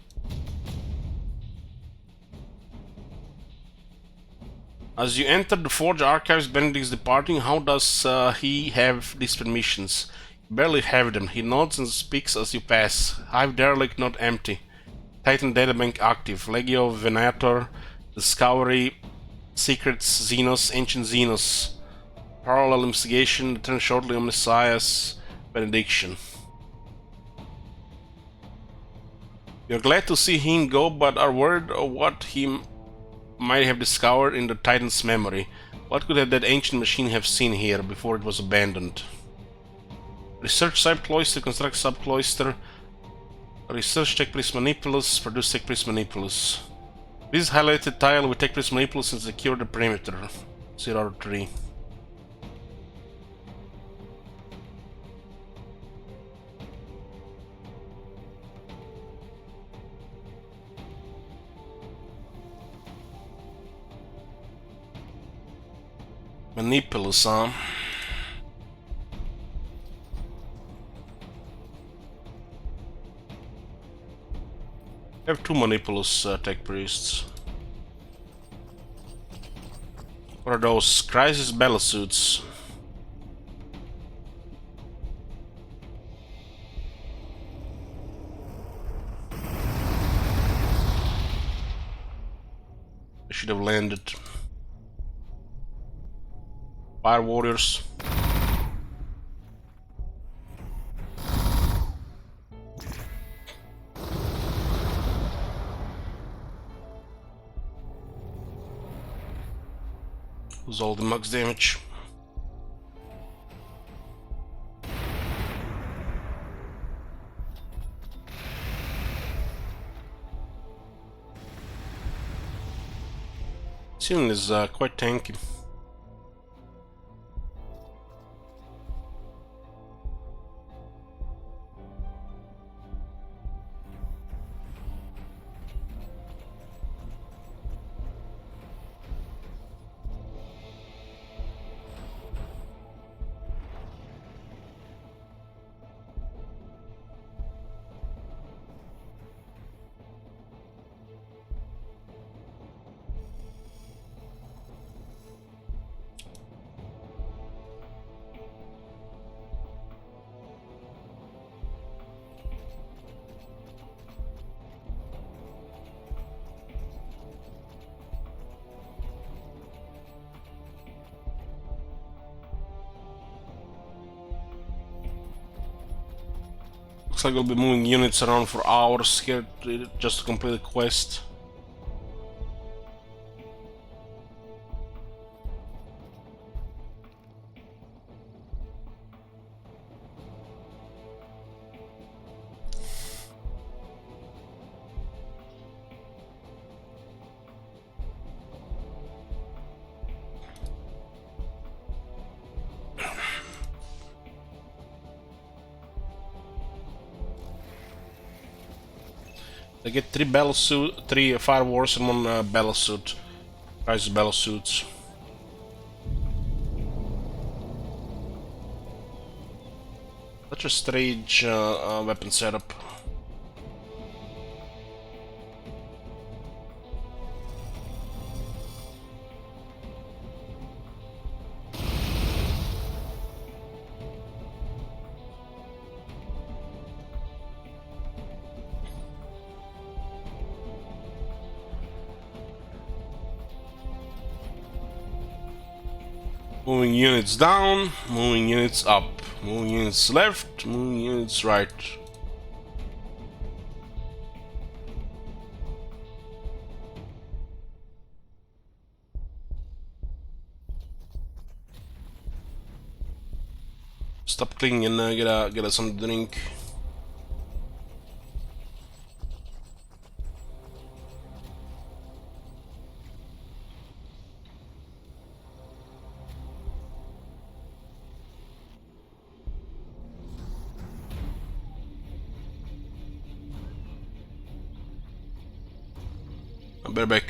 As you enter the Forge archives, Benedict is departing. How does he have these permissions? You barely have them. He nods and speaks as you pass. Hive derelict not empty. Titan databank active. Legio Venator. Discovery. Secrets. Xenos. Ancient Xenos. Parallel investigation. Return shortly on Messiah's benediction. You're glad to see him go, but are worried of what he might have discovered in the Titan's memory. What could that ancient machine have seen here before it was abandoned? Research subcloister, construct subcloister. Research Tech Priest Manipulus, produce Tech Priest Manipulus. This highlighted tile with Tech Priest Manipulus and secure the perimeter. 0-3. Mechanicus, huh? I have 2 Mechanicus tech priests. What are those? Crisis battle suits. I should have landed. Fire warriors. Lose all the max damage. Ceiling is quite tanky. Looks like we'll be moving units around for hours here just to complete the quest. They get 3 fire wars and 1 battle suit. Crisis battle suits. Such a strange weapon setup. Moving units down, moving units up, moving units left, moving units right. Stop clicking and get some drink. Better back.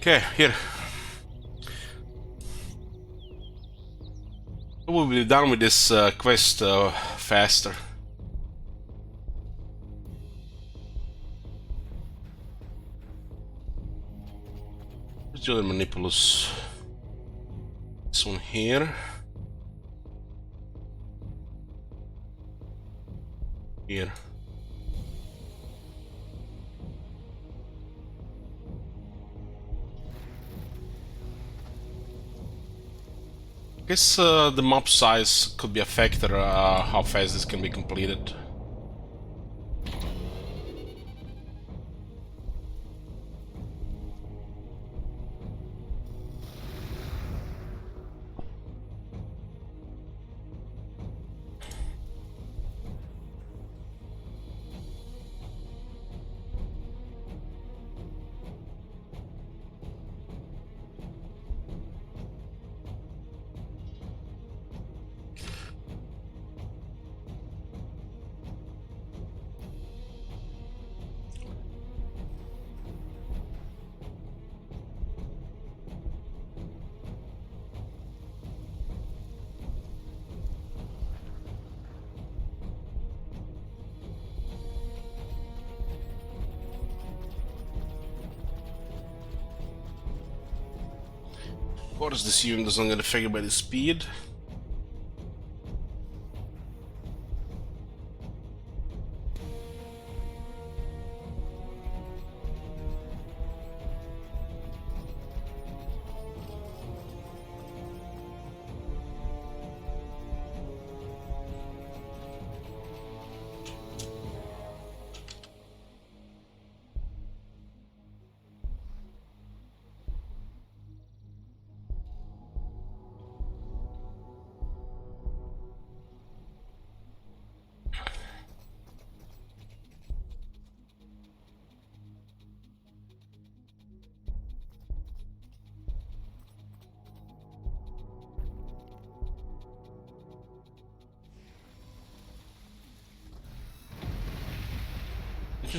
Okay, here. We'll be done with this quest faster. Let's do the Mechanicus. This one here. Here. I guess the map size could be a factor how fast this can be completed. Of course, this unit doesn't get affected by the speed.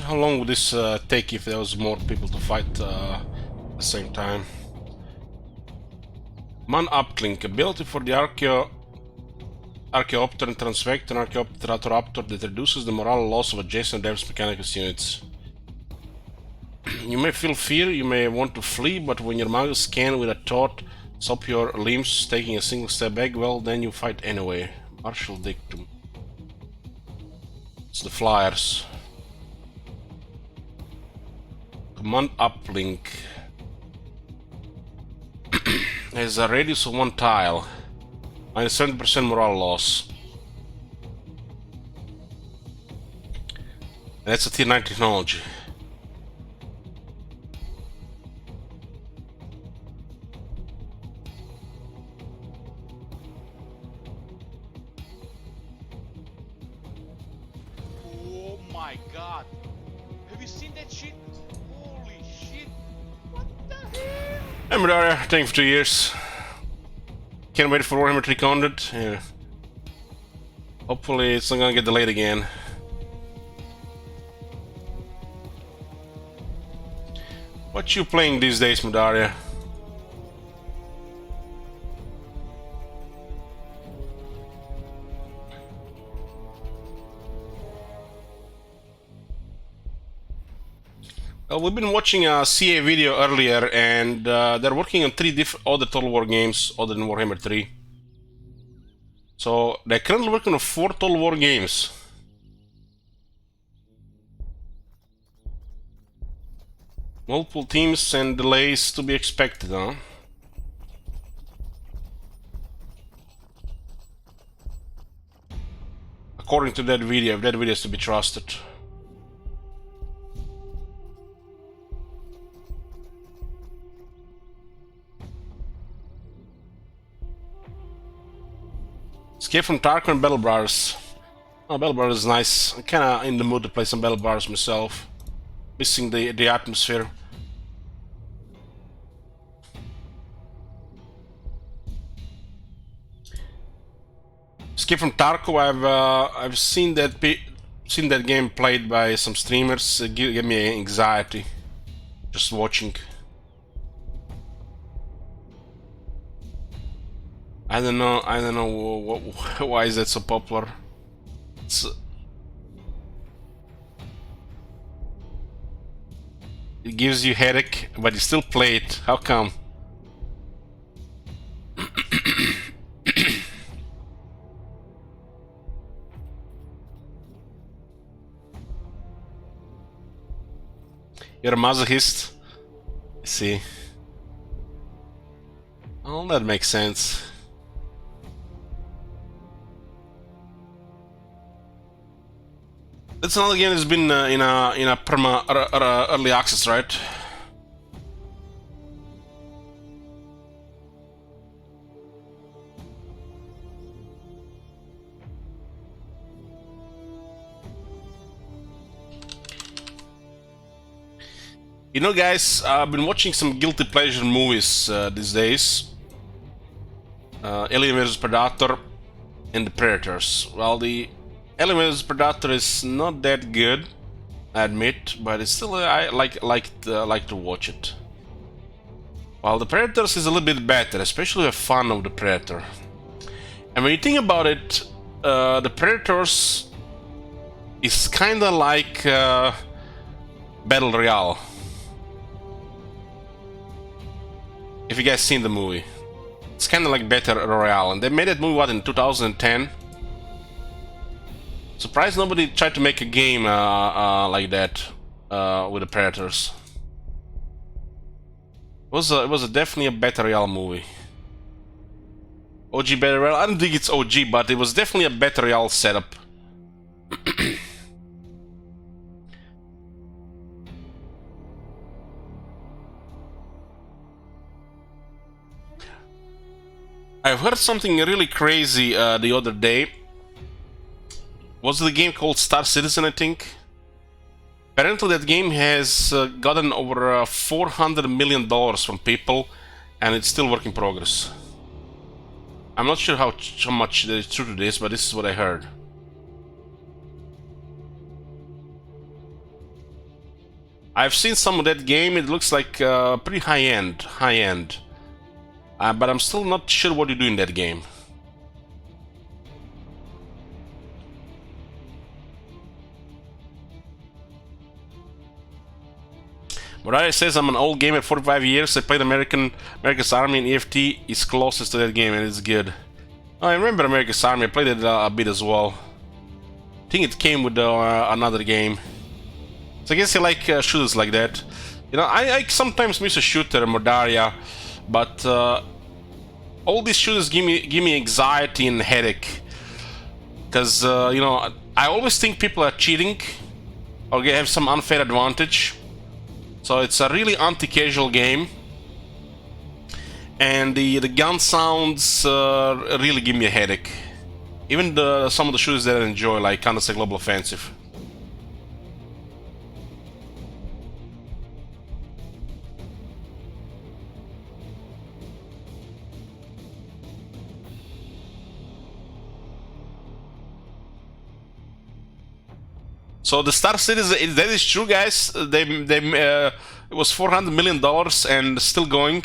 How long would this take if there was more people to fight at the same time? Man uplink, ability for the Archaeopter and Transvector and Archaeopter that reduces the morale loss of adjacent Adeptus Mechanicus units. You may feel fear, you may want to flee, but when your mouse scan with a thought stop your limbs taking a single step back, well then you fight anyway. Martial Dictum. It's the flyers. Command uplink has a radius of 1 tile, minus 70% morale loss. And that's a tier 9 technology. Oh my god! Have you seen that shit? Holy shit! What the hell? Hey Midoriya, thank you for 2 years. Can't wait for Warhammer 300. Yeah. Hopefully it's not gonna get delayed again. What you playing these days, Midoriya? We've been watching a CA video earlier, and they're working on 3 different other Total War games other than Warhammer 3. So they're currently working on 4 Total War games. Multiple teams and delays to be expected, huh? According to that video, if that video is to be trusted. Escape from Tarkon and Battle Brothers. Oh, Battle Brothers is nice. I'm kinda in the mood to play some Battle Brothers myself. Missing the atmosphere. Escape from Tarkon, I've seen that game played by some streamers. It gave me anxiety just watching. I don't know why is that so popular. It gives you headache, but you still play it. How come? You're a masochist? I see. Oh, that makes sense. That's another game that's been in a perma early access, right? You know, guys, I've been watching some guilty pleasure movies these days. Alien vs Predator and The Predators. Well, the Alien vs Predator is not that good, I admit, but it's still I like to watch it. While The Predators is a little bit better, especially the fun of the Predator. And when you think about it, The Predators is kind of like Battle Royale. If you guys seen the movie, it's kind of like Battle Royale, and they made that movie what in 2010. Surprised nobody tried to make a game like that with the Predators. It was definitely a Battle Royale movie. OG Battle Royale. I don't think it's OG, but it was definitely a Battle Royale setup. I've heard something really crazy the other day. Was the game called Star Citizen, I think? Apparently that game has gotten over $400 million from people, and it's still work in progress. I'm not sure how much there is true to this, but this is what I heard. I've seen some of that game. It looks like pretty high-end. But I'm still not sure what you do in that game. Mariah says I'm an old gamer, 45 years. I played America's Army, and EFT is closest to that game, and it's good. Oh, I remember America's Army. I played it a bit as well. I think it came with another game. So I guess you like shooters like that. You know, I sometimes miss a shooter, Mordaria, but all these shooters give me anxiety and headache. Because you know, I always think people are cheating or have some unfair advantage. So it's a really anti-casual game, and the gun sounds really give me a headache. Even some of the shooters that I enjoy, like Counter-Strike Global Offensive. So the Star Citizen, that is true, guys. It was $400 million and still going.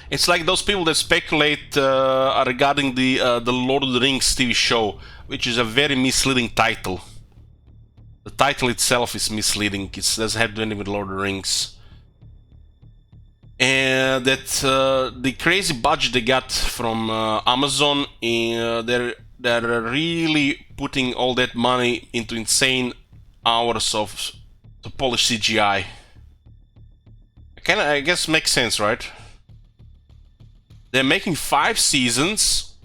It's like those people that speculate regarding the Lord of the Rings TV show, which is a very misleading title. The title itself is misleading. It doesn't have to do anything with Lord of the Rings. And that the crazy budget they got from Amazon, they're really putting all that money into insane hours of to polish CGI. I guess makes sense, right? They're making 5 seasons,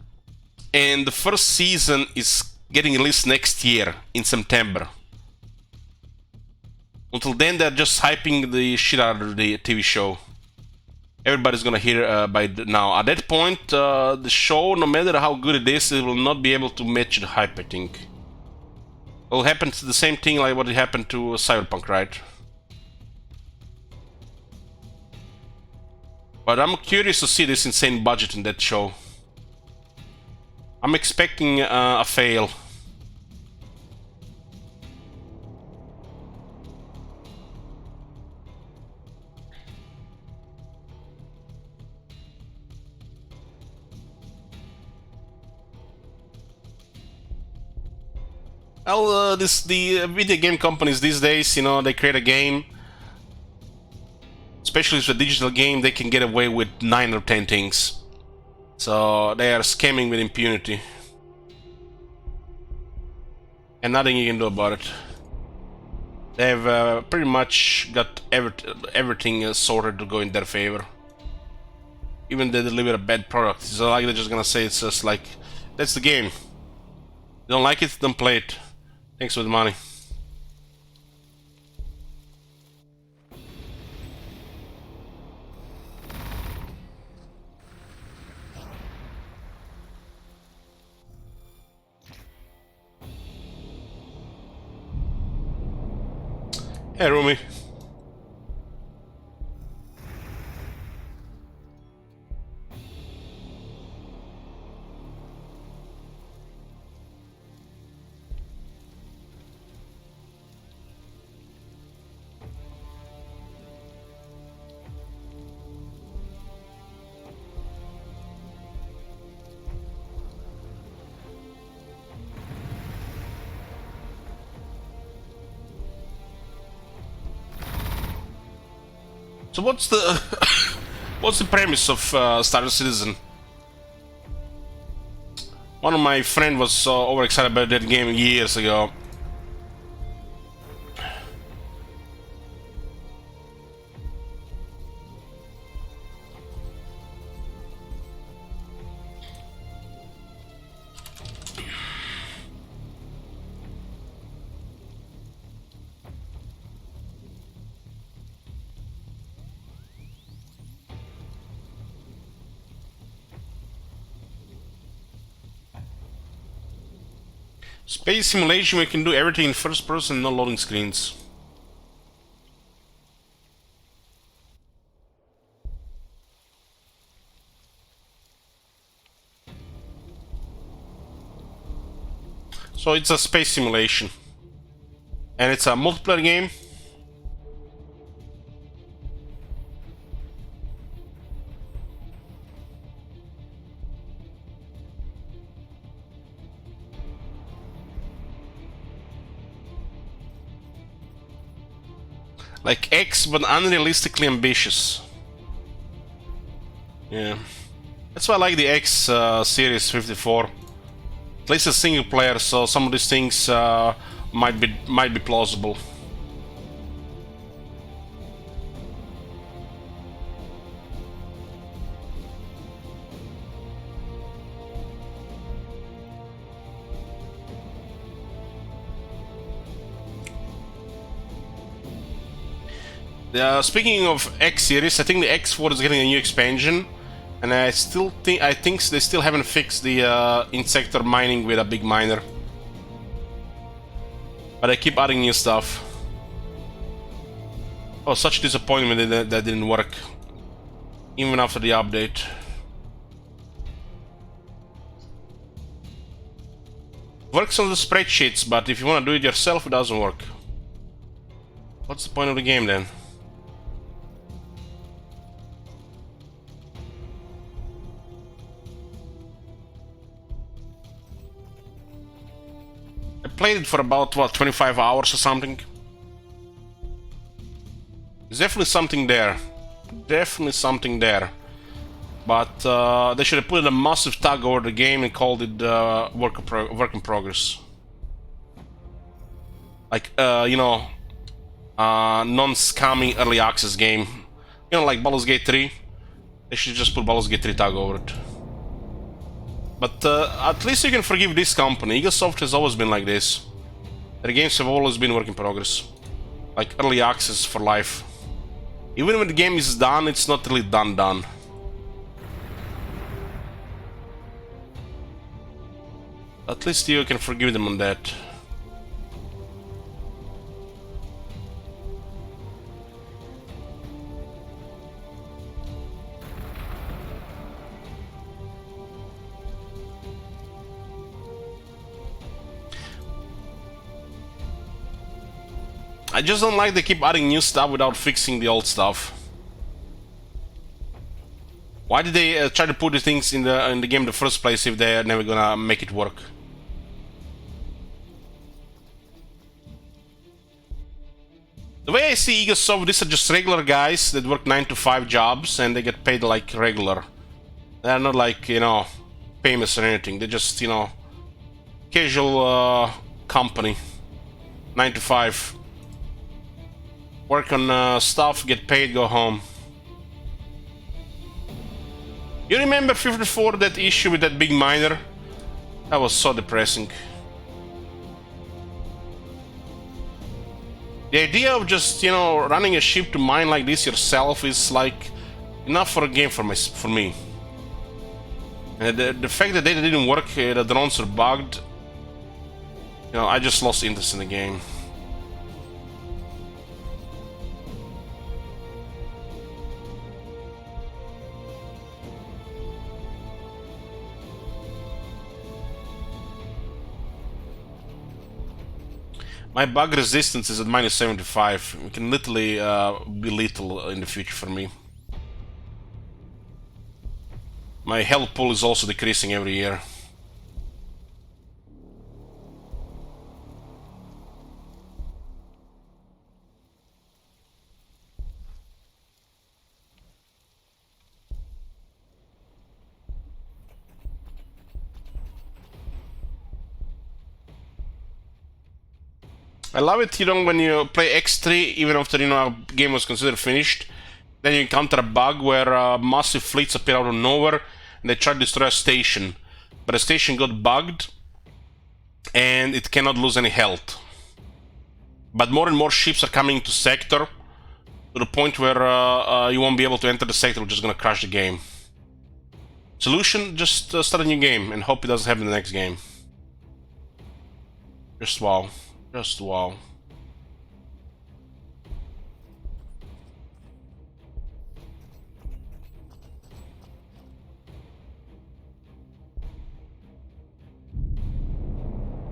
and the first season is getting released next year in September. Until then, they're just hyping the shit out of the TV show. Everybody's gonna hear by now. At that point, the show, no matter how good it is, it will not be able to match the hype, I think. It will happen to the same thing like what happened to Cyberpunk, right? But I'm curious to see this insane budget in that show. I'm expecting a fail. Well, the video game companies these days, you know, they create a game, especially if it's a digital game, they can get away with 9 or 10 things. So they are scamming with impunity. And nothing you can do about it. They've pretty much got everything sorted to go in their favor. Even they deliver a bad product. It's not like they're just gonna say it's just like, that's the game. You don't like it, don't play it. Thanks for the money. Hey, Rumi. So what's the what's the premise of Star Citizen? One of my friends was overexcited about that game years ago. Space simulation, we can do everything in first person, no loading screens. So it's a space simulation. And it's a multiplayer game. Like X, but unrealistically ambitious. Yeah. That's why I like the X Series 54. At least a single player, so some of these things might be plausible. Speaking of X series, I think the X4 is getting a new expansion, and I think they still haven't fixed the insector mining with a big miner. But I keep adding new stuff. Oh, such a disappointment that didn't work, even after the update. Works on the spreadsheets, but if you want to do it yourself, it doesn't work. What's the point of the game then? I played it for about, what, 25 hours or something? There's definitely something there. Definitely something there. But they should have put a massive tag over the game and called it work in progress. Like, you know, non-scammy early access game. You know, like Baldur's Gate 3. They should just put Baldur's Gate 3 tag over it. But at least you can forgive this company. Ubisoft has always been like this. Their games have always been work in progress. Like early access for life. Even when the game is done, it's not really done. At least you can forgive them on that. I just don't like they keep adding new stuff without fixing the old stuff. Why did they try to put the things in the game in the first place if they're never gonna make it work? The way I see Egosoft, these are just regular guys that work 9 to 5 jobs and they get paid like regular. They're not like, you know, famous or anything. They're just, you know, casual company. 9 to 5. Work on stuff, get paid, go home. You remember 54, that issue with that big miner? That was so depressing. The idea of just, you know, running a ship to mine like this yourself is like enough for a game for me. And the fact that they didn't work, the drones are bugged, you know, I just lost interest in the game. My bug resistance is at minus 75. It can literally be lethal in the future for me. My health pool is also decreasing every year. I love it, you know, when you play X3, even after, you know, a game was considered finished, then you encounter a bug where massive fleets appear out of nowhere and they try to destroy a station. But the station got bugged and it cannot lose any health. But more and more ships are coming to sector to the point where you won't be able to enter the sector, which is going to crash the game. Solution, just start a new game and hope it doesn't happen in the next game. Just wow. Just wow.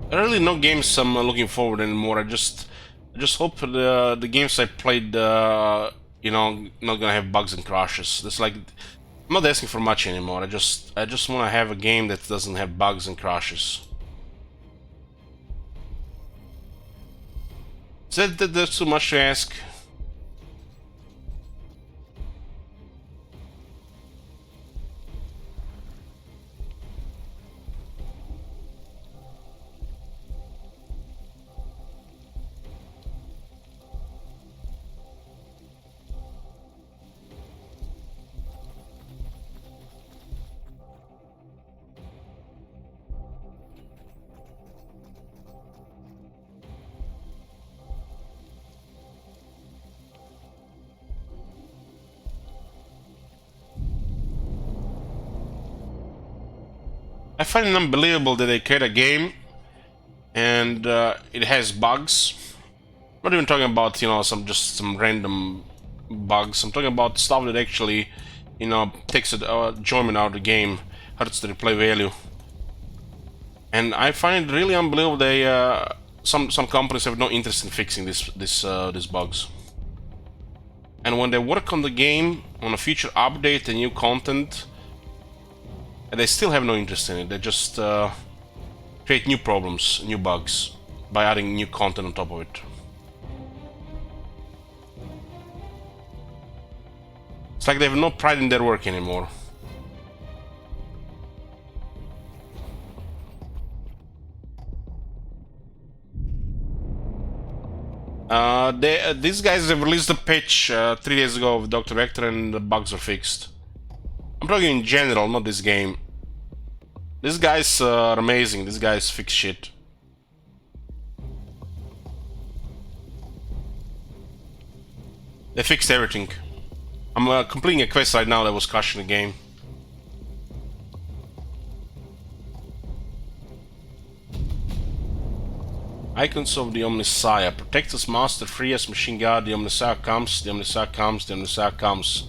There are really no games I'm looking forward anymore. I just hope the games I played, you know, not gonna have bugs and crashes. It's like I'm not asking for much anymore. I just want to have a game that doesn't have bugs and crashes. Is that that's too much to ask? I find it unbelievable that they create a game and it has bugs. I'm not even talking about, you know, some random bugs. I'm talking about stuff that actually, you know, takes enjoyment out of the game, hurts the replay value. And I find it really unbelievable they some companies have no interest in fixing these bugs. And when they work on the game on a future update and new content, and they still have no interest in it. They just create new problems, new bugs, by adding new content on top of it. It's like they have no pride in their work anymore. These guys have released a patch 3 days ago of Dr. Vector and the bugs are fixed. I'm talking in general, not this game. These guys are amazing. These guys fix shit. They fixed everything. I'm completing a quest right now that was crashing the game. Icons of the Omnissiah. Protect us, Master. Free us, Machine God. The Omnissiah comes. The Omnissiah comes. The Omnissiah comes.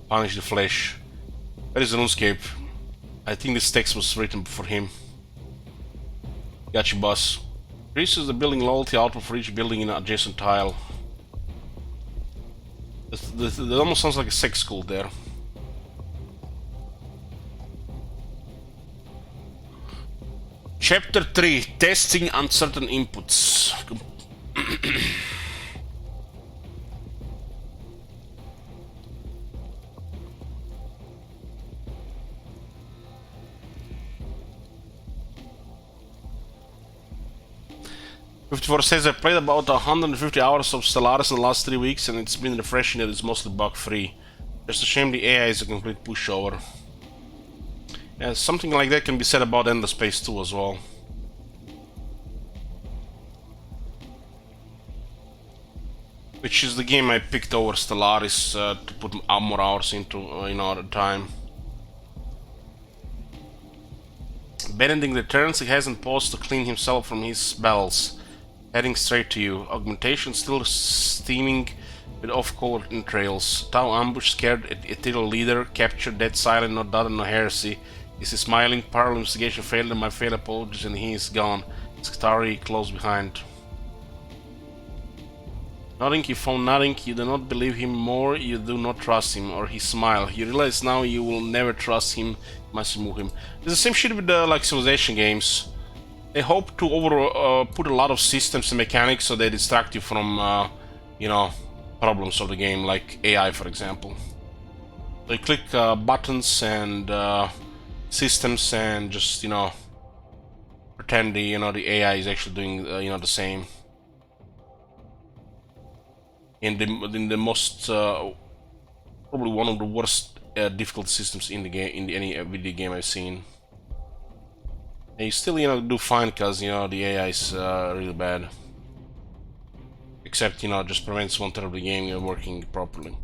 Punish the flesh. Where is RuneScape? I think this text was written for him. Got you, boss. Increases the building loyalty output for each building in an adjacent tile. That almost sounds like a sex school there. Chapter 3. Testing uncertain inputs. 54 says I played about 150 hours of Stellaris in the last 3 weeks and it's been refreshing that it's mostly bug free. Just a shame the AI is a complete pushover. Yeah, something like that can be said about Endless Space 2 as well. Which is the game I picked over Stellaris to put more hours into, at a time. Benedict returns, he hasn't paused to clean himself from his bells. Heading straight to you. Augmentation still steaming with off-color entrails. Tau ambush scared ethereal leader. Captured dead silent, no data, no heresy. Is he smiling? Parallel investigation failed and my failed apologies and he is gone. Skitari close behind. Nothing, you found nothing, you do not believe him more, you do not trust him, or he smile. You realize now you will never trust him, must remove him. It's the same shit with the like Civilization games. They hope to put a lot of systems and mechanics so they distract you from, problems of the game, like AI, for example. So you click buttons and systems and just, pretend the, the AI is actually doing, the same. In the most probably one of the worst difficult systems in the game, in any video game I've seen. And you still do fine because the AI is really bad. Except just prevents one third of the game working properly.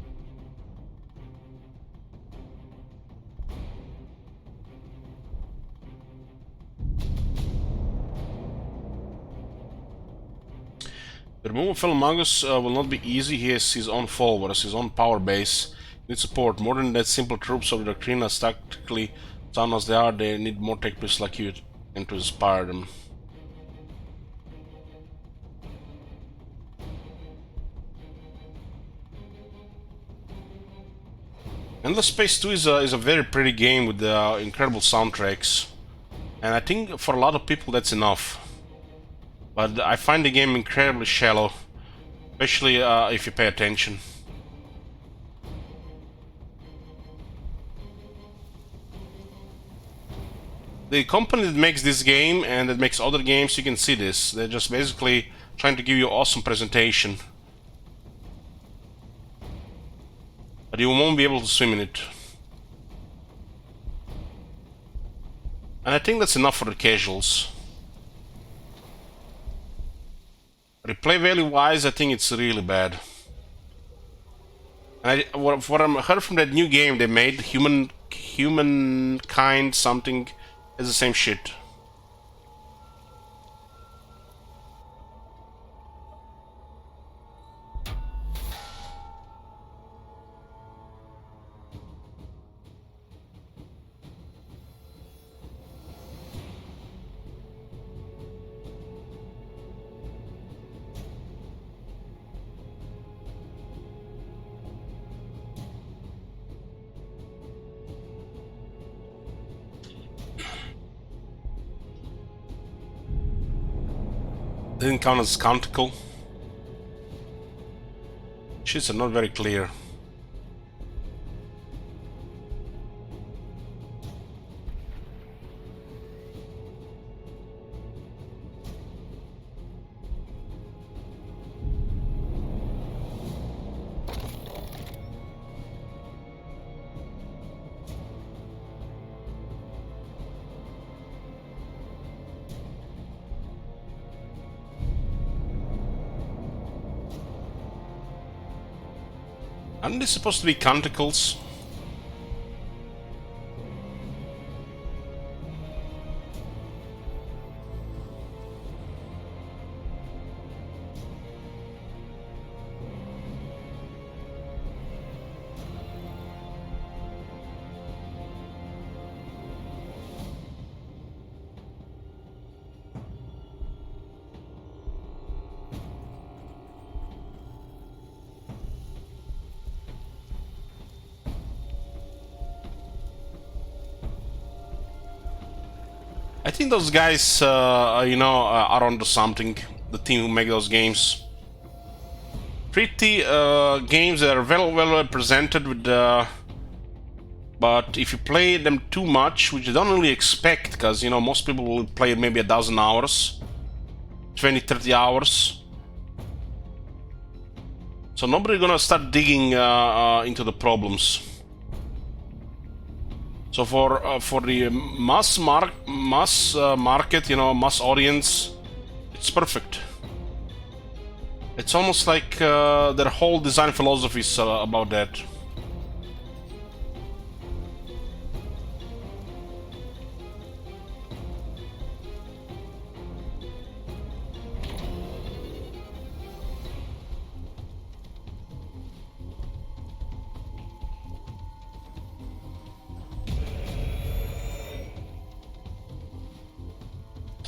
The removal of fellow Magus will not be easy. He has his own followers, his own power base. Need support. More than that, simple troops of the doctrine, as tactically sound as they are, they need more tech pieces like you and to inspire them. Endless Space 2 is a very pretty game with incredible soundtracks. And I think for a lot of people that's enough. But I find the game incredibly shallow, especially if you pay attention. The company that makes this game and that makes other games, you can see this. They're just basically trying to give you an awesome presentation. But you won't be able to swim in it. And I think that's enough for the casuals. Replay value wise, I think it's really bad. And what I heard from that new game they made, Humankind something, is the same shit. Didn't count as canticle. Shits are not very clear. Aren't they supposed to be canticles? I think those guys, are onto something. The team who make those games. Pretty games that are well represented with but if you play them too much, which you don't really expect, because most people will play maybe 1,000 hours, 20, 30 hours. So nobody's gonna start digging into the problems. So for the mass market, you know, mass audience, it's perfect. It's almost like their whole design philosophy is about that.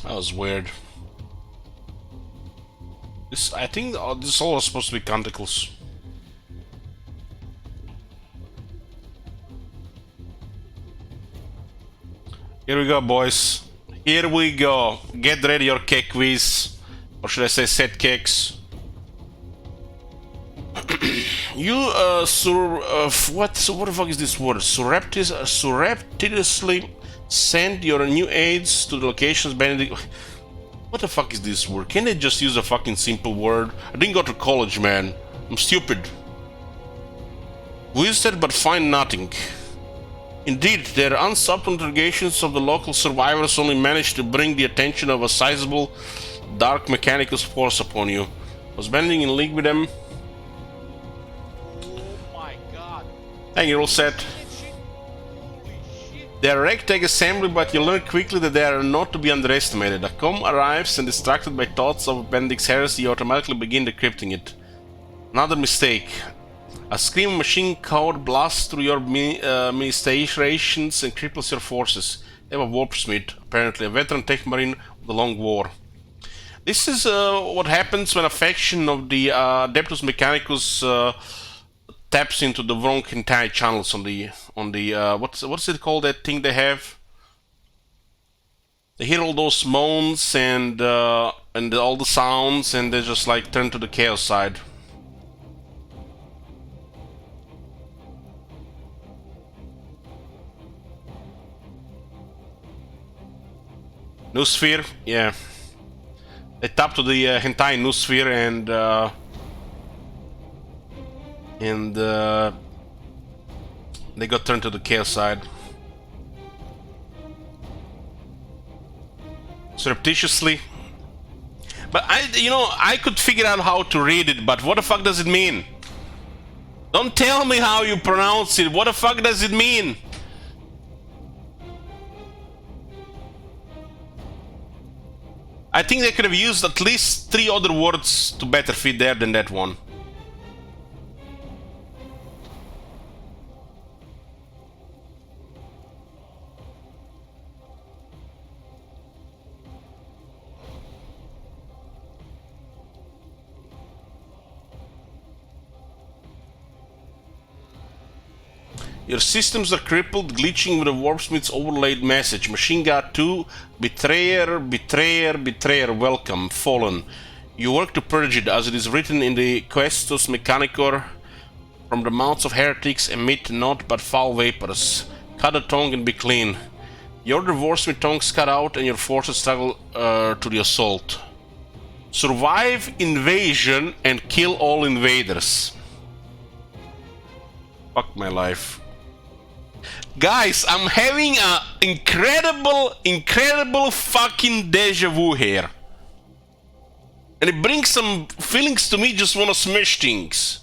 That was weird. This, I think, this all is supposed to be canticles. Here we go, boys. Here we go. Get ready your cake quiz, or should I say, set cakes. You what the fuck is this word? Surreptitiously send your new aides to the locations Benedict. What the fuck is this word? Can they just use a fucking simple word? I didn't go to college, man. I'm stupid. Visited but find nothing. Indeed, their unsubtle interrogations of the local survivors only managed to bring the attention of a sizable dark Mechanicus force upon you. Was Benedict in league with them? Oh my god. Hey, you're all set. They are a ragtag assembly, but you learn quickly that they are not to be underestimated. A com arrives and, distracted by thoughts of Benedict's heresy, you automatically begin decrypting it. Another mistake. A scream of machine code blasts through your ministrations and cripples your forces. They have a warpsmith, apparently a veteran tech marine of the Long War. This is what happens when a faction of the Adeptus Mechanicus taps into the wrong hentai channels on the what's it called, that thing they have? They hear all those moans and all the sounds, and they just like turn to the chaos side. Noosphere, yeah. They tap to the hentai noosphere and they got turned to the chaos side. Surreptitiously. But I could figure out how to read it, but what the fuck does it mean? Don't tell me how you pronounce it. What the fuck does it mean? I think they could have used at least 3 other words to better fit there than that one. Your systems are crippled, glitching with a warpsmith's overlaid message. Machine God 2, betrayer, betrayer, betrayer, welcome, fallen. You work to purge it, as it is written in the Questus Mechanicor. From the mouths of heretics emit naught but foul vapors. Cut the tongue and be clean. Your divorce with tongues cut out and your forces struggle to the assault. Survive invasion and kill all invaders. Fuck my life. Guys, I'm having an incredible fucking deja vu here. And it brings some feelings to me, just wanna smash things.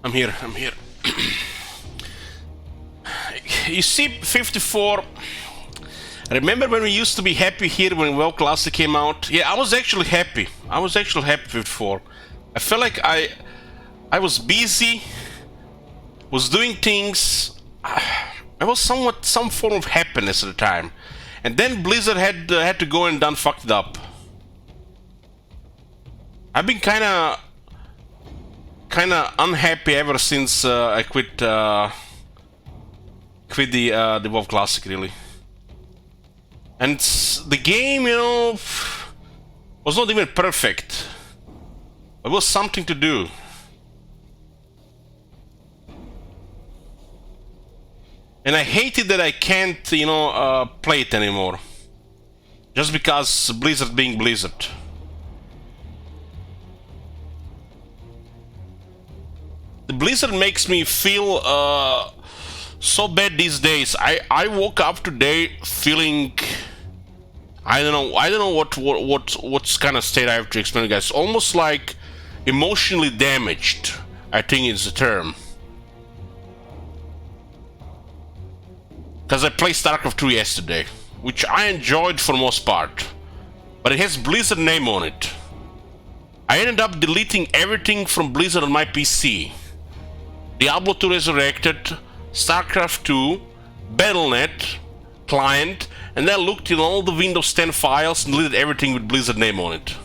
I'm here. You see, 54. Remember when we used to be happy here when WoW Classic came out? Yeah, I was actually happy. 54. I felt like I was busy, was doing things. I was some form of happiness at the time. And then Blizzard had to go and done fucked it up. I've been kind of unhappy ever since I quit the WoW Classic, really. And the game, you know, was not even perfect. It was something to do. And I hated that I can't, you know, play it anymore. Just because Blizzard being Blizzard. The Blizzard makes me feel so bad these days. I woke up today feeling, I don't know what kind of state I have to explain, guys. Almost like emotionally damaged, I think is the term. Because I played StarCraft 2 yesterday, which I enjoyed for most part, but it has Blizzard name on it. I ended up deleting everything from Blizzard on my PC. Diablo 2 Resurrected, StarCraft 2, Battle.net, client, and then looked in all the Windows 10 files and deleted everything with Blizzard name on it.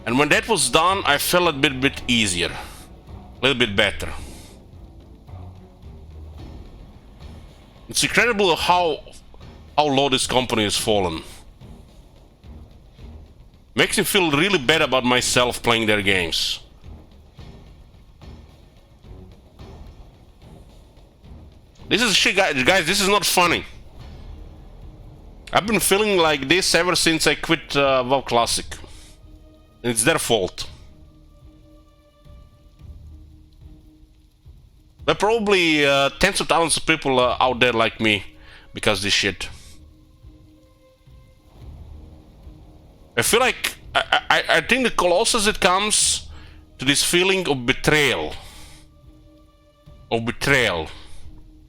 And when that was done, I felt a bit easier, a little bit better. It's incredible how low this company has fallen. Makes me feel really bad about myself playing their games. This is shit, guys, this is not funny. I've been feeling like this ever since I quit WoW Classic. And it's their fault. There are probably tens of thousands of people out there like me because of this shit. I feel like I think the closest it comes to this feeling of betrayal.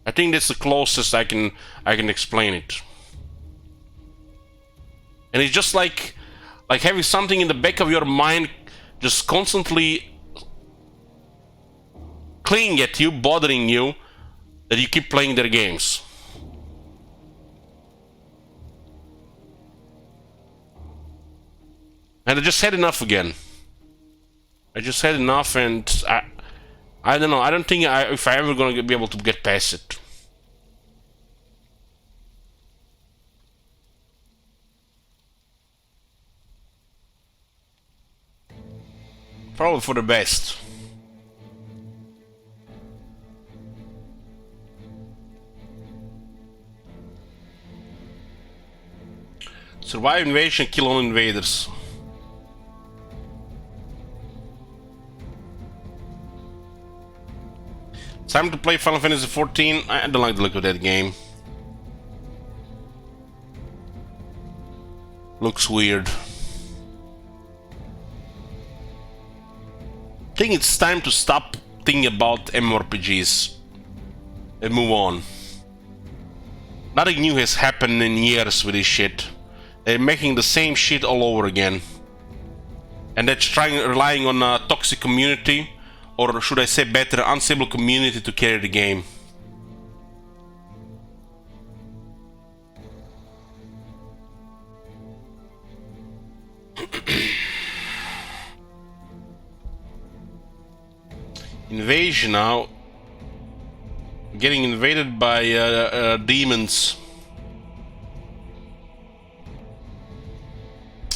I think that's the closest I can explain it. And it's just like having something in the back of your mind just constantly clinging at you, bothering you, that you keep playing their games. And I just had enough again. I just had enough, and I don't know. I don't think if I ever gonna be able to get past it. Probably for the best. Survive invasion, kill all invaders. Time to play Final Fantasy XIV. I don't like the look of that game. Looks weird. I think it's time to stop thinking about MMORPGs and move on. Nothing new has happened in years with this shit. They're making the same shit all over again. And that's relying on a toxic community, or should I say better, unstable community to carry the game. Invasion now. Getting invaded by demons.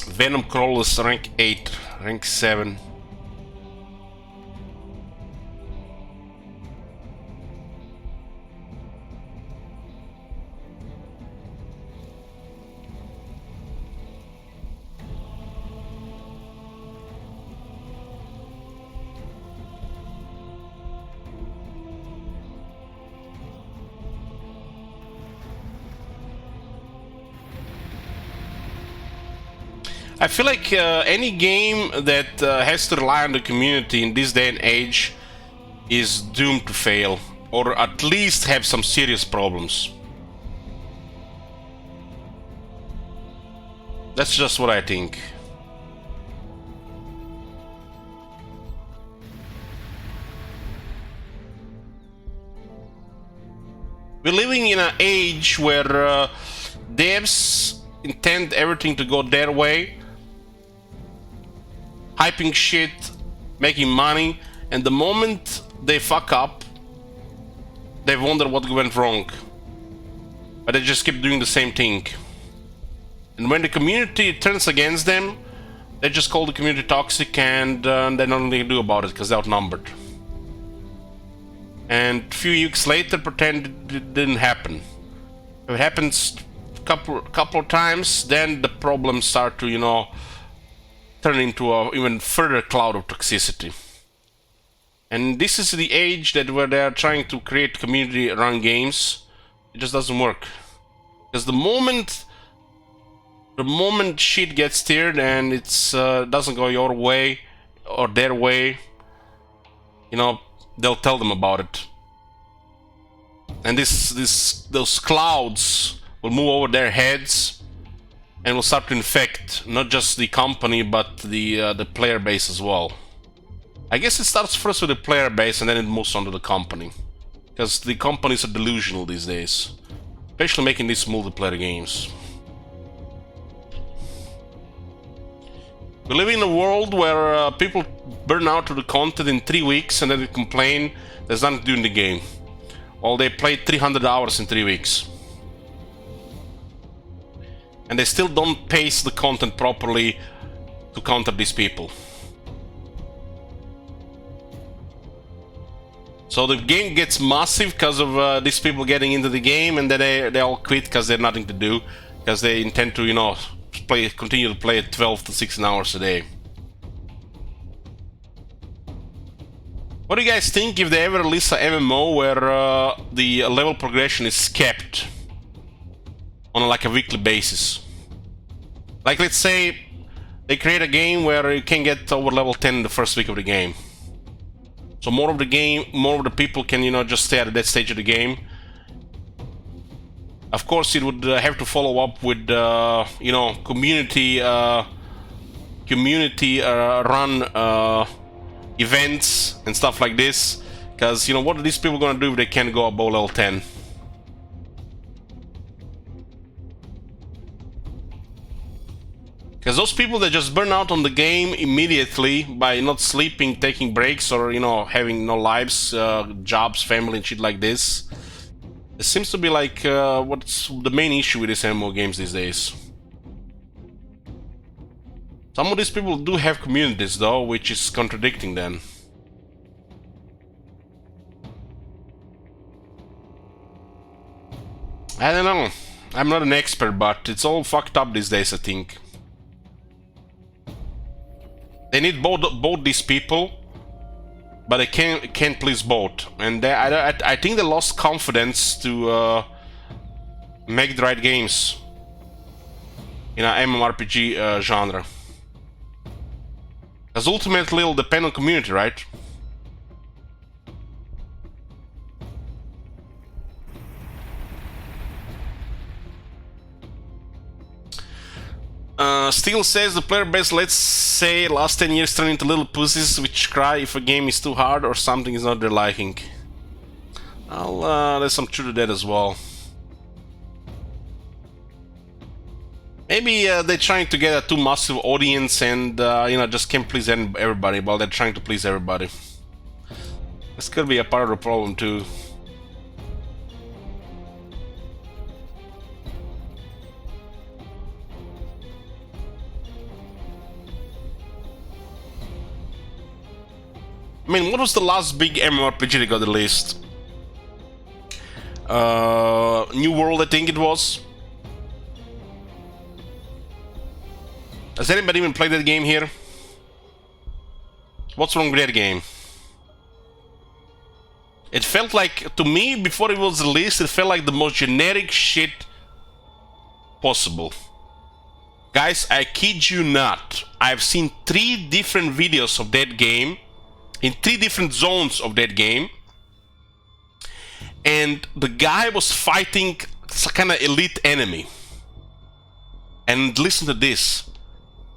Venom Crawlers rank 8, rank 7. I feel like any game that has to rely on the community in this day and age is doomed to fail, or at least have some serious problems. That's just what I think. We're living in an age where devs intend everything to go their way, hyping shit, making money, and the moment they fuck up, they wonder what went wrong. But they just keep doing the same thing. And when the community turns against them, they just call the community toxic, and they nothing they can do about it because they're outnumbered. And a few weeks later, pretend it didn't happen. If it happens a couple of times, then the problems start to, you know, turn into an even further cloud of toxicity. And this is the age that where they are trying to create community-run games. It just doesn't work, because the moment shit gets steered and it's doesn't go your way or their way, you know, they'll tell them about it. And those clouds will move over their heads and will start to infect not just the company but the player base as well. I guess it starts first with the player base and then it moves on to the company, because the companies are delusional these days, especially making these multiplayer games. We live in a world where people burn out to the content in 3 weeks and then they complain there's nothing to do in the game. Well, they played 300 hours in 3 weeks. And they still don't pace the content properly to counter these people. So the game gets massive because of these people getting into the game, and then they all quit because they have nothing to do, because they intend to, you know, continue to play it 12 to 16 hours a day. What do you guys think if they ever release a MMO where the level progression is kept on like a weekly basis? Like, let's say they create a game where you can get over level 10 in the first week of the game. So more of the people can, you know, just stay at that stage of the game. Of course, it would have to follow up with, you know, community run events and stuff like this. Because, you know, what are these people gonna do if they can't go above level 10? Because those people that just burn out on the game immediately by not sleeping, taking breaks, or, you know, having no lives, jobs, family, and shit like this. It seems to be like what's the main issue with these MMO games these days. Some of these people do have communities though, which is contradicting them. I don't know. I'm not an expert, but it's all fucked up these days, I think. They need both these people, but they can't please both, and I think they lost confidence to make the right games in an MMORPG genre. Because ultimately it'll depend on community, right? Steel says the player base, let's say, last 10 years turned into little pussies which cry if a game is too hard or something is not their liking. Well, there's some truth to that as well. Maybe they're trying to get a too massive audience and, you know, just can't please everybody while they're trying to please everybody. This could be a part of the problem too. I mean, what was the last big MMORPG that got released? New World, I think it was. Has anybody even played that game here? What's wrong with that game? It felt like, to me, before it was released, it felt like the most generic shit possible. Guys, I kid you not. I've seen 3 different videos of that game, in 3 different zones of that game, and the guy was fighting some kind of elite enemy. And listen to this,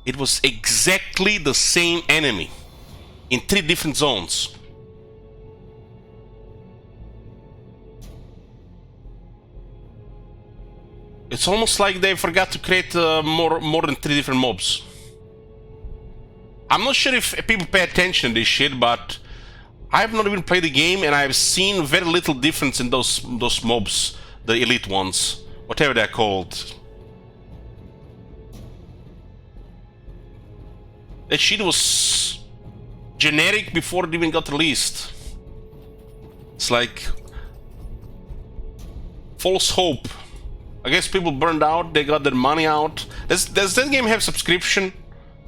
it was exactly the same enemy in 3 different zones. It's almost like they forgot to create more than 3 different mobs. I'm not sure if people pay attention to this shit, but I've not even played the game and I've seen very little difference in those mobs, the elite ones, whatever they're called. That shit was generic before it even got released. It's like false hope. I guess people burned out, they got their money out. Does that game have subscription?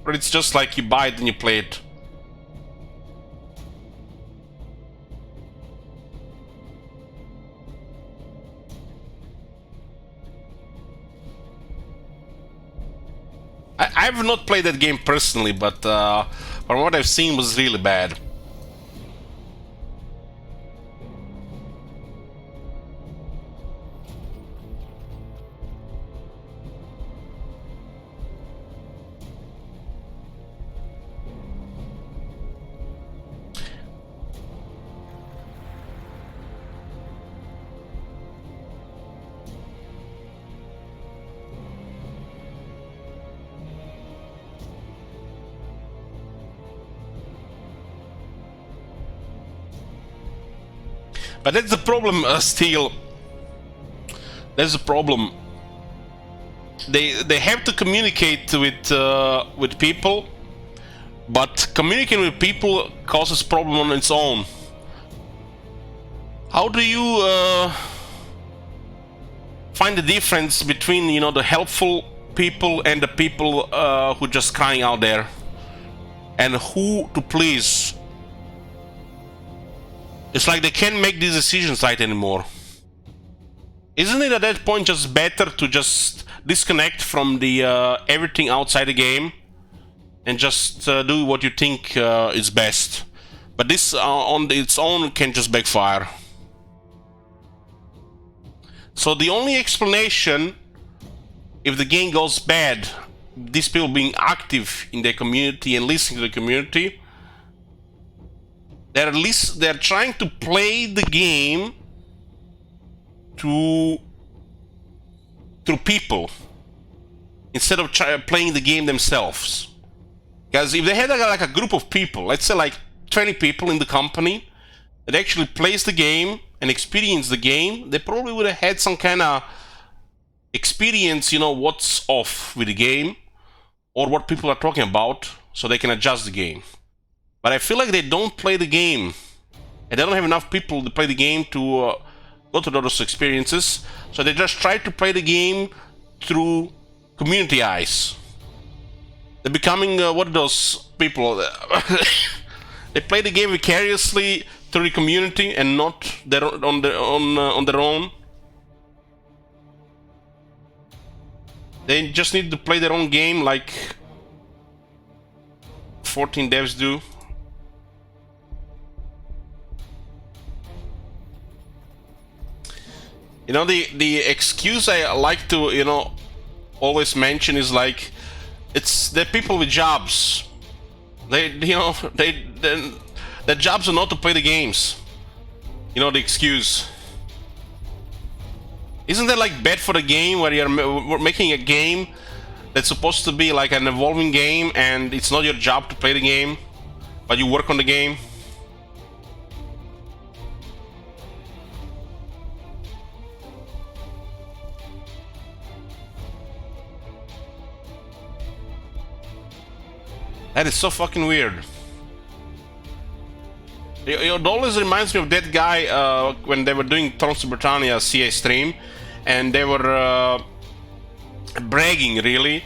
Or it's just like you buy it and you play it? I've not played that game personally, but from what I've seen was really bad. But that's the problem, still. That's the problem. They have to communicate with people, but communicating with people causes problem on its own. How do you find the difference between, you know, the helpful people and the people who just crying out there, and who to please? It's like they can't make these decisions right anymore. Isn't it at that point just better to just disconnect from the everything outside the game and just do what you think is best? But this on its own can just backfire. So the only explanation, if the game goes bad, these people being active in their community and listening to the community, they're trying to play the game through people instead of playing the game themselves. Because if they had like a group of people, let's say like 20 people in the company that actually plays the game and experience the game, they probably would have had some kind of experience, you know, what's off with the game or what people are talking about, so they can adjust the game. But I feel like they don't play the game, and they don't have enough people to play the game to go to those experiences, so they just try to play the game through community eyes. They're becoming what are those people? They play the game vicariously through the community and not on their own. They just need to play their own game like 14 devs do. You know, the excuse I like to, you know, always mention is like, it's the people with jobs. They, you know, their jobs are not to play the games. You know, the excuse. Isn't that like bad for the game, where you're making a game that's supposed to be like an evolving game and it's not your job to play the game, but you work on the game? That is so fucking weird. It always reminds me of that guy when they were doing Thrones of Britannia CA stream, and they were bragging really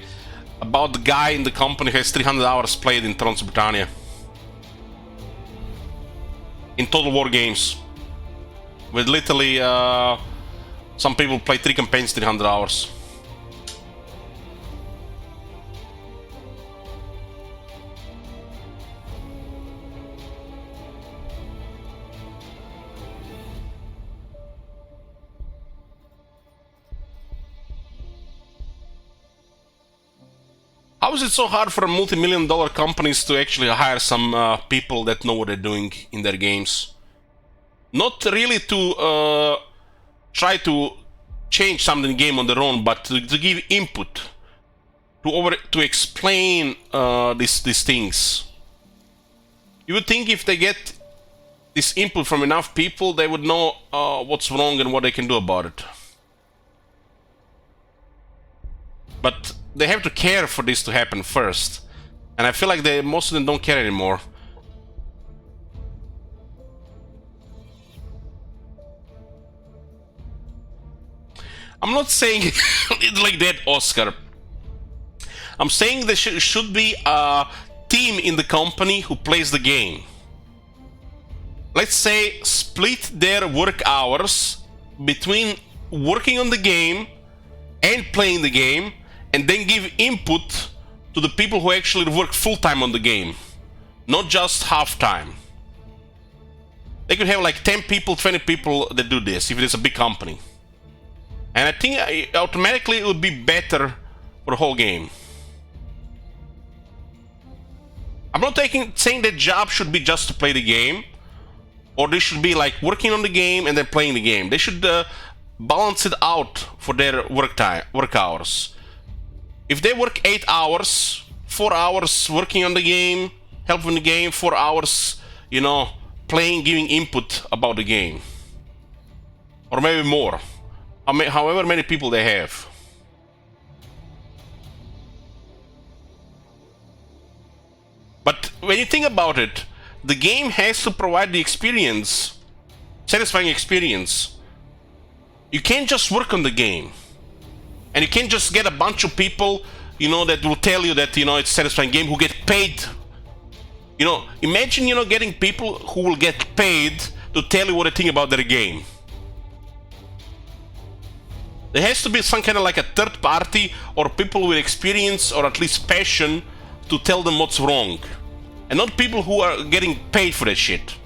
about the guy in the company who has 300 hours played in Thrones of Britannia. In Total War games. With literally some people play 3 campaigns 300 hours. How is it so hard for multi-million-dollar companies to actually hire some people that know what they're doing in their games? Not really to try to change something in the game on their own, but to give input, to explain these things. You would think if they get this input from enough people, they would know what's wrong and what they can do about it. But they have to care for this to happen first. And I feel like most of them don't care anymore. I'm not saying it like that, Oscar. I'm saying there should be a team in the company who plays the game. Let's say split their work hours between working on the game and playing the game, and then give input to the people who actually work full-time on the game, not just half-time. They could have like 10 people, 20 people that do this if it is a big company. And I think automatically it would be better for the whole game. I'm not saying that job should be just to play the game, or they should be like working on the game and then playing the game. They should balance it out for their work hours. If they work 8 hours, 4 hours working on the game, helping the game, 4 hours, you know, playing, giving input about the game. Or maybe more. However many people they have. But when you think about it, the game has to provide the experience, satisfying experience. You can't just work on the game. And you can't just get a bunch of people, you know, that will tell you that, you know, it's a satisfying game, who get paid. You know, imagine, you know, getting people who will get paid to tell you what they think about their game. There has to be some kind of like a third party or people with experience or at least passion to tell them what's wrong. And not people who are getting paid for that shit.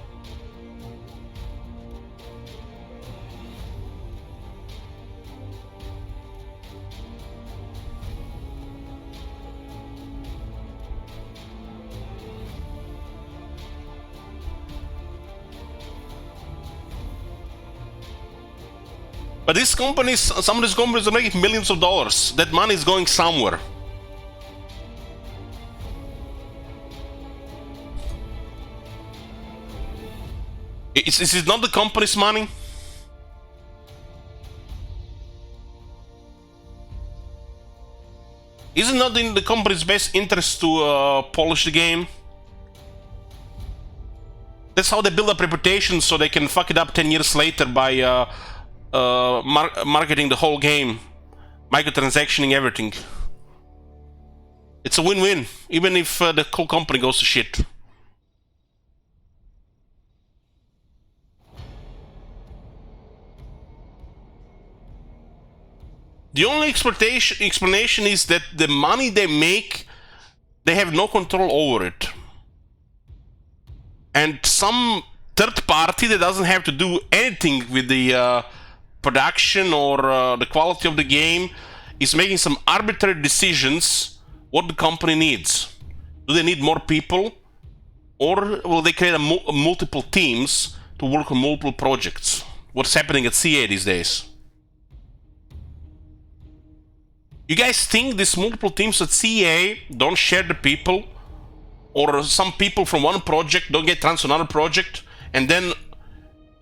But these companies, some of these companies are making millions of dollars. That money is going somewhere. Is it not the company's money? Is it not in the company's best interest to polish the game? That's how they build up reputation, so they can fuck it up 10 years later by marketing the whole game, microtransactioning everything. It's a win-win, even if the whole company goes to shit. The only explanation is that the money they make, they have no control over it. And some third party that doesn't have to do anything with the production or the quality of the game is making some arbitrary decisions what the company needs. Do they need more people, or will they create multiple teams to work on multiple projects? What's happening at CA these days? You guys think these multiple teams at CA don't share the people, or some people from one project don't get transferred to another project, and then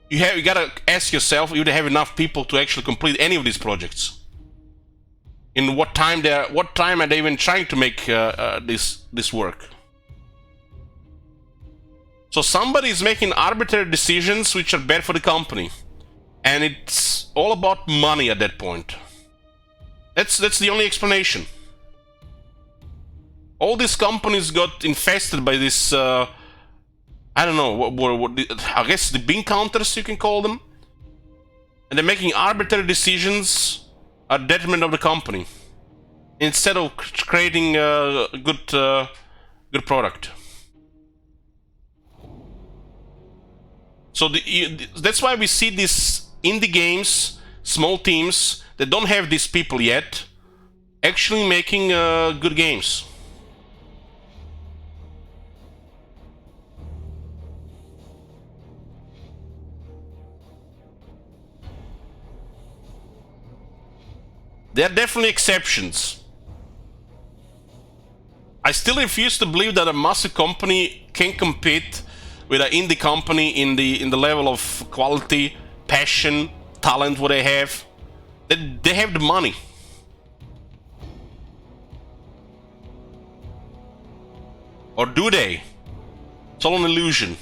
you gotta ask yourself if they have enough people to actually complete any of these projects. In what time are they even trying to make this work? So somebody is making arbitrary decisions which are bad for the company, and it's all about money at that point. That's the only explanation. All these companies got infested by this. I don't know, I guess the bean counters, you can call them. And they're making arbitrary decisions at the detriment of the company, instead of creating a good product. So that's why we see these indie games, small teams, that don't have these people yet, actually making good games. There are definitely exceptions. I still refuse to believe that a massive company can compete with an indie company in the level of quality, passion, talent what they have. They have the money. Or do they? It's all an illusion.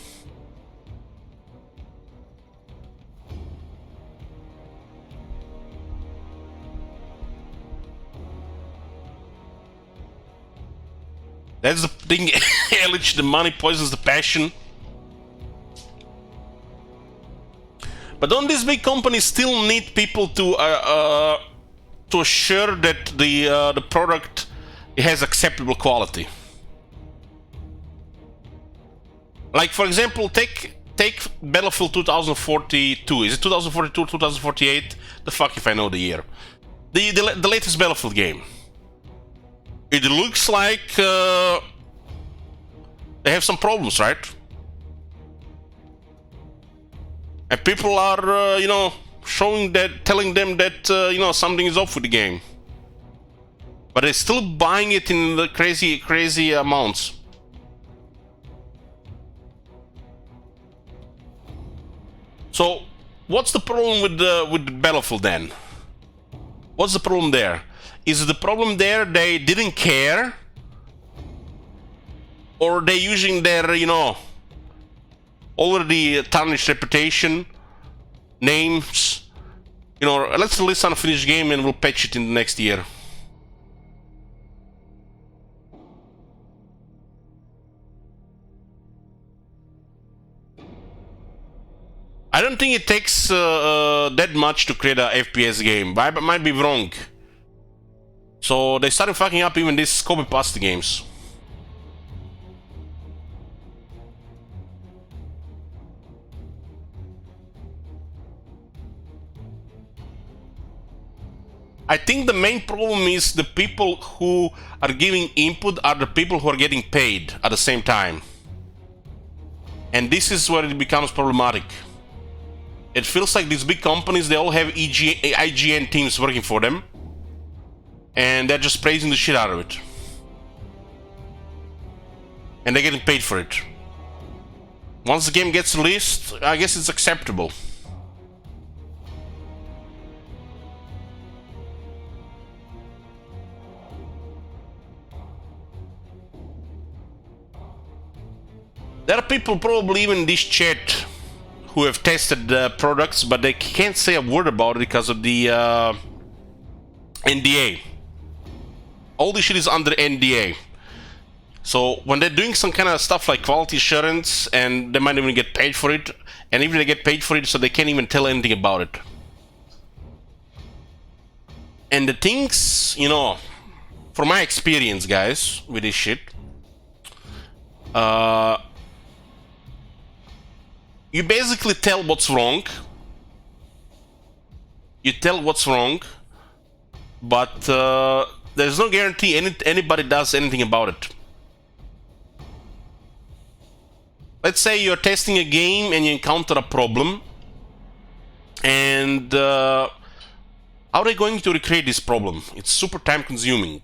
That's the thing, Elich, the money poisons the passion. But don't these big companies still need people to assure that the product has acceptable quality? Like, for example, take Battlefield 2042. Is it 2042 or 2048? The fuck if I know the year. The latest Battlefield game. It looks like they have some problems, right? And people are, you know, telling them that, you know, something is off with the game. But they're still buying it in the crazy amounts. So, what's the problem with the Battlefield then? What's the problem there? Is the problem there they didn't care? Or they using their, you know, already tarnished reputation, names? You know, let's release an unfinished game and we'll patch it in the next year. I don't think it takes that much to create a FPS game, but I might be wrong. So they started fucking up even these copy pasta games. I think the main problem is the people who are giving input are the people who are getting paid at the same time. And this is where it becomes problematic. It feels like these big companies, they all have IGN teams working for them. And they're just praising the shit out of it. And they're getting paid for it. Once the game gets released, I guess it's acceptable. There are people probably even in this chat who have tested products, but they can't say a word about it because of the NDA. All this shit is under NDA. So when they're doing some kind of stuff like quality assurance, and they might even get paid for it, and even they get paid for it, so they can't even tell anything about it. And the things, you know, from my experience, guys, with this shit, you basically tell what's wrong. You tell what's wrong, but there's no guarantee anybody does anything about it. Let's say you're testing a game and you encounter a problem, and how are they going to recreate this problem? It's super time consuming.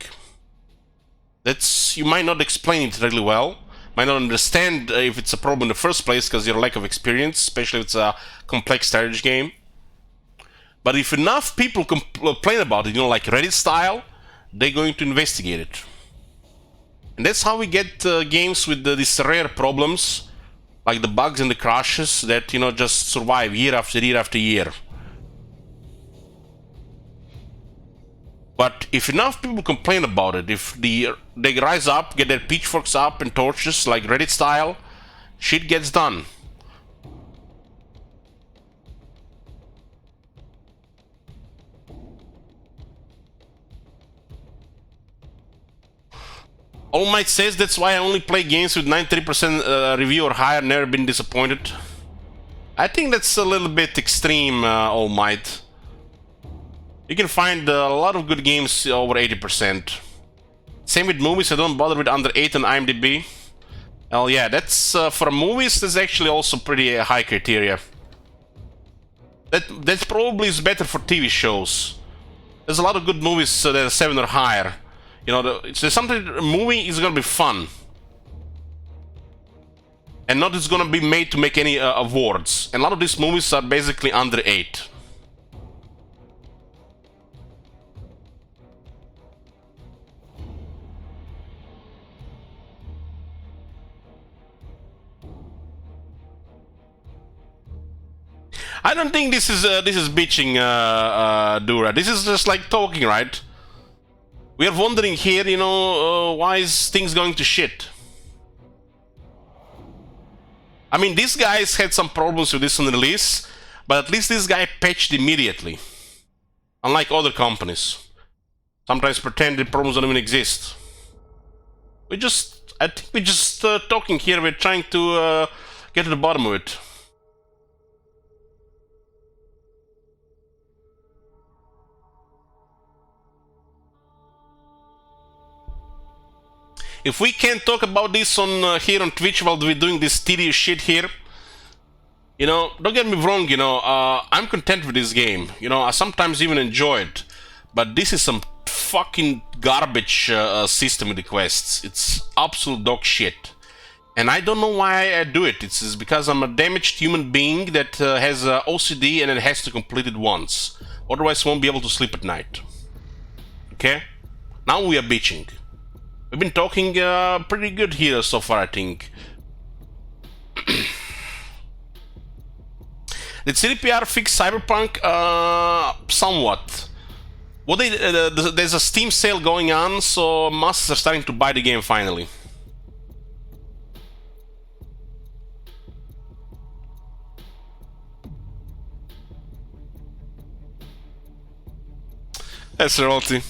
You might not explain it really well, might not understand if it's a problem in the first place because of your lack of experience, especially if it's a complex strategy game. But if enough people complain about it, you know, like Reddit style, they're going to investigate it. And that's how we get games with these rare problems, like the bugs and the crashes that, you know, just survive year after year after year. But if enough people complain about it, if they rise up, get their pitchforks up and torches like Reddit style, shit gets done. All Might says that's why I only play games with 93% review or higher, never been disappointed. I think that's a little bit extreme, All Might. You can find a lot of good games over 80%. Same with movies, I don't bother with under 8 on IMDb. Well, yeah, that's for movies, that's actually also pretty high criteria. That probably is better for TV shows. There's a lot of good movies that are 7 or higher. You know, there's something, a movie is gonna be fun. And not it's gonna be made to make any awards. And a lot of these movies are basically under 8. I don't think this is bitching, Dura. This is just like talking, right? We are wondering here, you know, why is things going to shit? I mean, these guys had some problems with this on release, but at least this guy patched immediately. Unlike other companies. Sometimes pretend the problems don't even exist. I think we're just talking here, we're trying to get to the bottom of it. If we can't talk about this on here on Twitch while we're doing this tedious shit here, you know, don't get me wrong, you know, I'm content with this game. You know, I sometimes even enjoy it. But this is some fucking garbage system with the quests. It's absolute dog shit. And I don't know why I do it. It's because I'm a damaged human being that has OCD and it has to complete it once. Otherwise, I won't be able to sleep at night. Okay? Now we are bitching. We've been talking pretty good here so far, I think. Did CDPR fix Cyberpunk? Somewhat. Well, there's a Steam sale going on, so masses are starting to buy the game finally. That's royalty.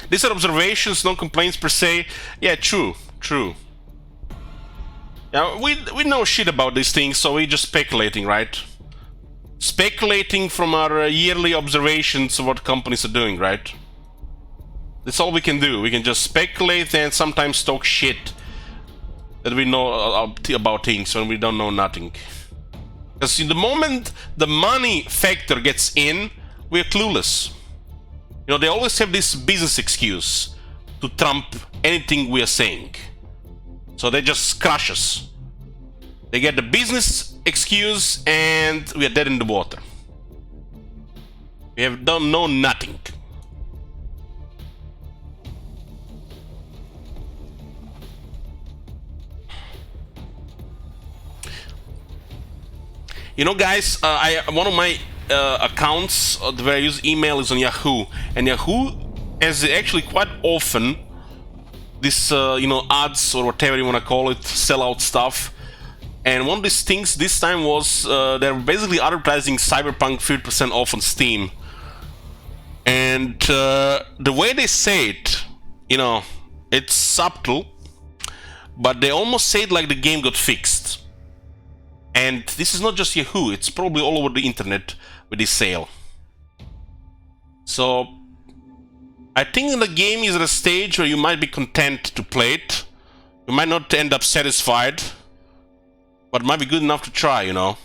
These are observations, no complaints per se. Yeah, true. Yeah, we know shit about these things, so we're just speculating, right? Speculating from our yearly observations of what companies are doing, right? That's all we can do. We can just speculate and sometimes talk shit that we know about things when we don't know nothing. Because the moment the money factor gets in, we're clueless. You know, they always have this business excuse to trump anything we are saying. So they just crush us. They get the business excuse and we are dead in the water. We have done nothing. You know, guys, one of my accounts where I use email is on Yahoo, and Yahoo has actually quite often this you know, ads or whatever you want to call it, sellout stuff. And one of these things this time was they're basically advertising Cyberpunk 50% off on Steam. And the way they say it, you know, it's subtle, but they almost say it like the game got fixed. And this is not just Yahoo, it's probably all over the internet with this sale. So I think the game is at a stage where you might be content to play it. You might not end up satisfied, but it might be good enough to try, you know.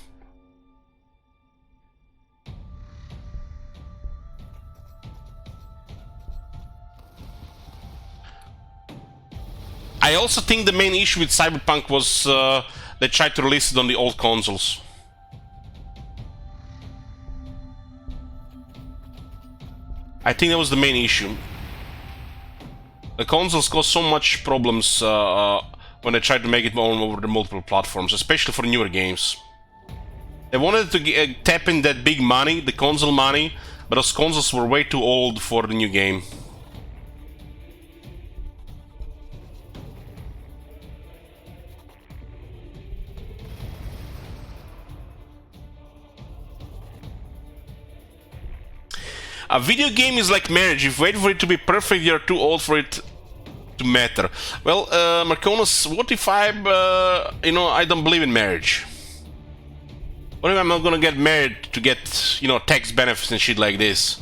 I also think the main issue with Cyberpunk was they tried to release it on the old consoles. I think that was the main issue. The consoles caused so much problems when they tried to make it on over the multiple platforms, especially for newer games. They wanted to tap in that big money, the console money, but those consoles were way too old for the new game. A video game is like marriage. If you wait for it to be perfect, you're too old for it to matter. Well, Marconis, what if I'm, you know, I don't believe in marriage? What if I'm not gonna get married to get, you know, tax benefits and shit like this?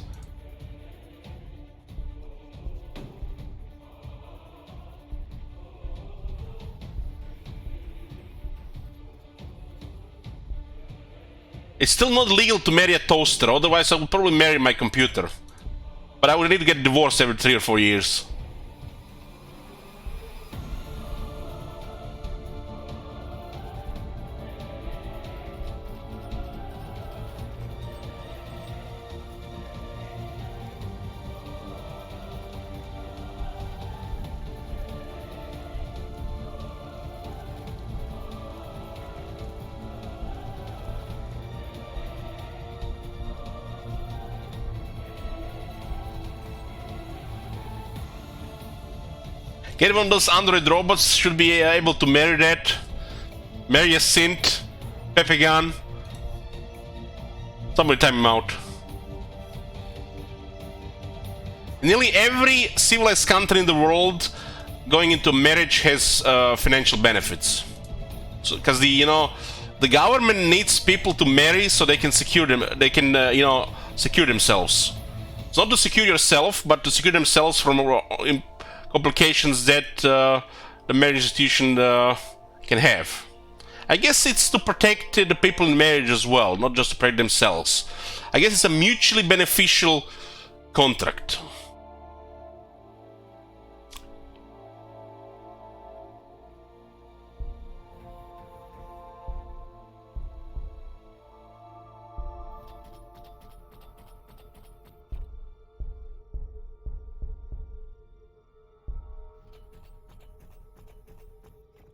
It's still not legal to marry a toaster, otherwise I would probably marry my computer. But I would need to get divorced every 3 or 4 years. Get one of those android robots, should be able to marry that. Marry a synth, Pepegan. Somebody time him out. Nearly every civilized country in the world going into marriage has financial benefits. So, because the government needs people to marry so they can secure them. They can secure themselves. It's not to secure yourself, but to secure themselves from complications that the marriage institution can have. I guess it's to protect the people in marriage as well, not just to protect themselves. I guess it's a mutually beneficial contract.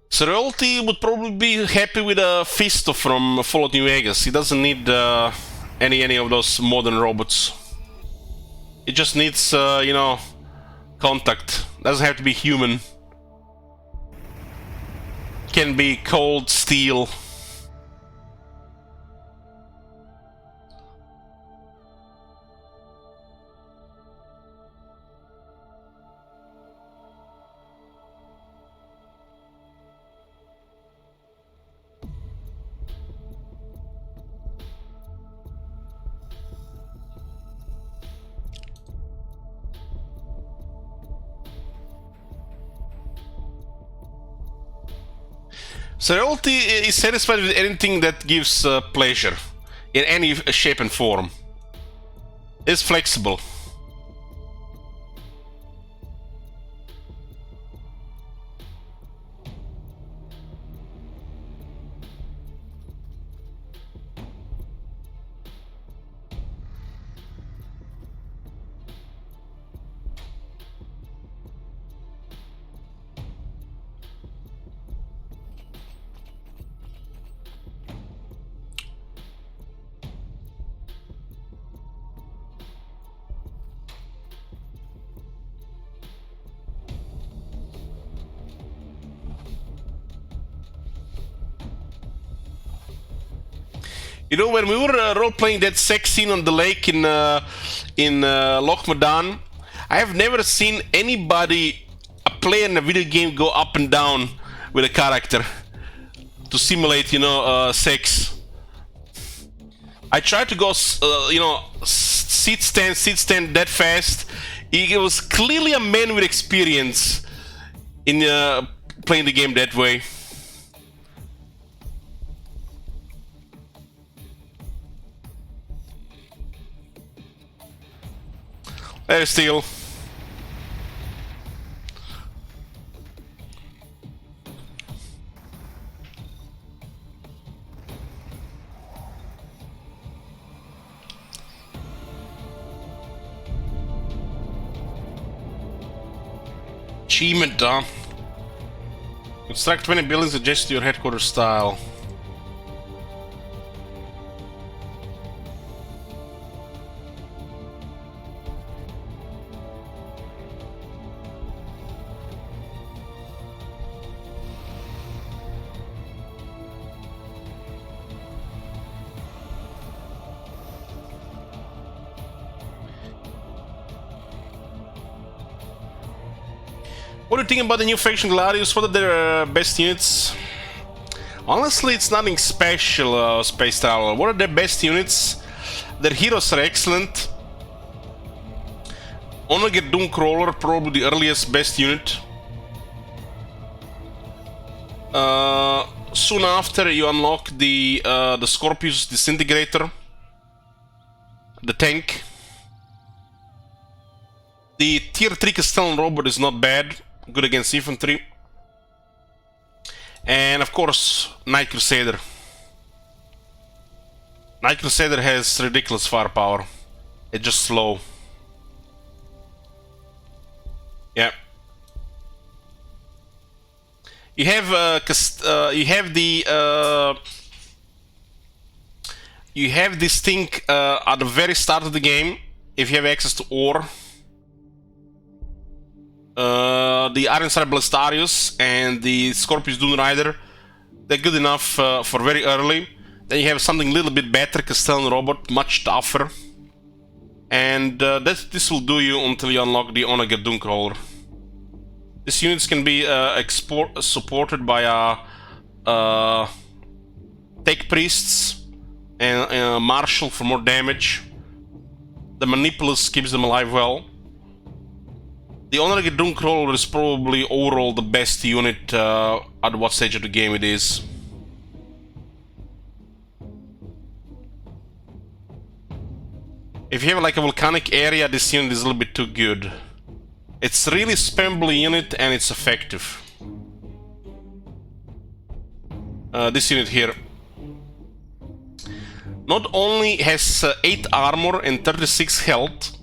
So Royalty would probably be happy with a Fisto from Fallout New Vegas. He doesn't need any of those modern robots. It just needs, contact. Doesn't have to be human. Can be cold steel. So Royalty is satisfied with anything that gives pleasure, in any shape and form. It's flexible. You know, when we were role-playing that sex scene on the lake in Loch Madan, I have never seen anybody, a player in a video game, go up and down with a character to simulate, sex. I tried to go, sit stand that fast. He was clearly a man with experience in playing the game that way. There's steel. Achievement, Construct 20 buildings adjacent to your headquarters style. What do you think about the new faction Gladius? What are their best units? Honestly, it's nothing special, Space Traveler. What are their best units? Their heroes are excellent. Onagir Doomcrawler, probably the earliest best unit. soon after you unlock the Scorpius Disintegrator, the tank. The tier 3 Castellan robot is not bad, good against infantry. And of course, Night Crusader. Night Crusader has ridiculous firepower. It's just slow. Yeah. You have this thing at the very start of the game. If you have access to ore, the Iron Star Blastarius and the Scorpius Dune Rider, they're good enough for very early. Then you have something a little bit better, Castellan Robot, much tougher. And this will do you until you unlock the Onager Dunecrawler. These units can be supported by Tech Priests and Marshal for more damage. The Manipulus keeps them alive well. The Onager Dunecrawler is probably overall the best unit at what stage of the game it is. If you have like a volcanic area, this unit is a little bit too good. It's really spammable unit and it's effective. This unit here not only has 8 armor and 36 health,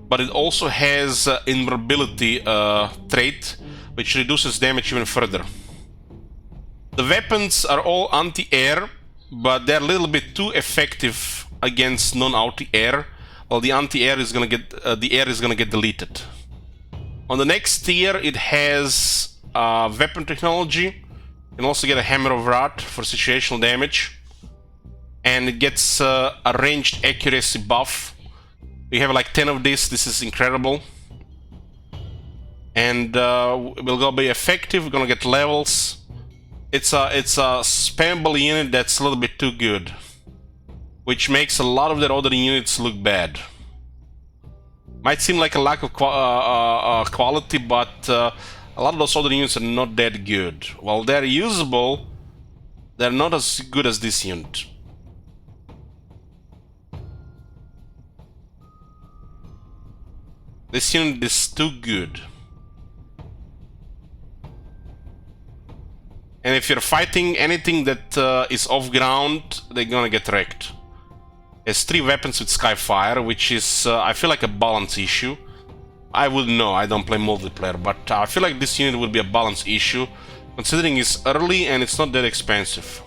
but it also has invulnerability trait, which reduces damage even further. The weapons are all anti-air, but they're a little bit too effective against non-anti-air. Well, the anti-air is gonna get the air is gonna get deleted. On the next tier, it has weapon technology. You can also get a Hammer of Wrath for situational damage, and it gets a ranged accuracy buff. We have like 10 of this. This is incredible, and we'll go be effective. We're gonna get levels. It's a spammable unit that's a little bit too good, which makes a lot of the other units look bad. Might seem like a lack of quality, but a lot of those other units are not that good. While they're usable, they're not as good as this unit. This unit is too good. And if you're fighting anything that is off ground, they're gonna get wrecked. Has 3 weapons with Skyfire, which is, I feel like a balance issue. I wouldn't know, I don't play multiplayer, but I feel like this unit would be a balance issue, considering it's early and it's not that expensive.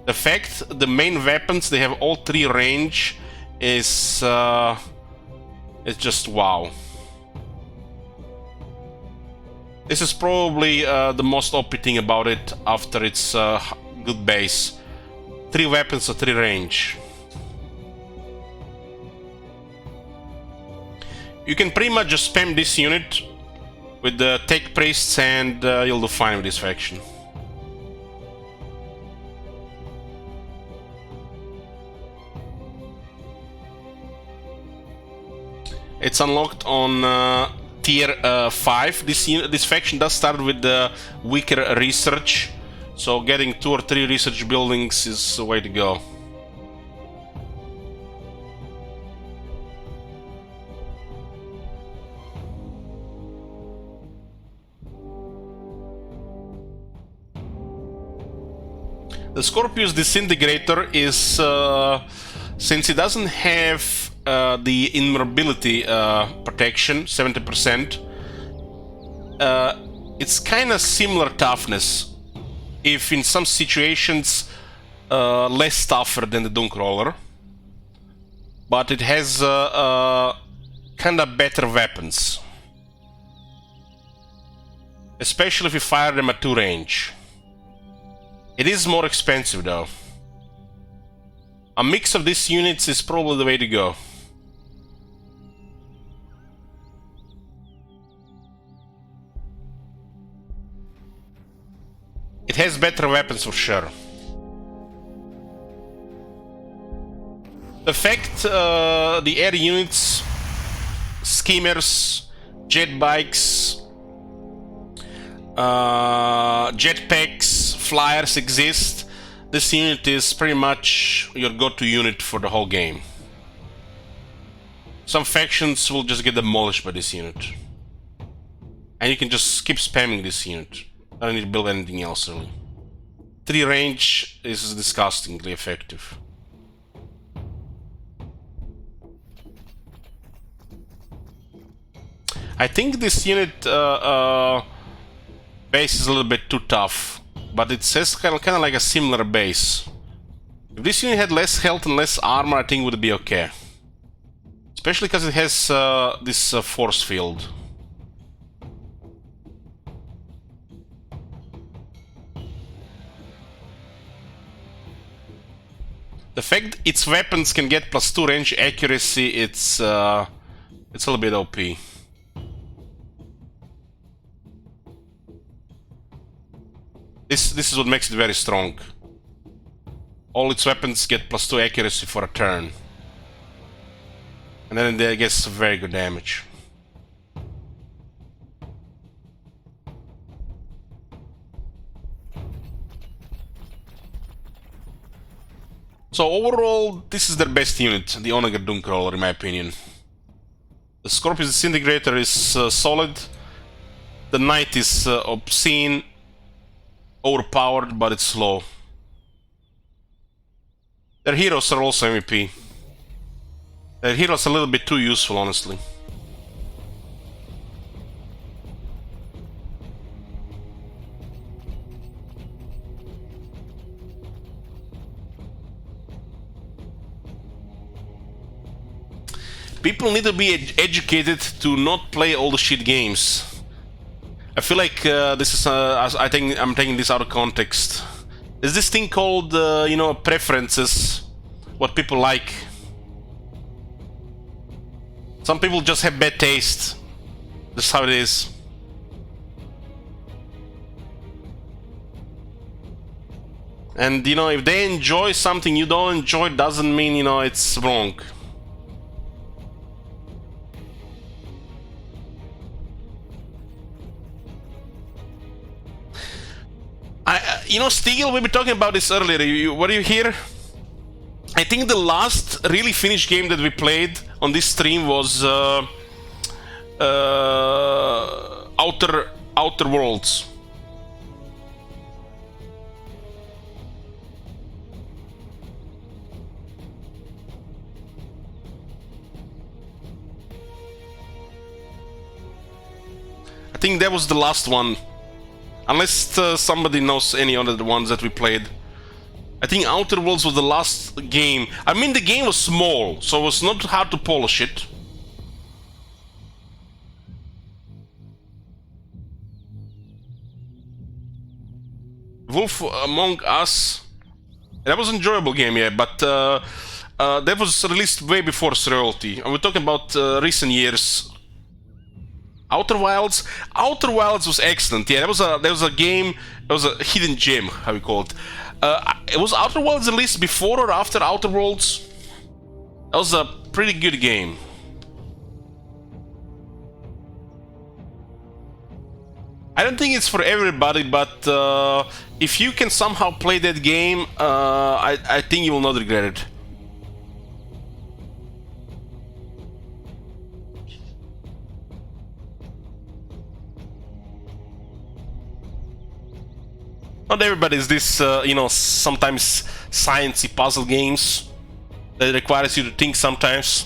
The fact the main weapons, they have all 3 range, is it's just wow. This is probably the most OP thing about it after its good base. 3 weapons or 3 range. You can pretty much just spam this unit with the Tech Priests and you'll do fine with this faction. It's unlocked on tier 5. This faction does start with the weaker research. So getting 2 or 3 research buildings is the way to go. The Scorpius Disintegrator is, since it doesn't have the invulnerability protection, 70%, it's kind of similar toughness. If in some situations less tougher than the Dunecrawler, but it has kind of better weapons, especially if you fire them at 2 range. It is more expensive though. A mix of these units is probably the way to go. It has better weapons for sure. The fact the air units, schemers, jet bikes, jetpacks, flyers exist, this unit is pretty much your go-to unit for the whole game. Some factions will just get demolished by this unit. And you can just keep spamming this unit. I don't need to build anything else really. 3 range is disgustingly effective. I think this unit base is a little bit too tough, but it says kind of like a similar base. If this unit had less health and less armor, I think it would be okay. Especially because it has this force field. The fact its weapons can get +2 range accuracy, it's a little bit OP. This is what makes it very strong. All its weapons get +2 accuracy for a turn. And then they get very good damage. So overall, this is their best unit, the Onager Doomcrawler, in my opinion. The Scorpius Disintegrator is solid. The Knight is obscene, overpowered, but it's slow. Their heroes are also MVP. Their heroes are a little bit too useful, honestly. People need to be educated to not play all the shit games. I feel like this is I think I'm taking this out of context. There's this thing called you know, preferences, what people like. Some people just have bad taste. That's how it is. And you know, if they enjoy something you don't enjoy, doesn't mean, you know, it's wrong. You know, Stiegel, we were talking about this earlier. Were you here? I think the last really finished game that we played on this stream was Outer Worlds. I think that was the last one. Unless somebody knows any other ones that we played. I think Outer Worlds was the last game. I mean, the game was small, so it was not hard to polish it. Wolf Among Us. That was an enjoyable game, yeah, but that was released way before Royalty. And we're talking about recent years. Outer Wilds was excellent. Yeah, that was a game. It was a hidden gem, how we call it. It was Outer Wilds released before or after Outer Worlds? That was a pretty good game. I don't think it's for everybody, but if you can somehow play that game, I think you will not regret it. Not everybody is this, you know, sometimes sciencey puzzle games that requires you to think sometimes.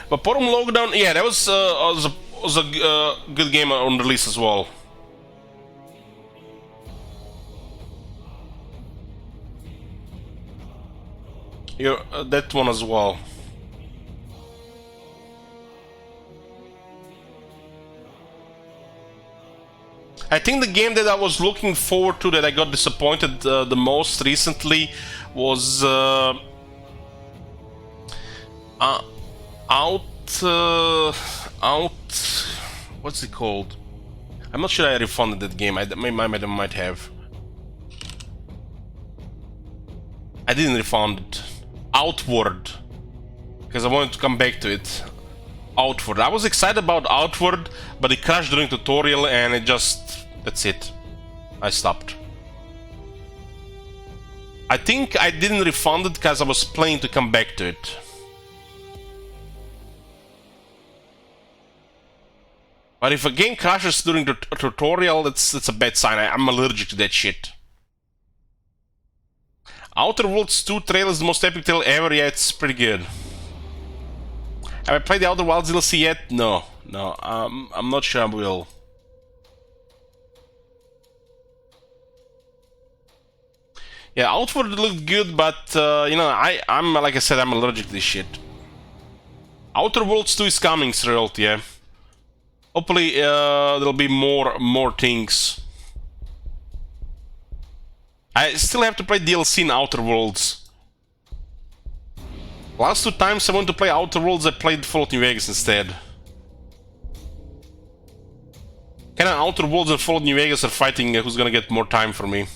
But Forum Lockdown, yeah, that was a good game on release as well. Yeah, that one as well. I think the game that I was looking forward to, that I got disappointed the most recently, was what's it called? I'm not sure I refunded that game. I might have. I didn't refund it. Outward, because I wanted to come back to it. Outward. I was excited about Outward, but it crashed during tutorial and it just... that's it. I stopped. I think I didn't refund it because I was planning to come back to it. But if a game crashes during the tutorial, that's a bad sign. I'm allergic to that shit. Outer Worlds 2 trailer is the most epic trailer ever. Yeah, it's pretty good. Have I played the Outer Wilds DLC yet? No. No, I'm not sure I will. Yeah, Outward looked good, but you know, I'm like I said, I'm allergic to this shit. Outer Worlds 2 is coming, Srelt, yeah. Hopefully there'll be more things. I still have to play DLC in Outer Worlds. Last 2 times I went to play Outer Worlds, I played Fallout New Vegas instead. Kinda Outer Worlds and Fallout New Vegas are fighting who's gonna get more time for me.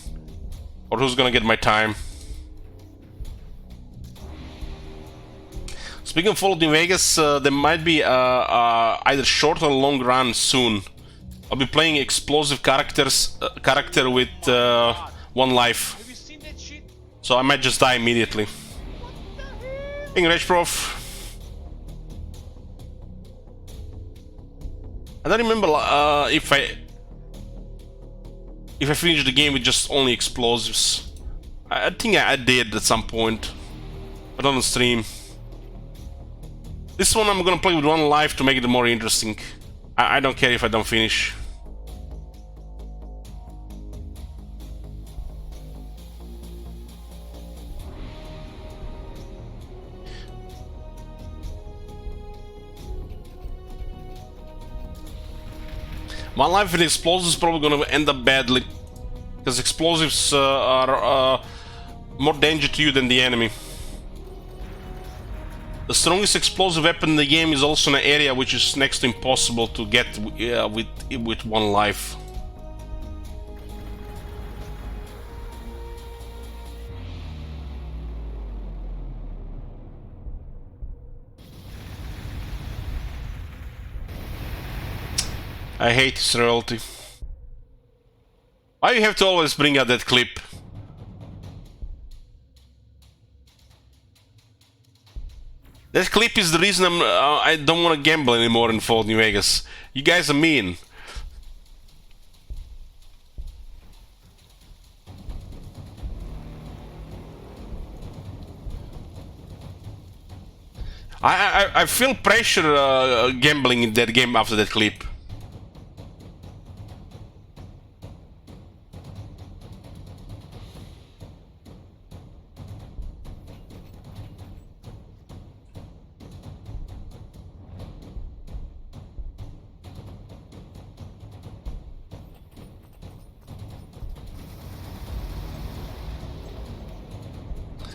Or who's gonna get my time. Speaking of Fallout New Vegas, there might be either short or long run soon. I'll be playing explosive character with 1 life. Have you seen that shit? So I might just die immediately. English prof. I don't remember if I finished the game with just only explosives. I think I did at some point, but on the stream. This one I'm gonna play with 1 life to make it more interesting. I don't care if I don't finish. One life with explosives is probably gonna end up badly, because explosives are more danger to you than the enemy. The strongest explosive weapon in the game is also in an area which is next to impossible to get with 1 life. I hate this royalty. Why you have to always bring out that clip? That clip is the reason I don't want to gamble anymore in Fallout New Vegas. You guys are mean. I feel pressure gambling in that game after that clip.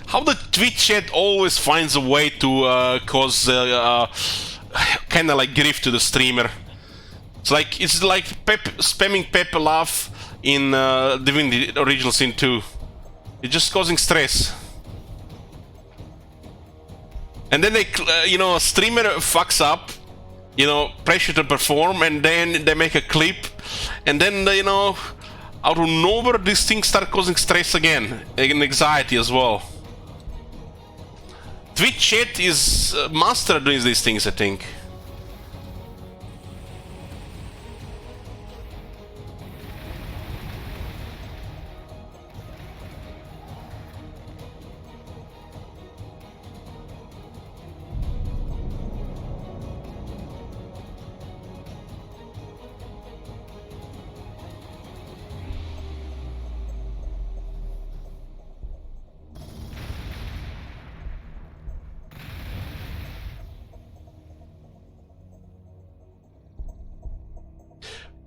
How the Twitch chat always finds a way to cause kind of like grief to the streamer. It's like spamming Pepper Laugh in Divinity Original Sin 2. It's just causing stress. And then they, you know, a streamer fucks up, you know, pressure to perform, and then they make a clip, and then you know, out of nowhere, these things start causing stress again, and anxiety as well. Twitch chat is master at doing these things, I think.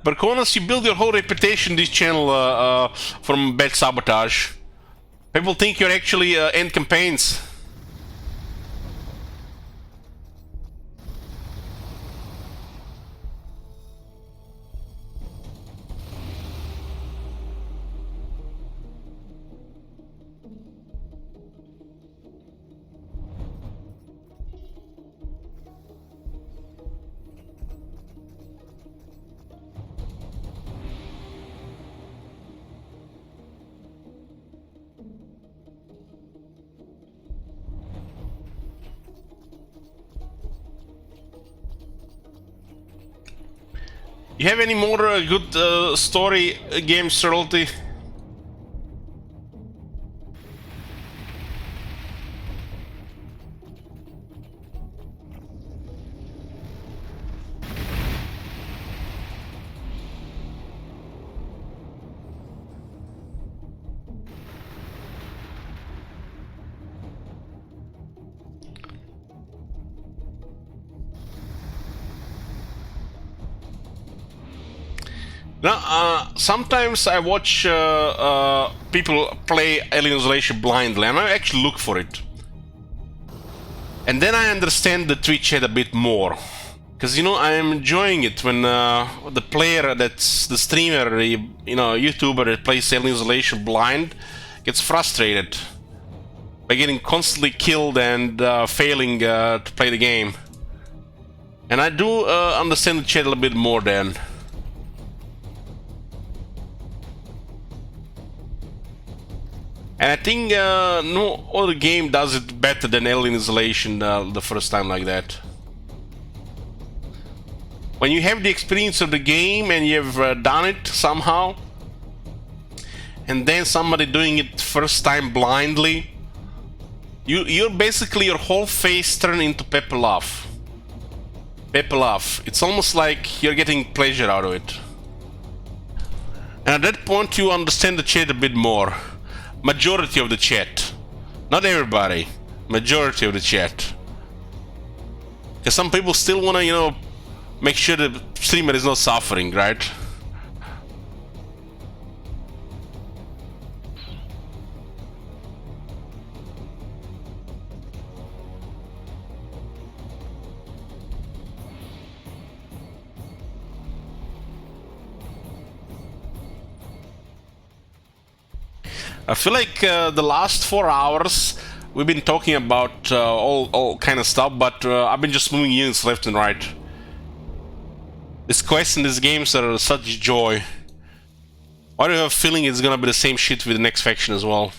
Barconas, you build your whole reputation in this channel from bad sabotage. People think you're actually end campaigns. You have any more good story games, Royalty? Now, sometimes I watch people play Alien Isolation blindly, and I actually look for it. And then I understand the Twitch chat a bit more. Because, you know, I am enjoying it when the player that's the streamer, you know, YouTuber that plays Alien Isolation blind gets frustrated by getting constantly killed and failing to play the game. And I do understand the chat a little bit more then. And I think no other game does it better than Alien Isolation the first time like that. When you have the experience of the game and you've done it somehow, and then somebody doing it first time blindly, you're basically your whole face turned into pepper love. Pepper love. It's almost like you're getting pleasure out of it. And at that point you understand the chat a bit more. Majority of the chat. Not everybody. Majority of the chat. Because some people still want to, you know, make sure the streamer is not suffering, right? I feel like the last 4 hours we've been talking about all kind of stuff, but I've been just moving units left and right. This quest and these games are such joy. Why do you have a feeling it's gonna be the same shit with the next faction as well?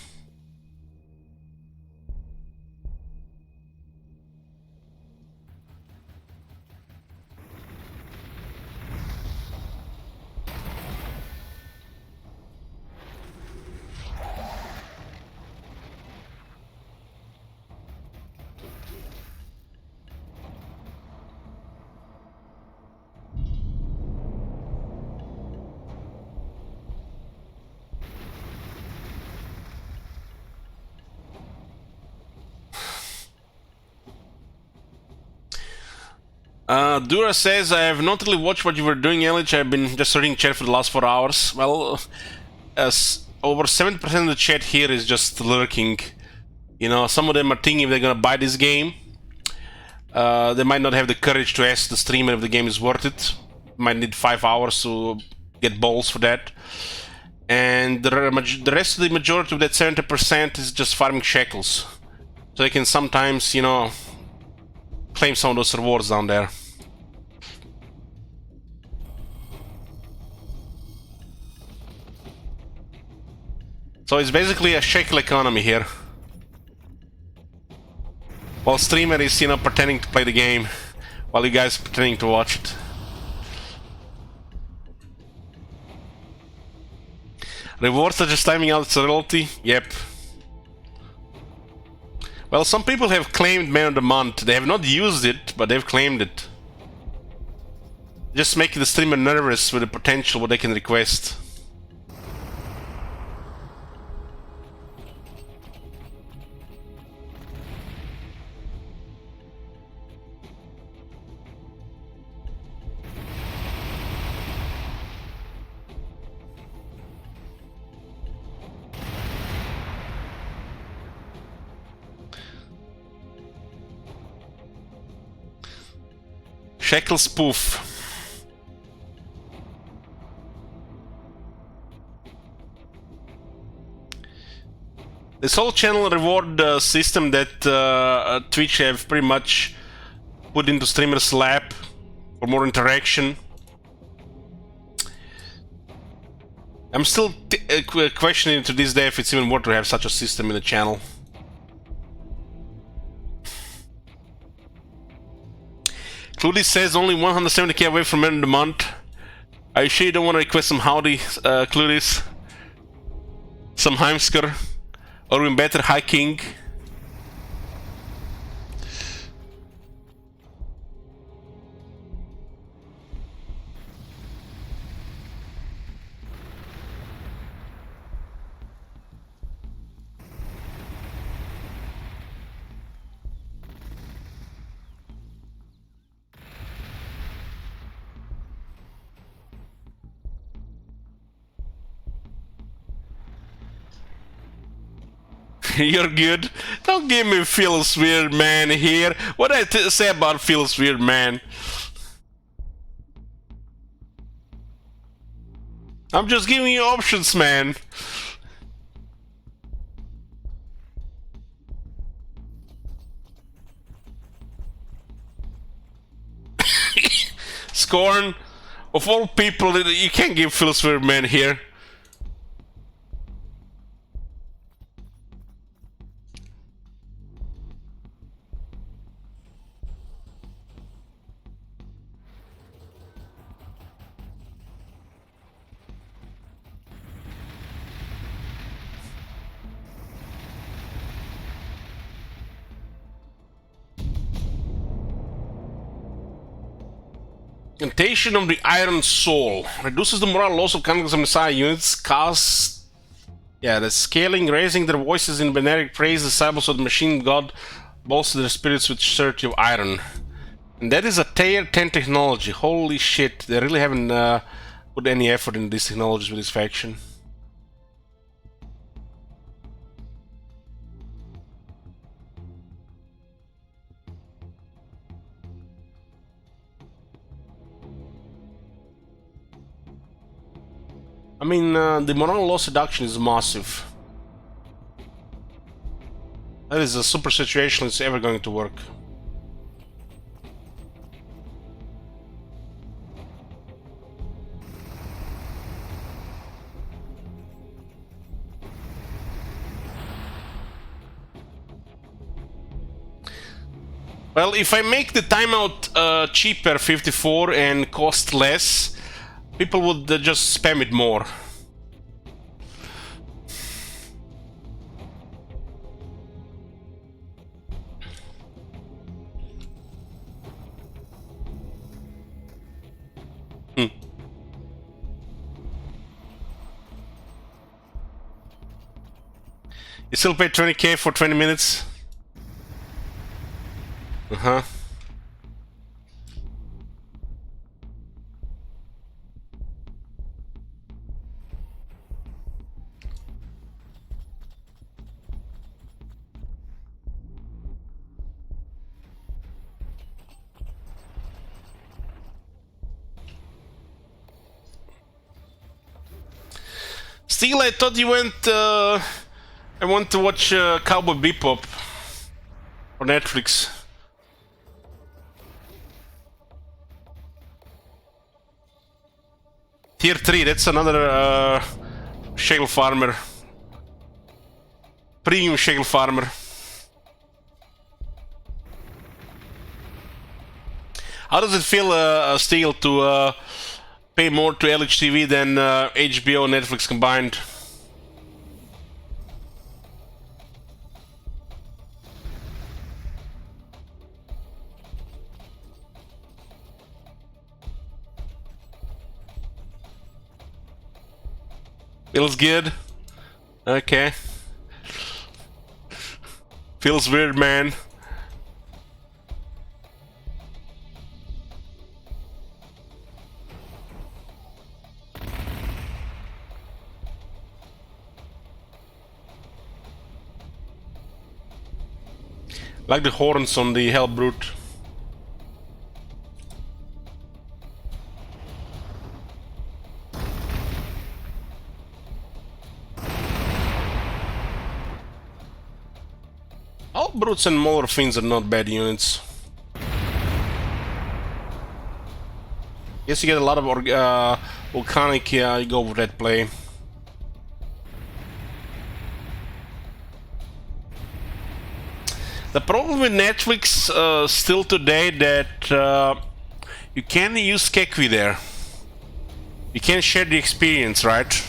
Dura says, I have not really watched what you were doing, Elich. I've been just reading chat for the last 4 hours. Well, as over 70% of the chat here is just lurking. You know, some of them are thinking if they're gonna buy this game. They might not have the courage to ask the streamer if the game is worth it. Might need 5 hours to get balls for that. And the rest of the majority of that 70% is just farming shekels. So they can sometimes, you know, claim some of those rewards down there. So it's basically a shekel economy here. While streamer is, you know, pretending to play the game, while you guys are pretending to watch it. Rewards are just timing out its royalty? Yep. Well, some people have claimed Man of the Month. They have not used it, but they've claimed it. Just making the streamer nervous with the potential what they can request. Shekel spoof. This whole channel reward system that Twitch have pretty much put into streamers' lap for more interaction. I'm still questioning to this day if it's even worth to have such a system in the channel. Cludy says only 170k away from end of the month. Are you sure you don't want to request some howdy, Cluris? Some Heimsker? Or even better, High King? You're good. Don't give me feels weird man here. What did I say about feels weird man? I'm just giving you options, man. Scorn, of all people, you can't give feels weird man here. Incantation of the Iron Soul reduces the morale loss of Mechanicus and Messiah units. Cast, the scaling, raising their voices in Beneric praise the disciples of the machine god, bolster their spirits with surety of iron. And that is a tier 10 technology. Holy shit, they really haven't put any effort in these technologies with this faction. I mean, the morale loss reduction is massive. That is a super situation that's ever going to work. Well, if I make the timeout cheaper, 54, and cost less, people would just spam it more. You still pay 20k for 20 minutes? Uh-huh. Still, I thought you went, I want to watch Cowboy Bebop on Netflix. Tier 3, that's another shale farmer. Premium shale farmer. How does it feel, Steel, to pay more to LHTV than HBO and Netflix combined? Feels good? Okay. Feels weird, man. Like the horns on the Hell Brute. All Brutes and Mauler Fiends are not bad units. Yes, you get a lot of volcanic, yeah, you go with that play. The problem with Netflix still today that you can't use Kekwi there. You can't share the experience, right?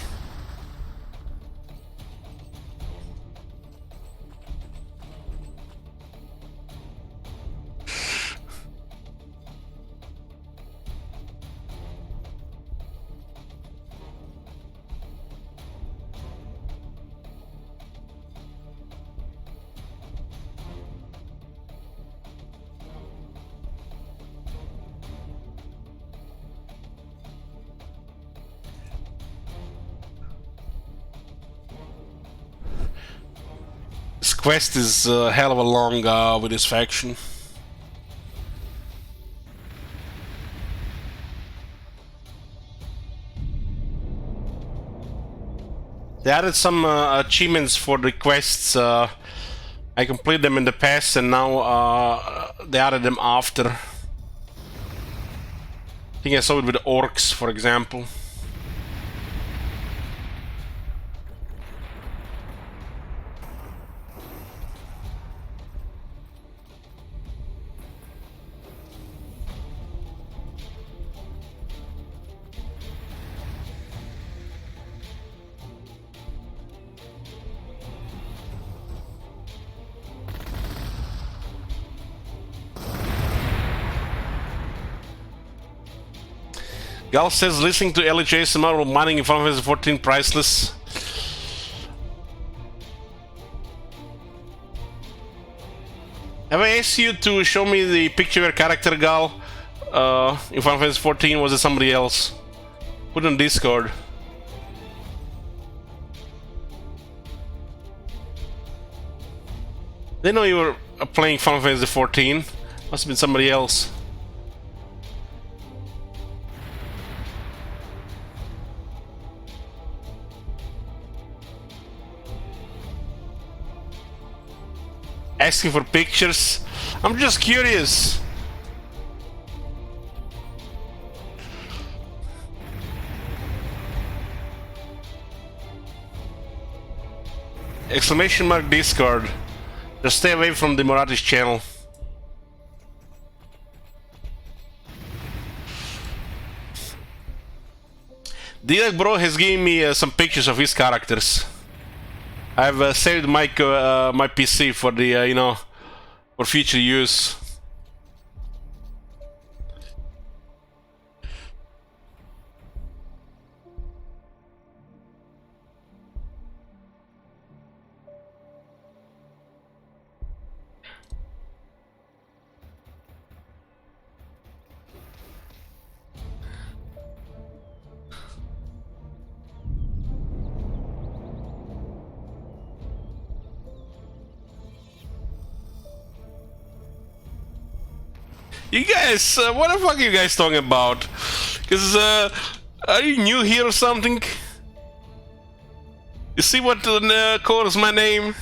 This quest is a hell of a long with this faction. They added some achievements for the quests. I completed them in the past, and now they added them after. I think I saw it with the orcs, for example. Gal says listening to LHS model mining in Final Fantasy 14 priceless. Have I asked you to show me the picture of your character, Gal? In Final Fantasy 14, was it somebody else? Put it on Discord. They know you were playing Final Fantasy 14. Must have been somebody else. Asking for pictures. I'm just curious. Exclamation mark Discord. Just stay away from the Morati's channel. Didak Bro has given me some pictures of his characters. I've saved my PC for the you know, for future use. You guys, what the fuck are you guys talking about? Because, are you new here or something? You see what calls my name?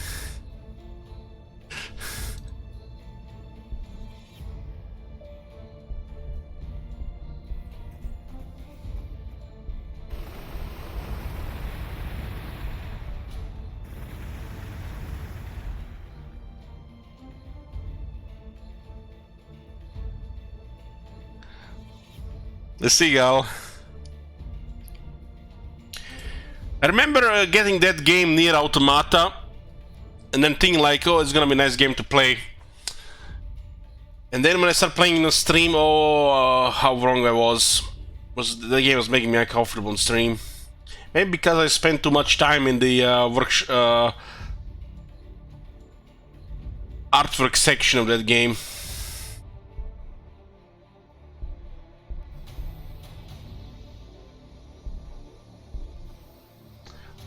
The seagull. I remember getting that game Nier Automata and then thinking like, oh, it's gonna be a nice game to play. And then when I started playing in the stream, oh, how wrong I was. The game was making me uncomfortable on stream. Maybe because I spent too much time in the artwork section of that game.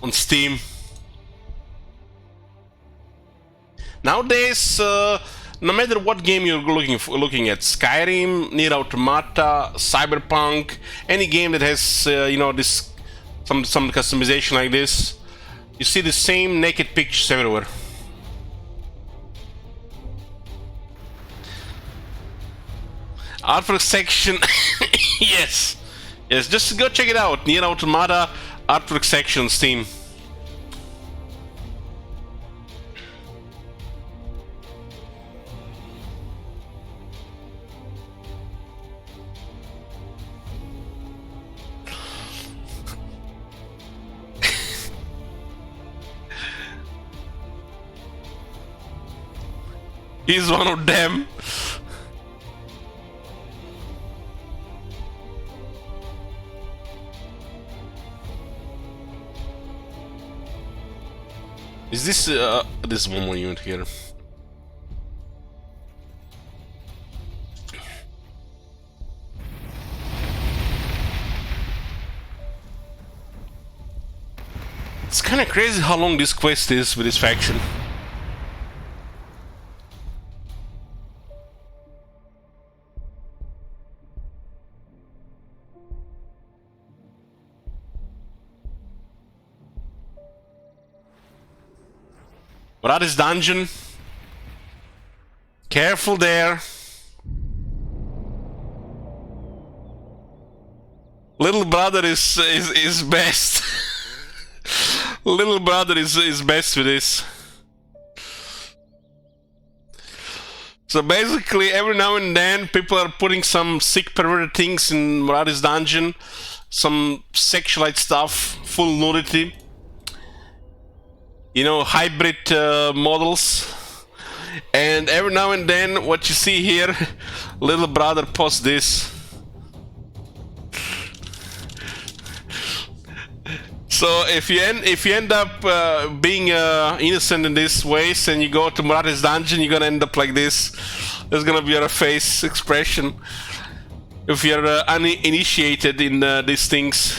On Steam. Nowadays, no matter what game you're looking at, Skyrim, Nier Automata, Cyberpunk, any game that has you know, this some customization like this, you see the same naked pictures everywhere. Artwork section, yes, just go check it out. Nier Automata artwork section on Steam. He's one of them. Is this one more unit here? It's kind of crazy how long this quest is with this faction. Radis dungeon. Careful there. Little brother is best. Little brother is best with this. So basically, every now and then, people are putting some sick perverted things in Radis dungeon, some sexualite stuff, full nudity. You know, hybrid models. And every now and then, what you see here, little brother posts this. So if you end up being innocent in this ways and you go to Murati's dungeon, you're gonna end up like this. There's gonna be your face expression if you're uninitiated in these things.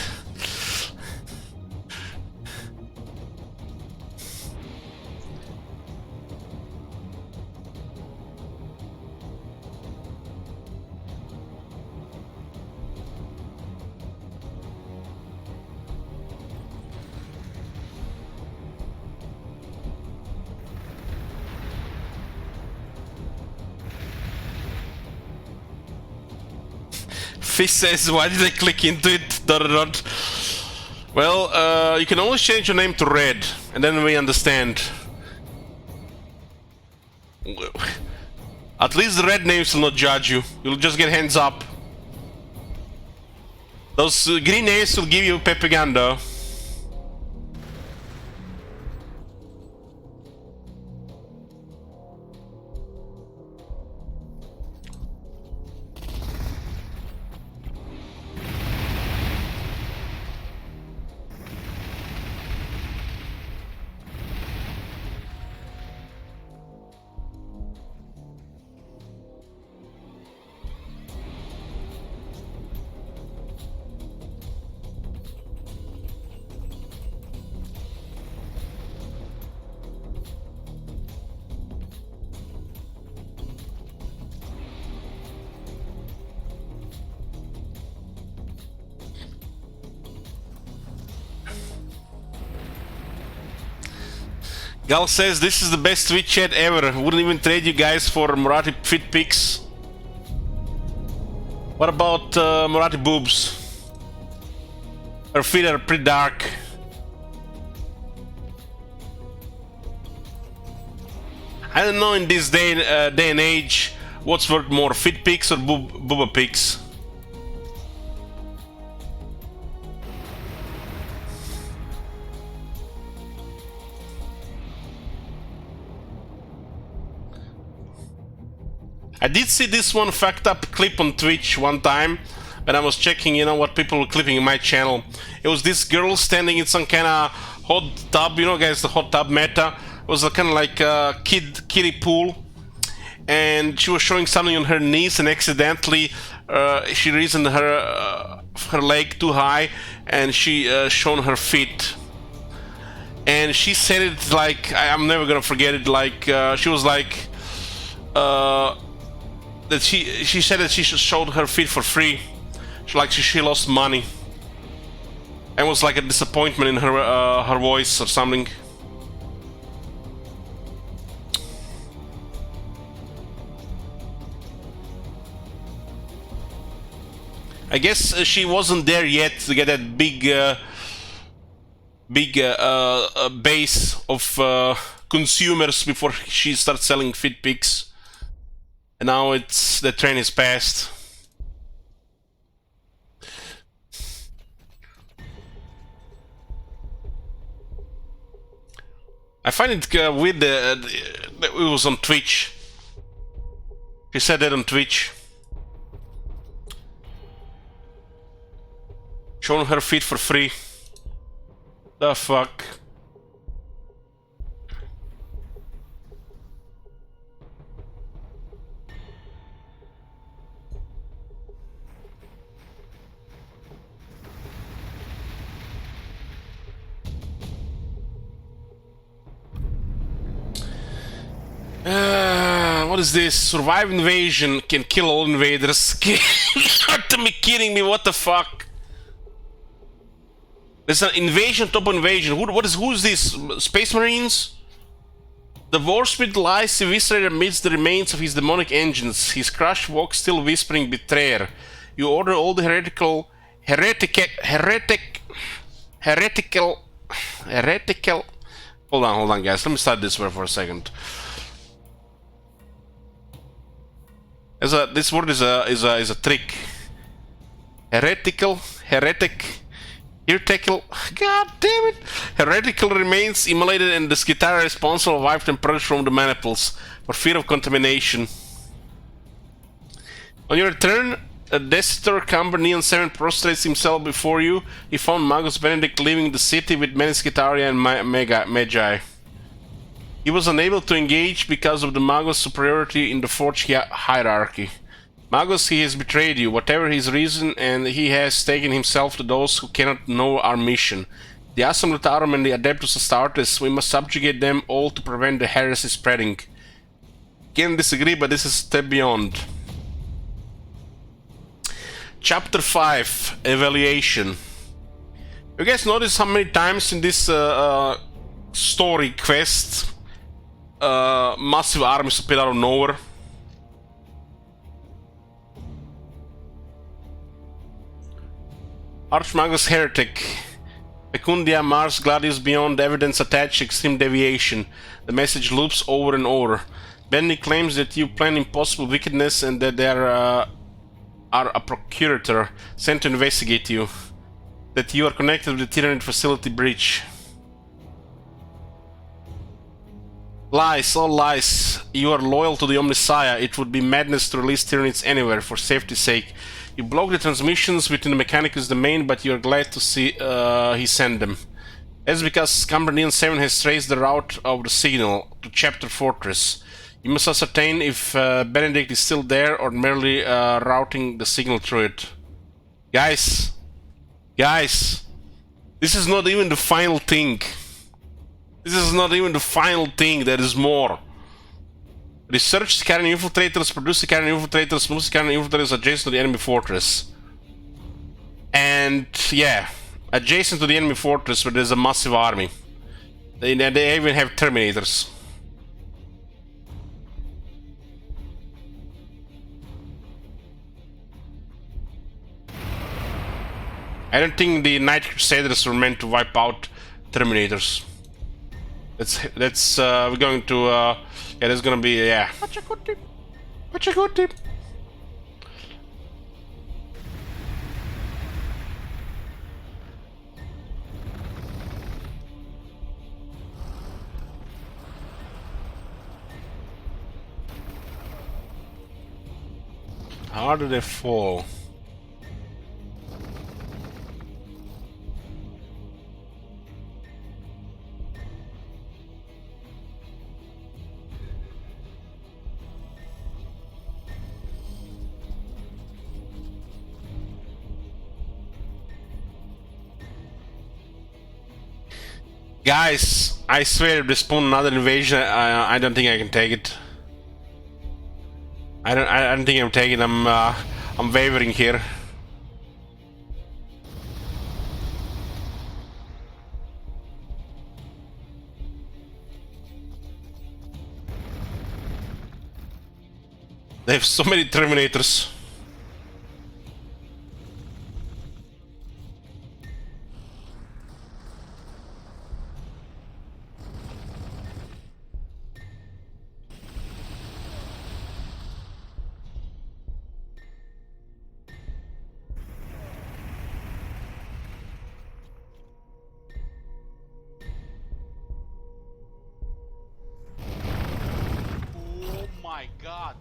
Fish says, why did I click into it? Dot, dot, dot. Well, you can always change your name to Red, and then we understand. At least the red names will not judge you. You'll just get hands up. Those green names will give you propaganda. Gal says this is the best Twitch chat ever. Wouldn't even trade you guys for Murati fit pics. What about Murati boobs? Her feet are pretty dark. I don't know in this day and age what's worth more, fit pics or booba pics. I did see this one fucked up clip on Twitch one time when I was checking, you know, what people were clipping in my channel. It was this girl standing in some kind of hot tub, you know, guys, the hot tub meta. It was a kind of like a kiddie pool, and she was showing something on her knees, and accidentally she raised her leg too high, and she shown her feet. And she said it like, I'm never gonna forget it. Like she was like. That she said that she showed her feet for free, she lost money, and was like a disappointment in her her voice or something. I guess she wasn't there yet to get that big base of consumers before she starts selling fit pics. And now the train is past. I find it weird that it was on Twitch. She said that on Twitch. Showing her feet for free. The fuck? What is this? Survive invasion can kill all invaders. Got to be kidding me, what the fuck? There's an invasion, top invasion. Who's this? Space Marines? The warsmith lies eviscerated amidst the remains of his demonic engines. His crushed walk still whispering betrayer. You order all the heretical. Hold on, guys. Let me start this word for a second. This word is a trick. Heretical, heretic. God damn it! Heretical remains immolated and the Skitara responsible wiped and purged from the maniples for fear of contamination. On your return, a Desitor Cambernian 7 prostrates himself before you. He found Magus Benedict leaving the city with many Skitaria and Magi. He was unable to engage because of the Magus' superiority in the Forge hierarchy. Magus, he has betrayed you, whatever his reason, and he has taken himself to those who cannot know our mission. The Assemblatarum and the Adeptus Astartes, we must subjugate them all to prevent the heresy spreading. Can't disagree, but this is a step beyond. Chapter 5, Evaluation. You guys notice how many times in this story quest massive armies appear out of nowhere? Archmagus Heretic. Fecundia Mars Gladius beyond evidence attached extreme deviation. The message loops over and over. Benny claims that you plan impossible wickedness and that there are a procurator sent to investigate you. That you are connected with the Tyranid facility breach. Lies, all lies. You are loyal to the Omnissiah. It would be madness to release Tyranids anywhere for safety's sake. You block the transmissions within the Mechanicus domain, but you are glad to see he sent them. That's because Cambernian 7 has traced the route of the signal to Chapter Fortress. You must ascertain if Benedict is still there or merely routing the signal through it. Guys, this is not even the final thing. This is not even the final thing, there is more. Research Sicarian infiltrators, produce Sicarian infiltrators, move Sicarian infiltrators adjacent to the enemy fortress. And yeah, adjacent to the enemy fortress where there's a massive army. They even have Terminators. I don't think the Night Crusaders were meant to wipe out Terminators. That's we're going to yeah, there's gonna be yeah. What's a good tip? How do they fall? Guys, I swear if they spawn another invasion, I don't think I can take it. I don't think I'm taking. I'm wavering here. They have so many Terminators. Oh my god.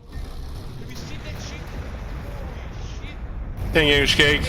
Thank you, Cake.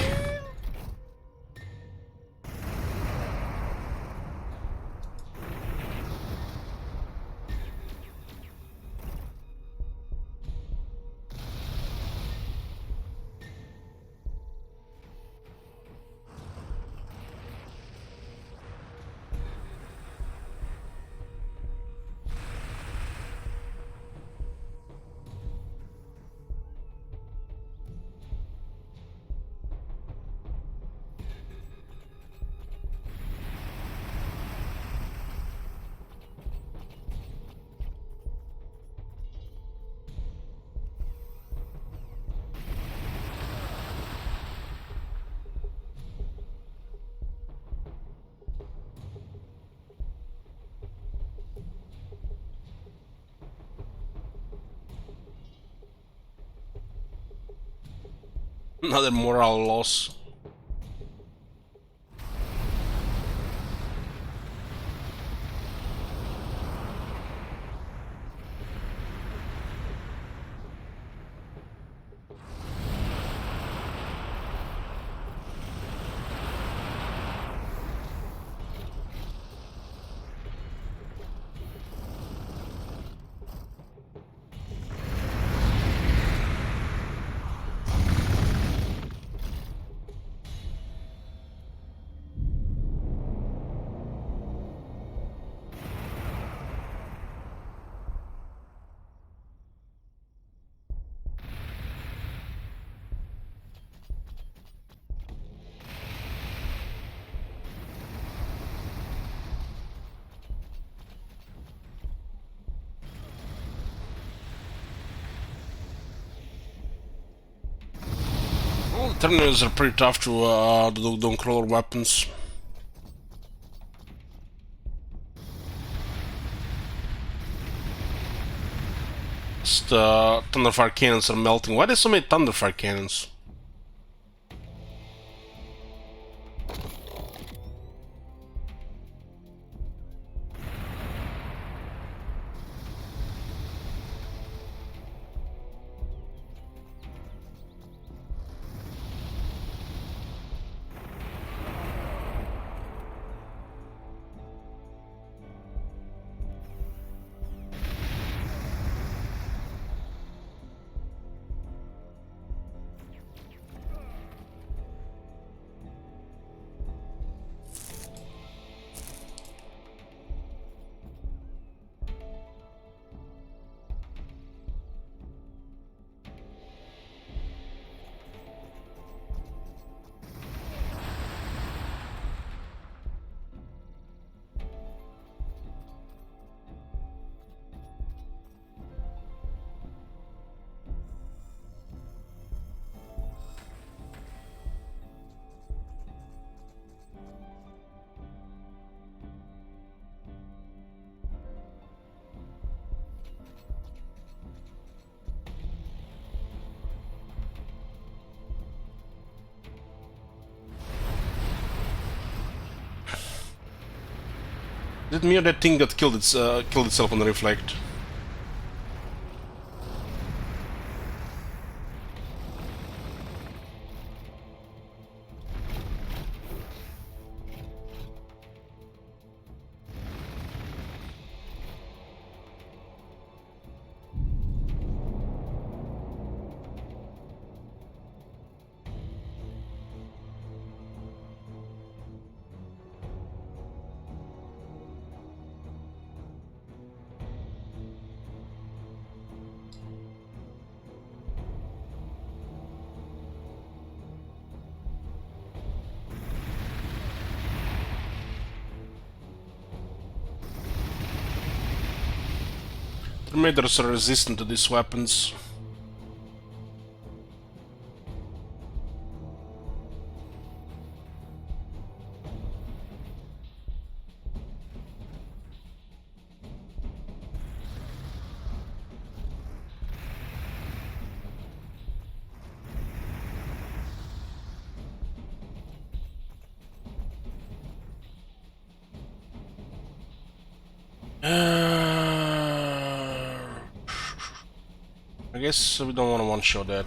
Another moral loss. Terminals are pretty tough to do non-crawler weapons. Just Thunderfire cannons are melting. Why there's so many Thunderfire cannons? Is it me or that thing that killed itself on the reflect? Terminators are resistant to these weapons. I guess we don't want to one-shot that.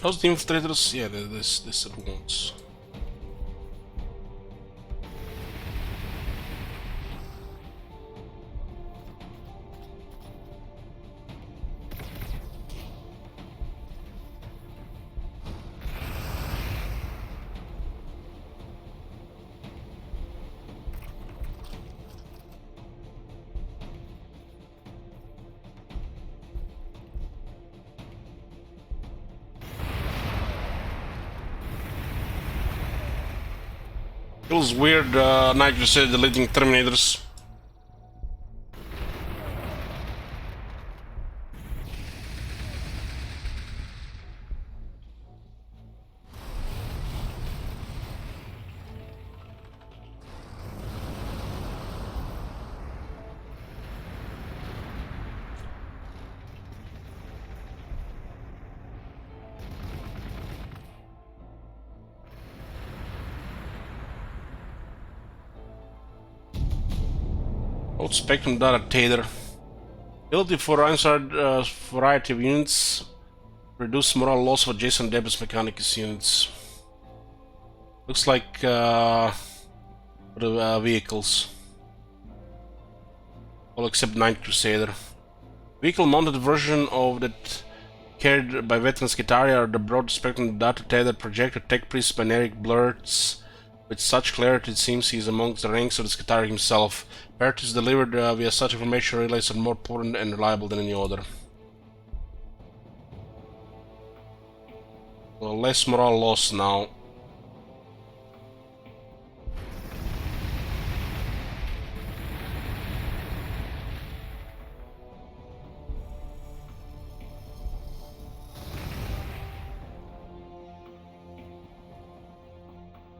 Those the infiltrators? Yeah, this at once. Feels weird, Nigel said deleting Terminators. Old Spectrum Data Tater. Ability for answered variety of units. Reduce moral loss of adjacent Adeptus Mechanicus units. Looks like for the vehicles. All except Night Crusader. Vehicle mounted version of that carried by veteran Skitaria are the broad spectrum data tether projector tech priest by Eric blurs with such clarity it seems he is amongst the ranks of the Skitaria himself. Parties delivered via such information relays are more potent and reliable than any other. Well, less morale loss now.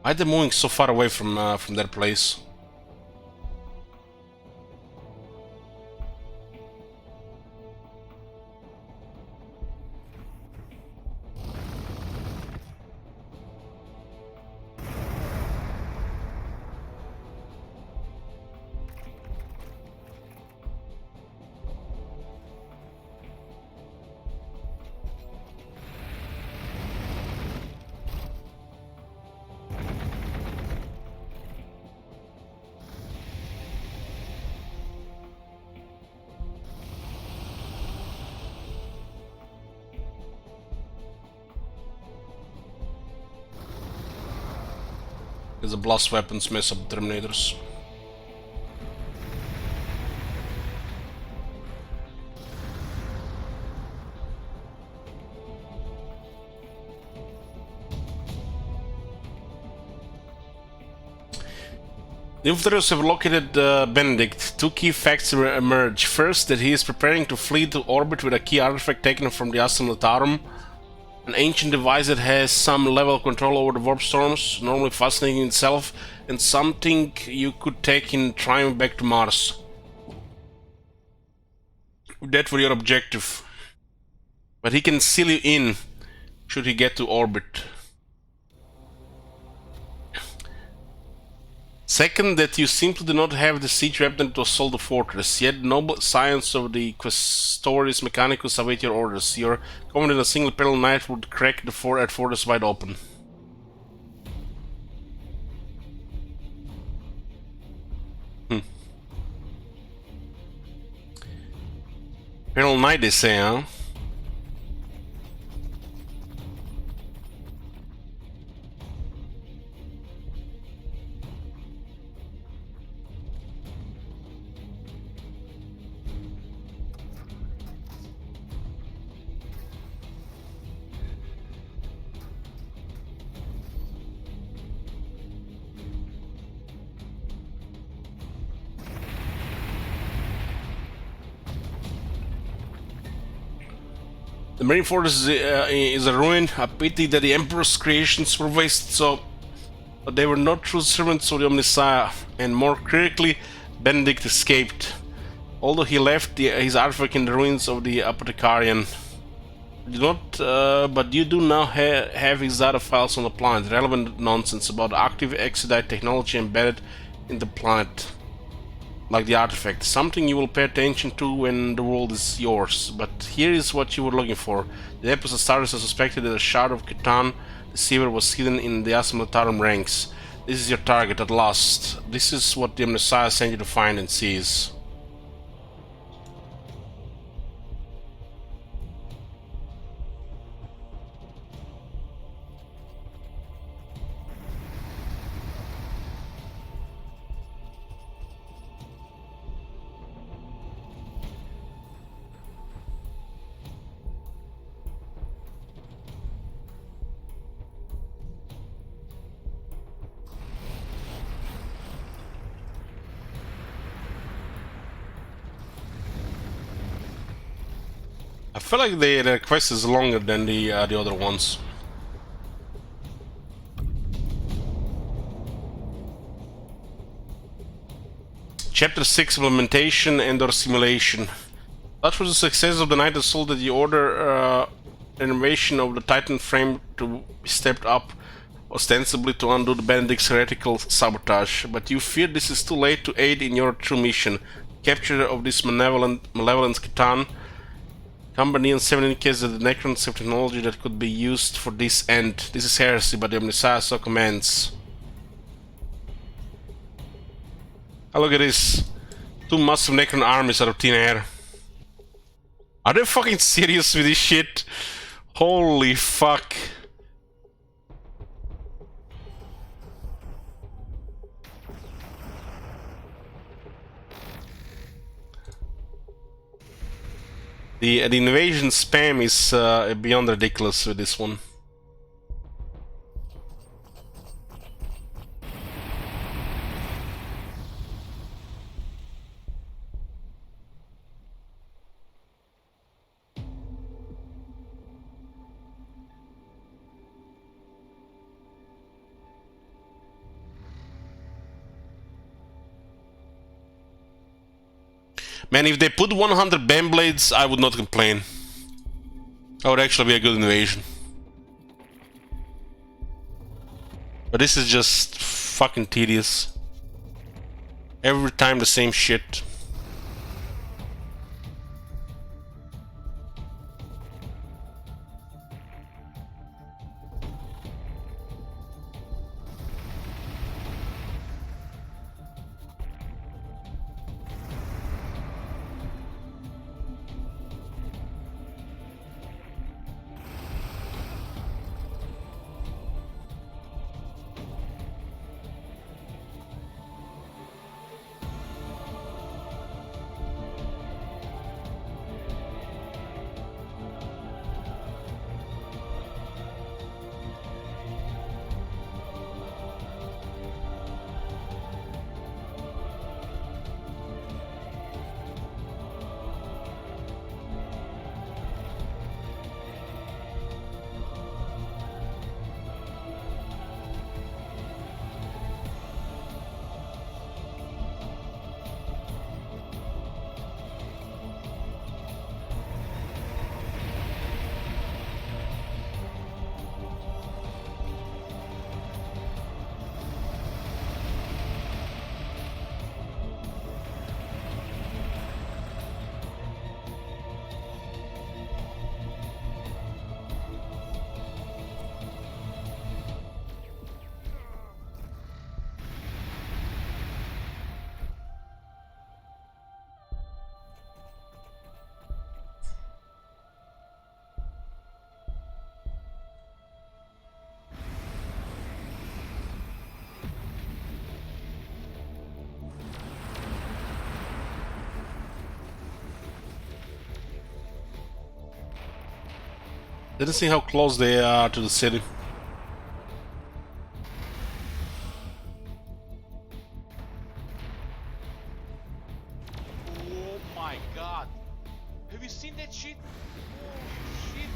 Why are they moving so far away from their place? The blast weapons mess up the Terminators. The infiltrators have located Benedict. Two key facts emerge. First, that he is preparing to flee to orbit with a key artifact taken from the Astra Militarum. An ancient device that has some level of control over the warp storms, normally fascinating itself, and something you could take in Triumph back to Mars. That for your objective. But he can seal you in, should he get to orbit. Second, that you simply do not have the siege weapon to assault the fortress, yet noble science of the Questoris Mechanicus await your orders. Your coming in a single parallel knight would crack the fortress wide open. Parallel knight, they say, huh? The Marine Fortress is a ruin, a pity that the Emperor's creations were wasted, but they were not true servants of the Omnissiah, and more critically, Benedict escaped, although he left his artifact in the ruins of the Apothecarian. But you do now have his data files on the planet, relevant nonsense about active exodite technology embedded in the planet. like the artifact, something you will pay attention to when the world is yours. But here is what you were looking for. The Adeptus started suspected that a shard of Khitan deceiver was hidden in the Asmatarum ranks. This is your target at last. This is what the Messiah sent you to find and seize. I feel like the quest is longer than the other ones. Chapter 6: Implementation and/or Simulation. That was the success of the Night of Soul that the order innovation of the Titan frame to be stepped up, ostensibly to undo the Benedict's heretical sabotage. But you fear this is too late to aid in your true mission: capture of this malevolent Khitan. Cambanian 7 indicates that the Necrons have technology that could be used for this end. This is heresy, but the Messiah so commands. Oh, look at this. 2 massive Necron armies out of thin air. Are they fucking serious with this shit? Holy fuck. The invasion spam is beyond ridiculous with this one. Man, if they put 100 Bane Blades, I would not complain. That would actually be a good invasion. But this is just fucking tedious. Every time the same shit. Let's see how close they are to the city. Oh my god. Have you seen that shit? Holy shit.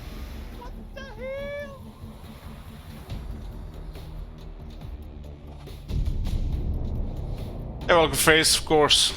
What the hell? Hey, welcome face, of course.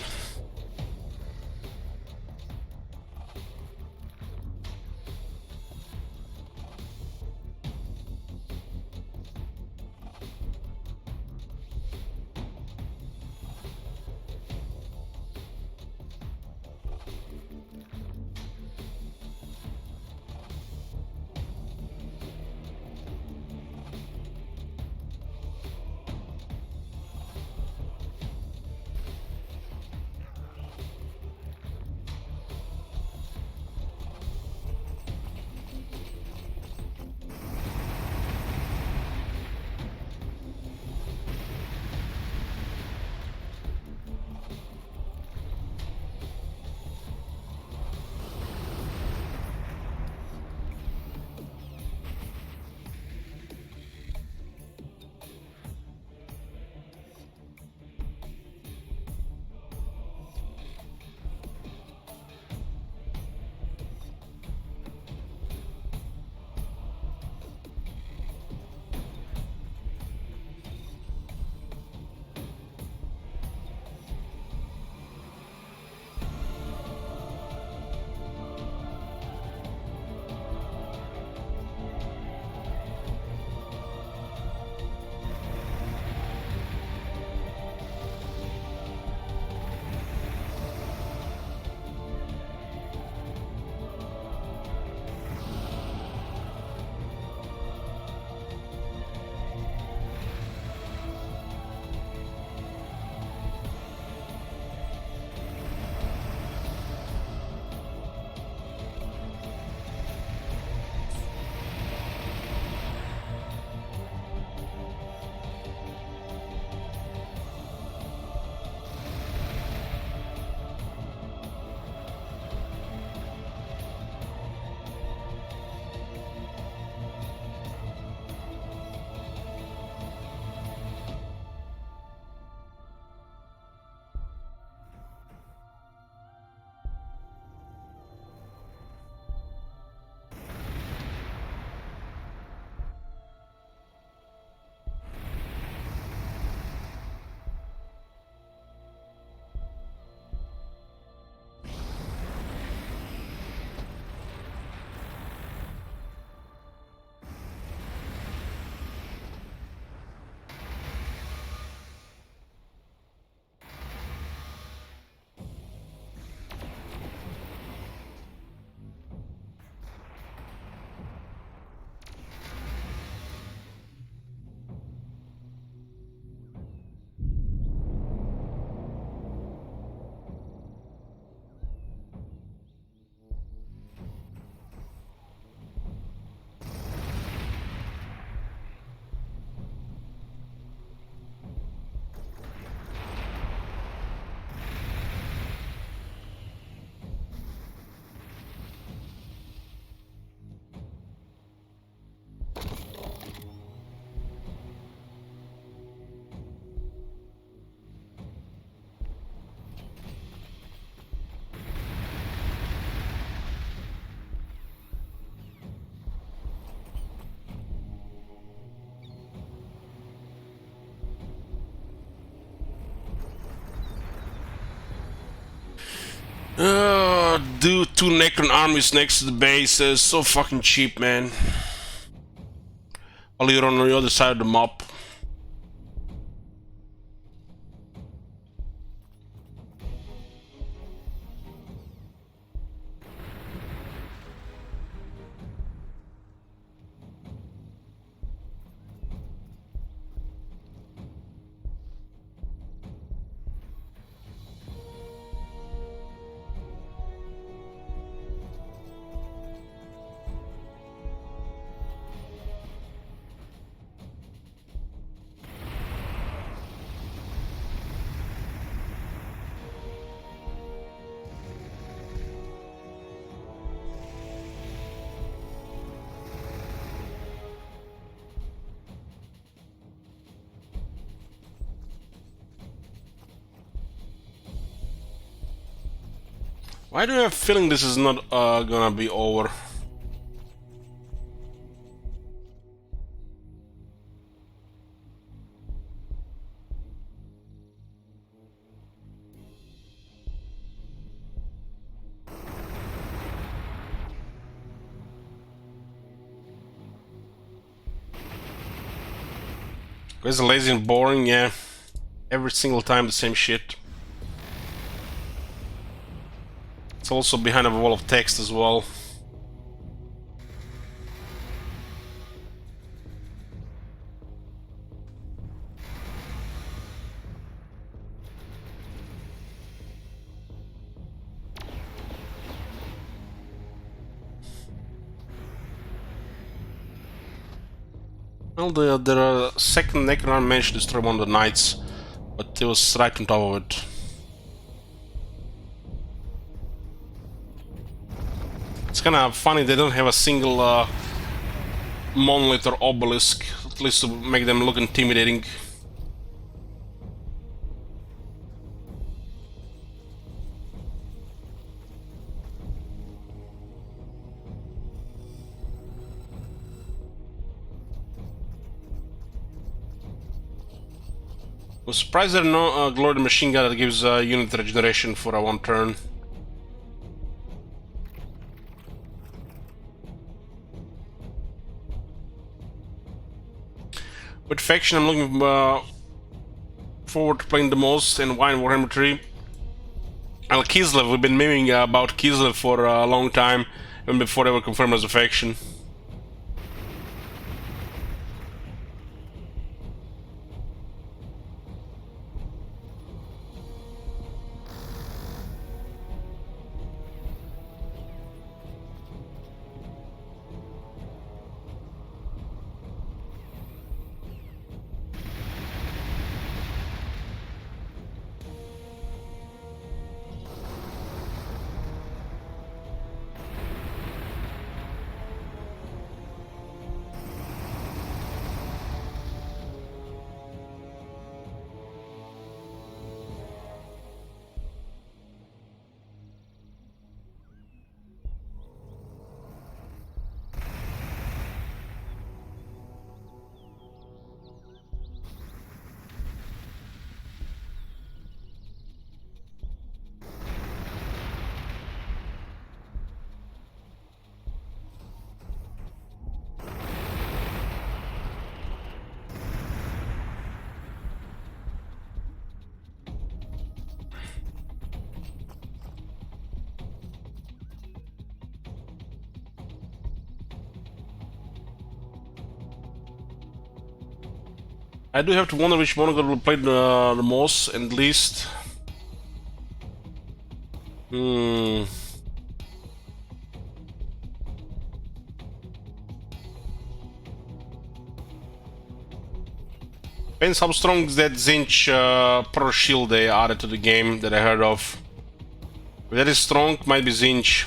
Dude, 2 Necron armies next to the base is so fucking cheap, man. While you're on the other side of the map. Why do I have a feeling this is not gonna be over? Guys are lazy and boring, yeah. Every single time the same shit. It's also behind a wall of text as well. Well, the second Necron managed to destroy one of the knights, but it was right on top of it. It's kind of funny they don't have a single monolith or obelisk, at least to make them look intimidating. I'm surprised there are no glory machine gun that gives unit regeneration for a 1 turn. What faction I'm looking forward to playing the most and why in Warhammer 3? Well, Kislev, we've been miming about Kislev for a long time, even before they were confirmed as a faction. I do have to wonder which monocle will play the most and least. Depends how strong is that Zinch Pro Shield they added to the game that I heard of. If that is strong, might be Zinch.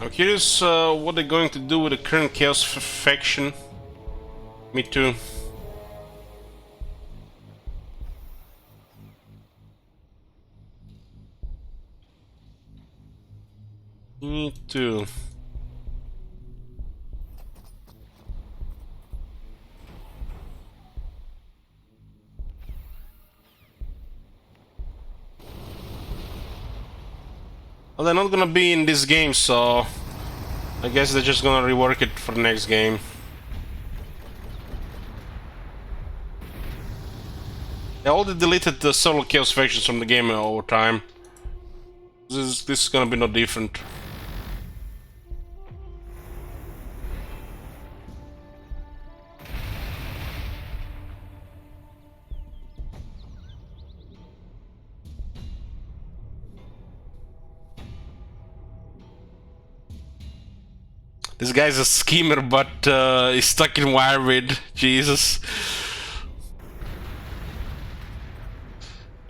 I'm curious what they're going to do with the current Chaos faction. Me too. Me too. Well, they're not gonna be in this game, so I guess they're just gonna rework it for the next game. They already deleted the several Chaos factions from the game over time. This is gonna be no different. This guy's a schemer, but he's stuck in Wirewood. Jesus.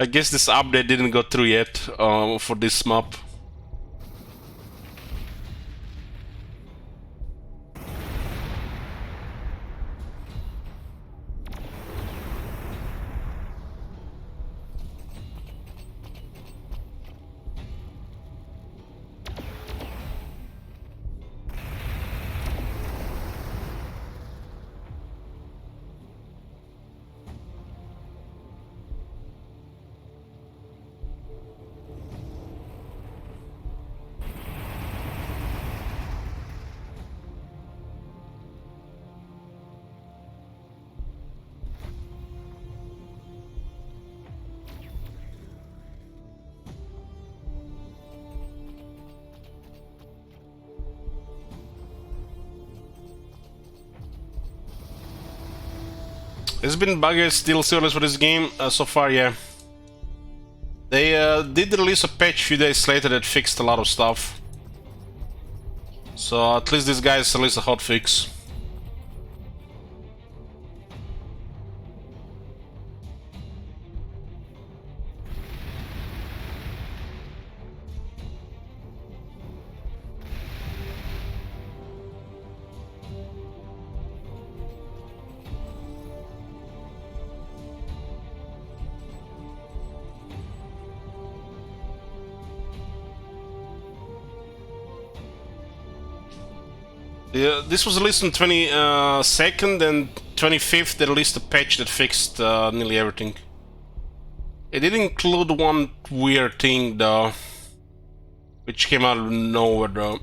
I guess this update didn't go through yet for this map. There's been buggers DLC for this game so far, yeah. They did release a patch a few days later that fixed a lot of stuff. So at least these guys released a hotfix. Yeah, this was released on 22nd and 25th they released a patch that fixed nearly everything. It did include one weird thing though, which came out of nowhere though.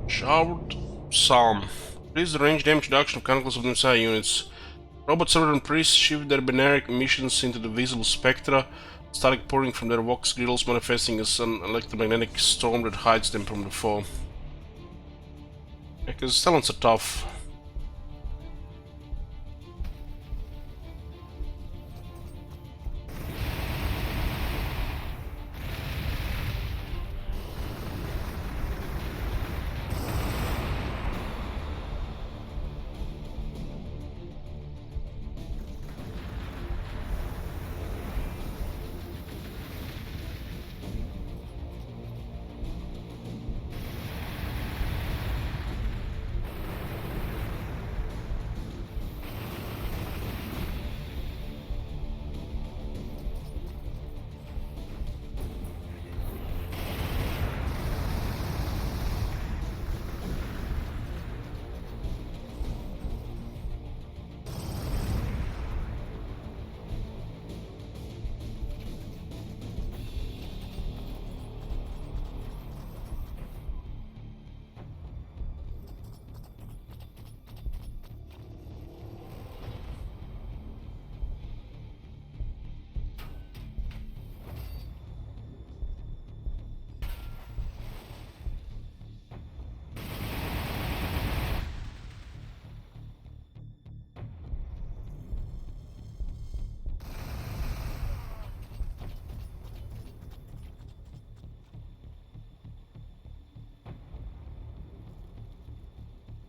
Showered Psalm. Increase the range damage reduction of Mechanicus of the Messiah units. Robot server and priests shift their binary emissions into the visible spectra, static pouring from their vox grills, manifesting as an electromagnetic storm that hides them from the foe. Yeah, because talents are tough.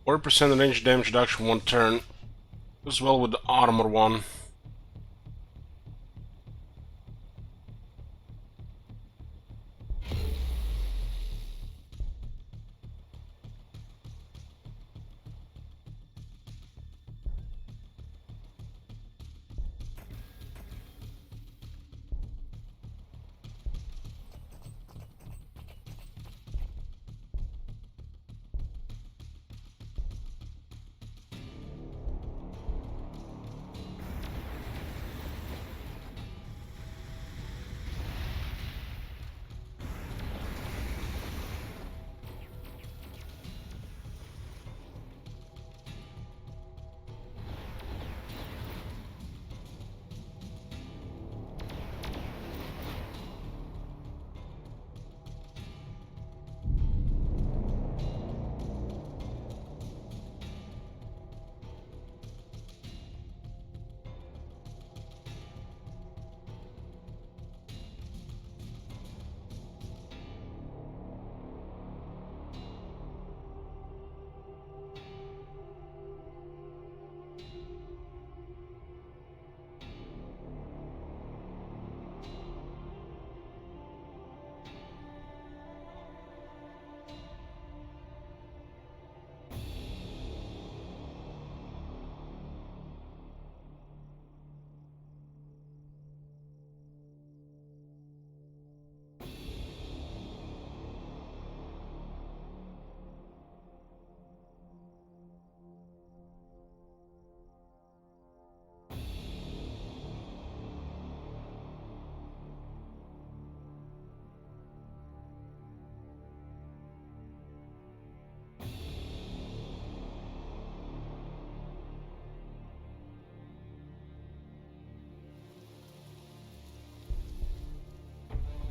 4% range damage reduction 1 turn. As well with the armor one.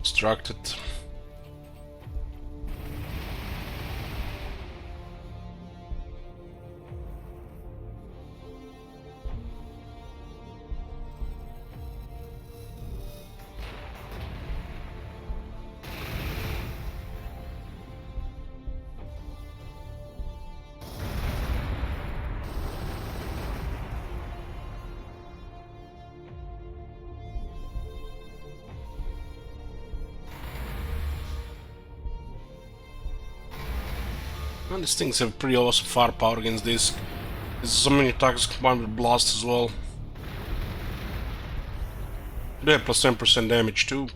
Distracted. And these things have pretty awesome firepower against this. There's so many attacks combined with blast as well. They have plus 10% damage too.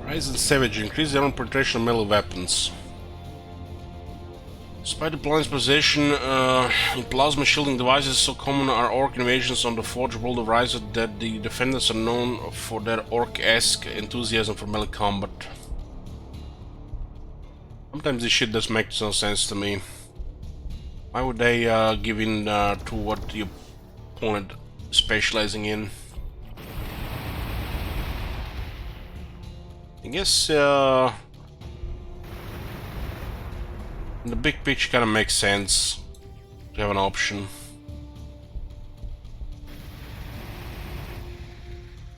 Rise and Savage increase their own penetration of melee weapons. Despite the planet's position in plasma shielding devices, so common are orc invasions on the Forge World of Rise that the defenders are known for their orc-esque enthusiasm for melee combat. Sometimes this shit does make no sense to me. Why would they give in to what the opponent is specializing in? I guess in the big picture kind of makes sense to have an option.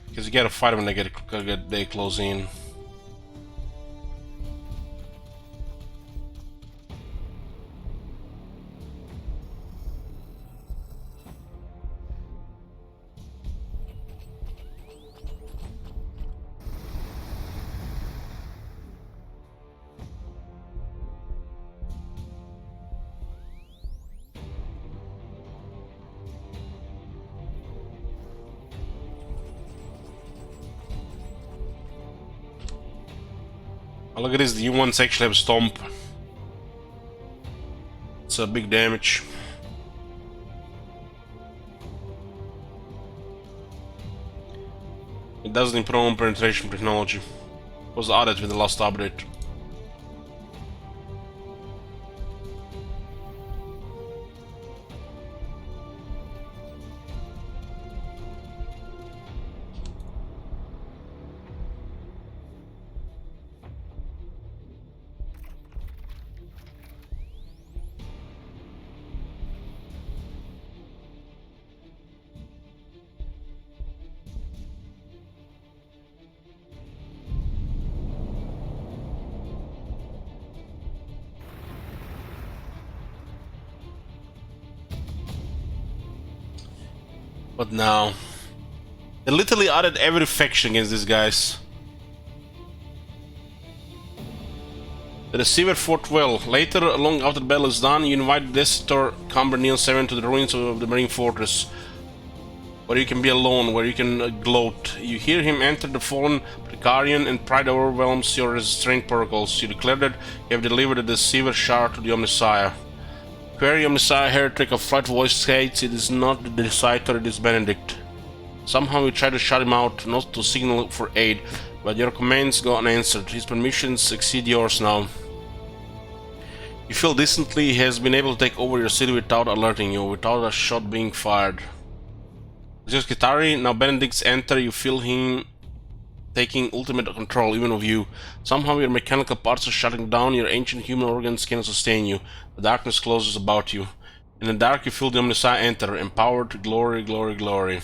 Because you gotta fight them when they close in. Oh, look at this, the U1s actually have Stomp. It's a big damage. It doesn't improve on penetration technology. It was added with the last update. But now, they literally added every faction against these guys. The receiver fought well. Later, long after the battle is done, you invite Destitutor Cumber Neon 7 to the ruins of the Marine Fortress, where you can be alone, where you can gloat. You hear him enter the fallen Precarian, and pride overwhelms your restraint protocols. You declare that you have delivered the deceiver shard to the Omnissiah. Query Omnissiah Heretic of Flight Voice states it is not the Destitutor, it is Benedict. Somehow you try to shut him out, not to signal for aid, but your commands go unanswered. His permissions exceed yours now. You feel distantly he has been able to take over your city without alerting you, without a shot being fired. Just Kitari, now Benedict's enter, you feel him taking ultimate control even of you. Somehow your mechanical parts are shutting down, your ancient human organs cannot sustain you. The darkness closes about you. In the dark you feel the Omnissiah enter, empowered, glory, glory, glory.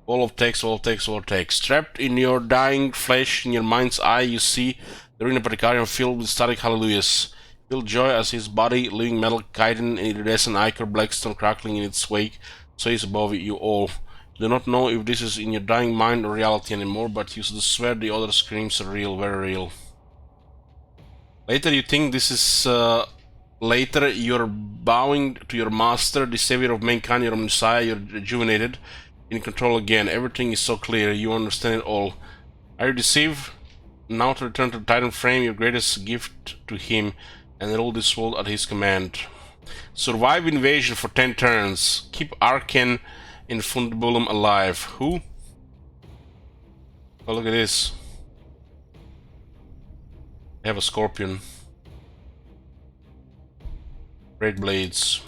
All of takes, all of takes, all of takes. Trapped in your dying flesh, in your mind's eye, you see the ruin of Precarian filled with static hallelujahs. Feel joy as his body, living metal chitin, and iridescent ichor blackstone crackling in its wake, sways above you all. You do not know if this is in your dying mind or reality anymore, but you swear the other screams are real, very real. Later you think this is later you're bowing to your master, the savior of mankind, your Messiah, you're rejuvenated, in control again. Everything is so clear, you understand it all. Are you deceived? Now to return to the Titan frame, your greatest gift to him, and rule this world at his command. Survive invasion for 10 turns. Keep Arcane Infundibulum alive. Who? Oh, look at this. They have a scorpion. Great blades.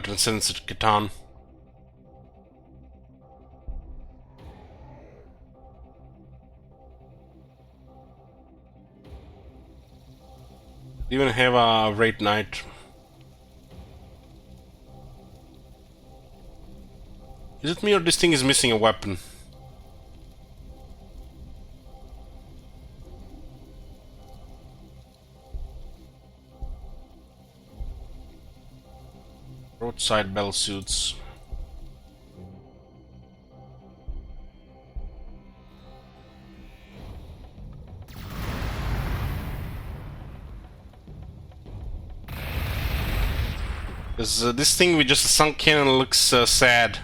Transcendent Catan. Even have a Wraith Knight. Is it me or this thing is missing a weapon? Roadside bell suits. Because this thing with just a sunk cannon looks sad.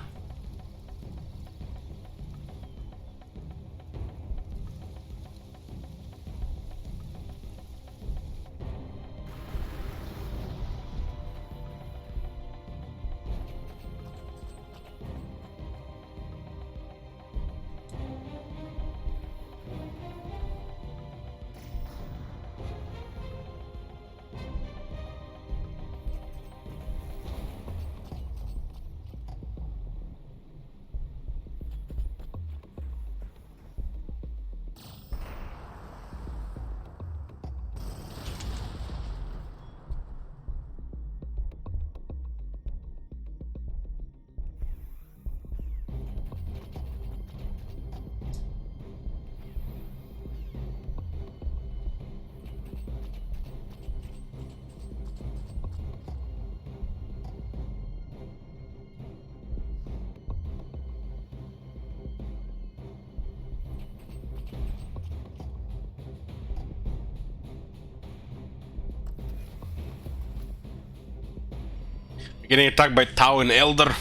Getting attacked by Tau and Elder.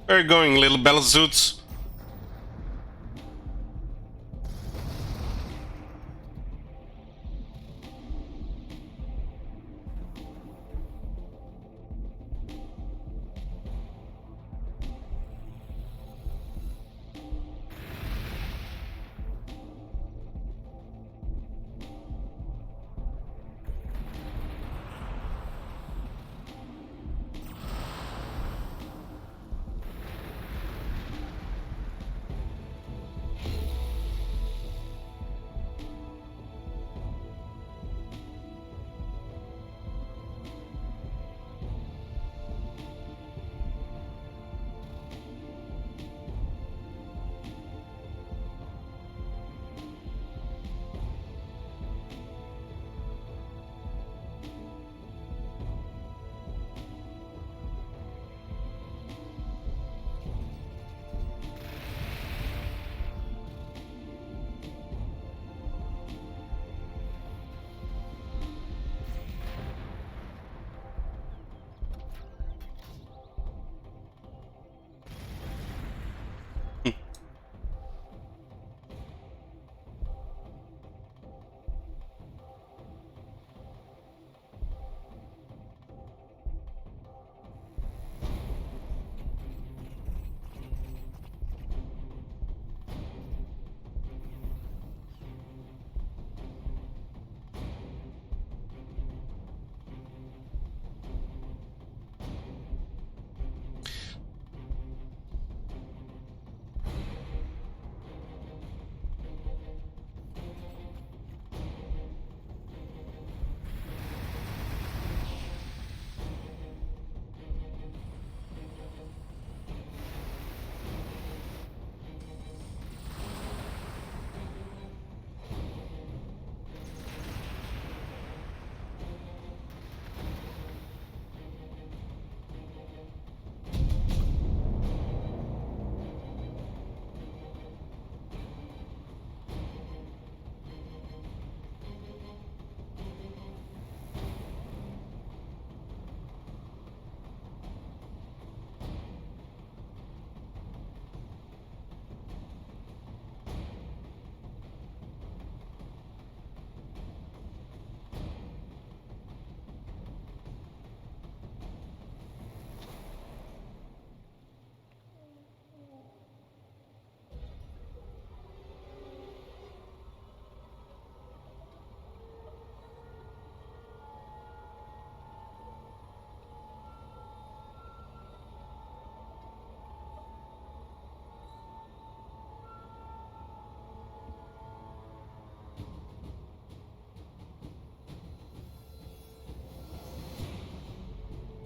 Where are you going, little Bellsuits?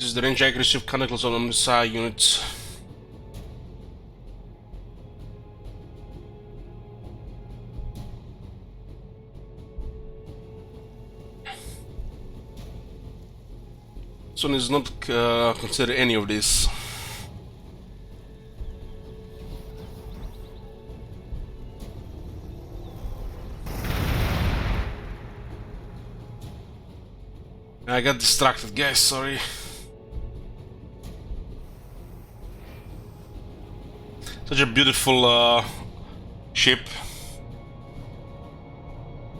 This is the range accuracy of Mechanicus on Messiah units. This one is not consider any of this. I got distracted, guys, sorry. Such a beautiful ship.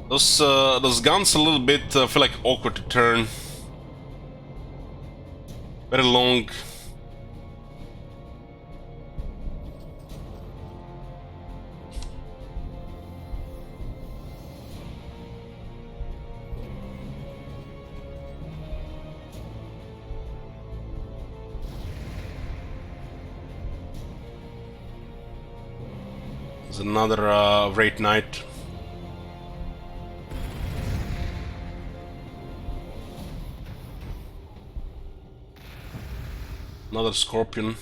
Those guns a little bit feel like awkward to turn. Very long. There's another Wraith Knight. Another Scorpion.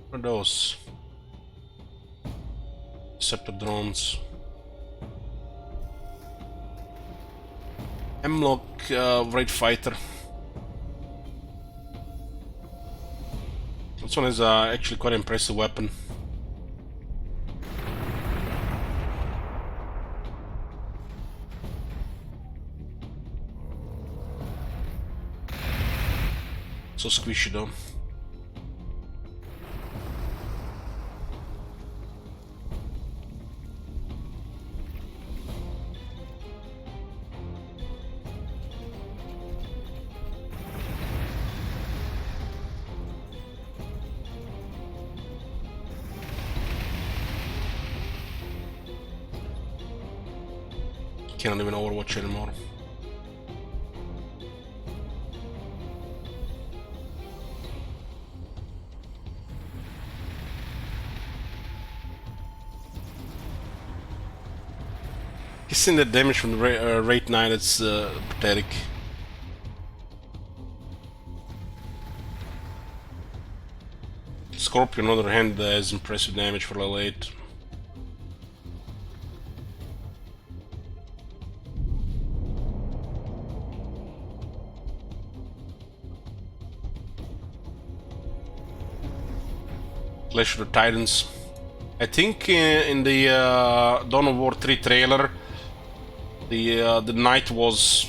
What are those? Scepter drones. Hemlock Raid Fighter. This one is actually quite an impressive weapon. So squishy though. Cannot even Overwatch anymore. He's seen the damage from the Raid 9, it's pathetic. Scorpion, on the other hand, has impressive damage for level 8. Clash of the Titans. I think in the Dawn of War 3 trailer, the knight was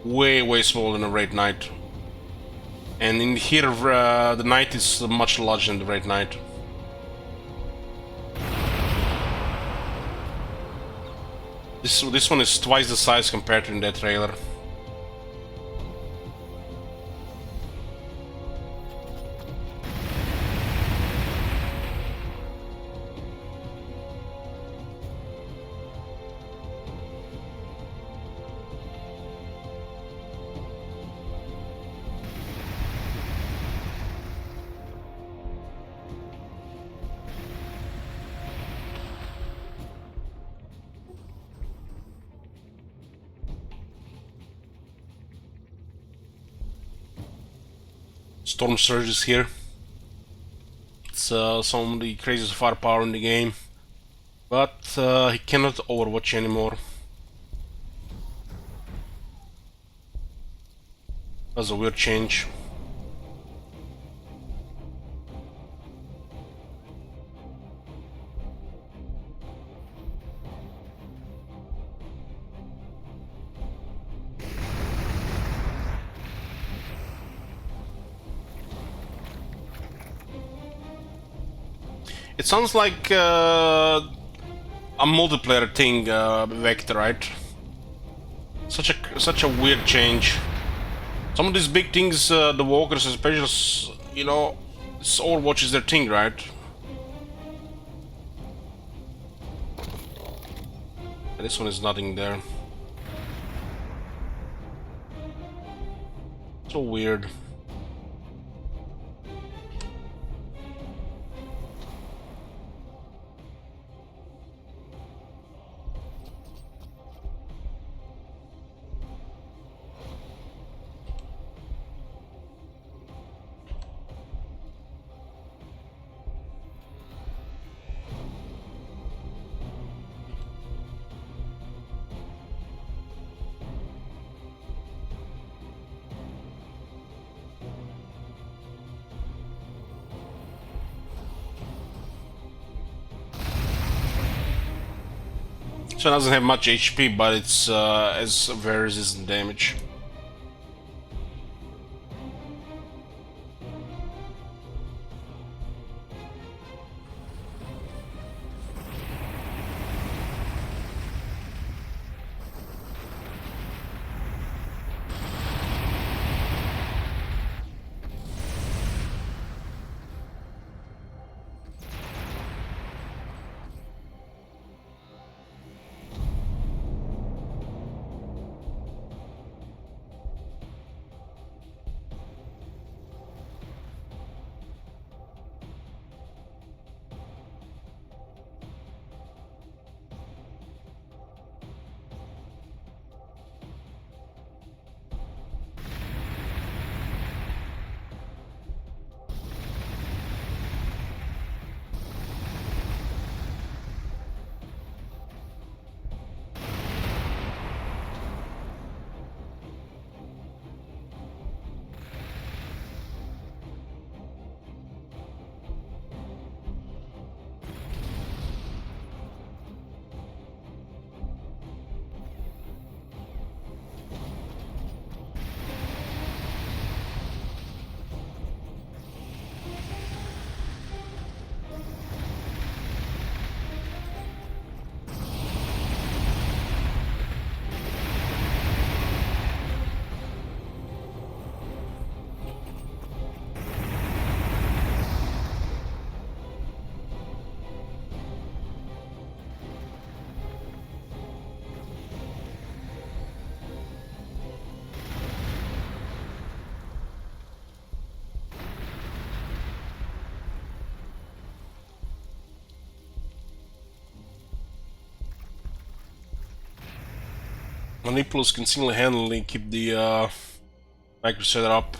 way smaller than the Raid Knight, and in here the knight is much larger than the Raid Knight. This one is twice the size compared to in that trailer. Storm Surge is here. It's some of the craziest firepower in the game, but he cannot Overwatch anymore. That's a weird change. It sounds like a multiplayer thing, Vector, right? Such a weird change. Some of these big things, the walkers, especially, you know, Overwatch is their thing, right? This one is nothing there. So weird. So it doesn't have much HP, but it's as very resistant damage. Manipulus can single-handedly keep the micro set up.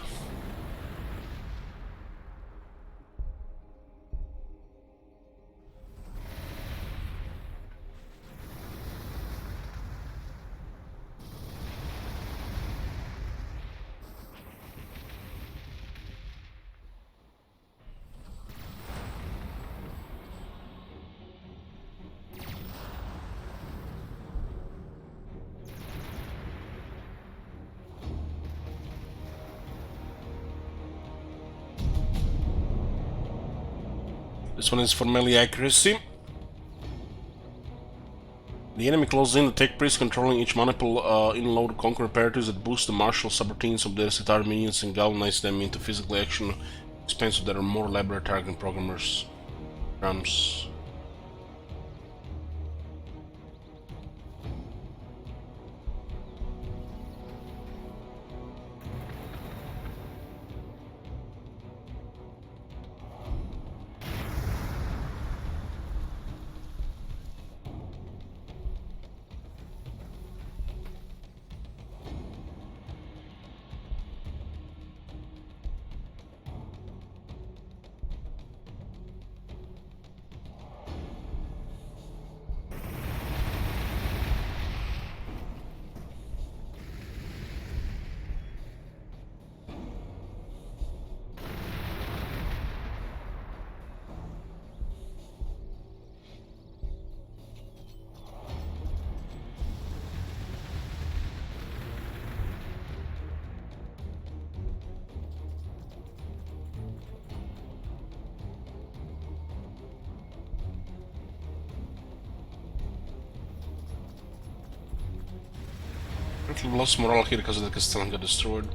This one is for melee accuracy. The enemy closes in, the tech priest controlling each manipul in-load conquer imperatives that boost the martial subroutines of their sitar minions and galvanize them into physical action, expense of their more elaborate targeting programmers. Drums. We lost morale here because the Castellan got destroyed.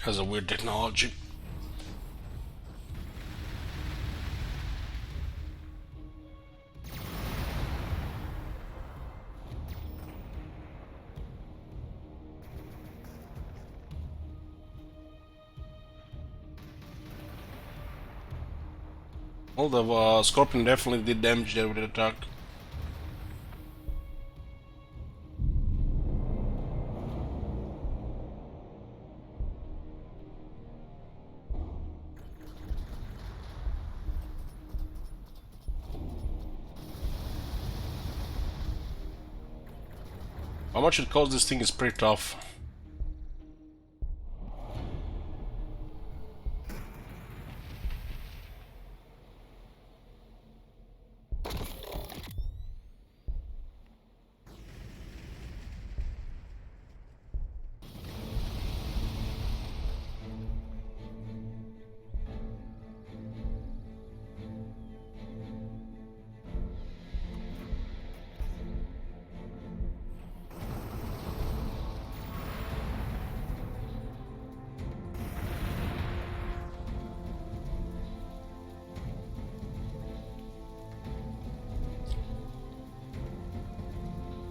Has a weird technology. Well, the Scorpion definitely did damage there with the attack. How much it costs this thing is pretty tough.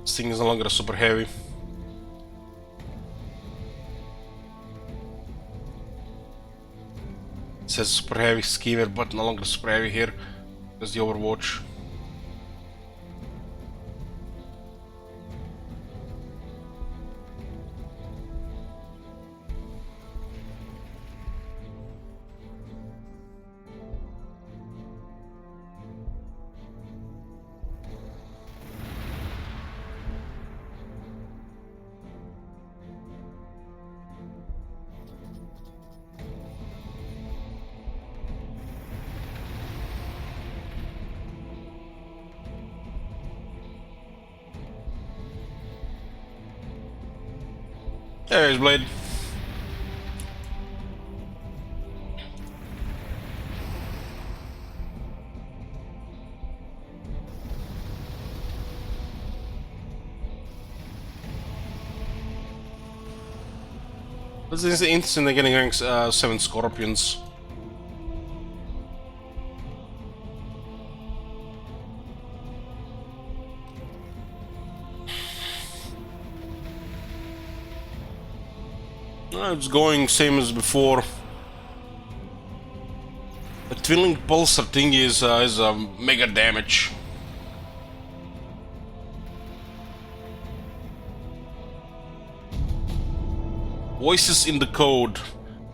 This thing is no longer super heavy. It says super heavy schemer, but no longer super heavy here. There's the Overwatch. There's Blade. This is interesting, they're getting rank 7 Scorpions. It's going same as before. The Twirling Pulsar thing is mega damage. Voices in the code.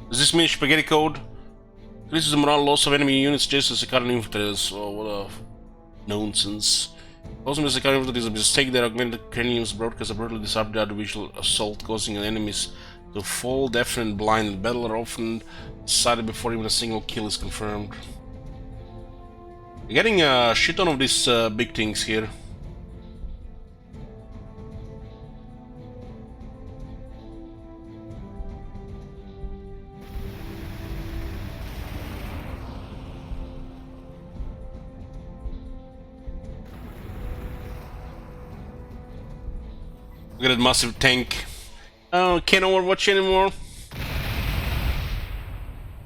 Does this mean spaghetti code? This is the morale loss of enemy units just as a current infantry. So what a nonsense. Also, Mr. Current infantry is a mistake that augmented craniums broadcast a brutally disrupted artificial assault, causing enemies to fall deaf and blind in battle are often decided before even a single kill is confirmed. We're getting a shit ton of these big things here. Look at that massive tank. Oh, can't overwatch anymore.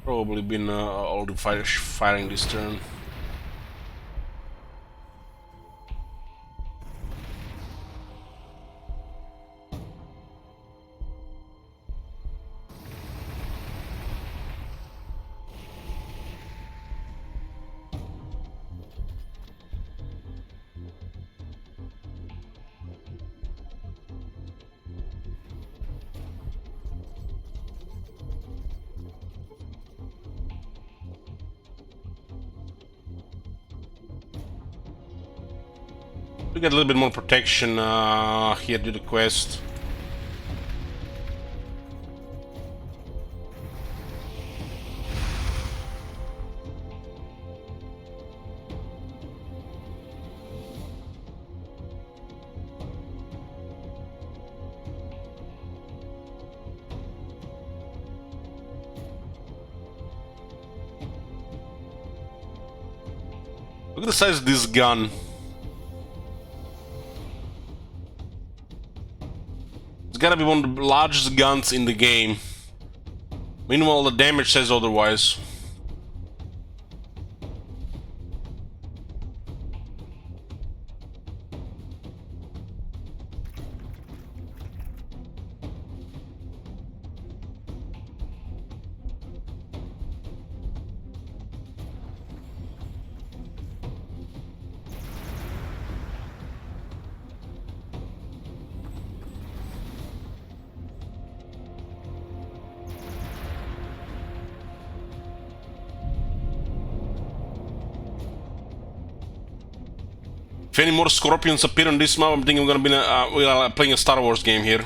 Probably been all the fighters firing this turn. We get a little bit more protection here to the quest. Look at the size of this gun. It's gotta be one of the largest guns in the game. Meanwhile, the damage says otherwise. If any more Scorpions appear on this map, I'm thinking we're gonna be playing a Star Wars game here.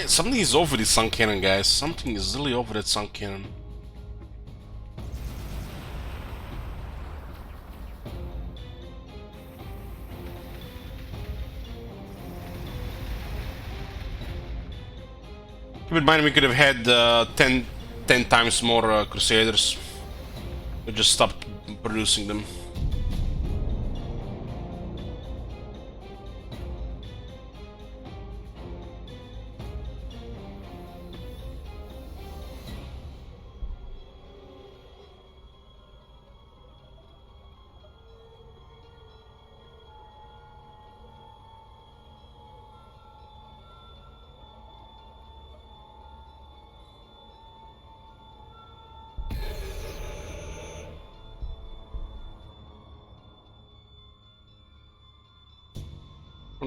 Something is over this Sun Cannon, guys. Something is really over that Sun Cannon. Keep in mind we could have had 10 times more Crusaders. We just stopped producing them.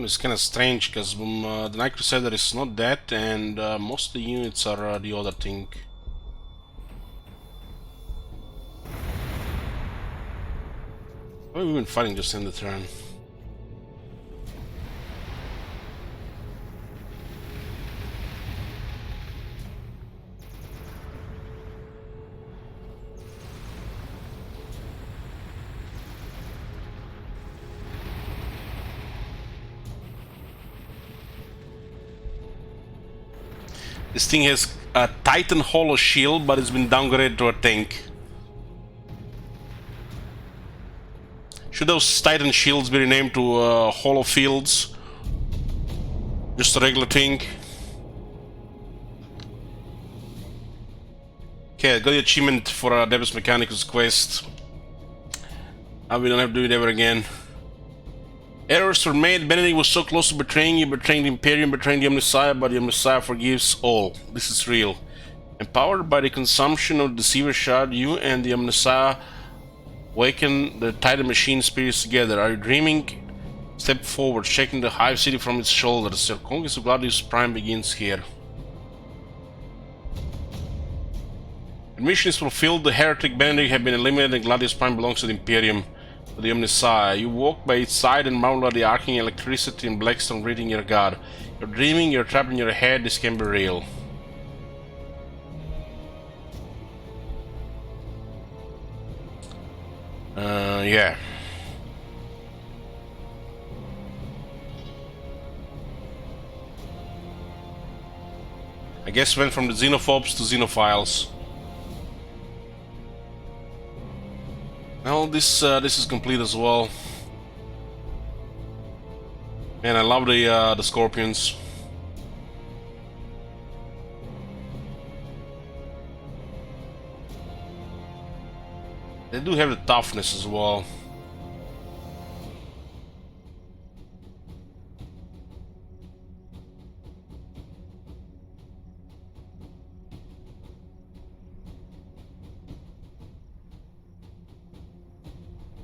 It's kind of strange because the Night Crusader is not that, and most of the units are the other thing. Why have we been fighting just in the turn? This thing has a Titan Hollow Shield, but it's been downgraded to a tank. Should those Titan Shields be renamed to Hollow Fields? Just a regular thing. Okay, I got the achievement for Adeptus Mechanicus quest. We don't have to do it ever again. Errors were made. Benedict was so close to betraying you, betraying the Imperium, betraying the Messiah, but the Messiah forgives all. This is real. Empowered by the consumption of the Deceiver Shard, you and the Messiah awaken the Titan machine spirits together. Are you dreaming? Step forward, shaking the Hive City from its shoulders. Your conquest of Gladius Prime begins here. Your mission is fulfilled. The heretic Benedict have been eliminated and Gladius Prime belongs to the Imperium. The Messiah. You walk by its side and marvel at the arcing electricity and Blackstone reading your god. You're dreaming, you're trapped in your head, this can be real. Yeah. I guess went from the xenophobes to xenophiles. Well, this is complete as well. Man, I love the scorpions. They do have the toughness as well.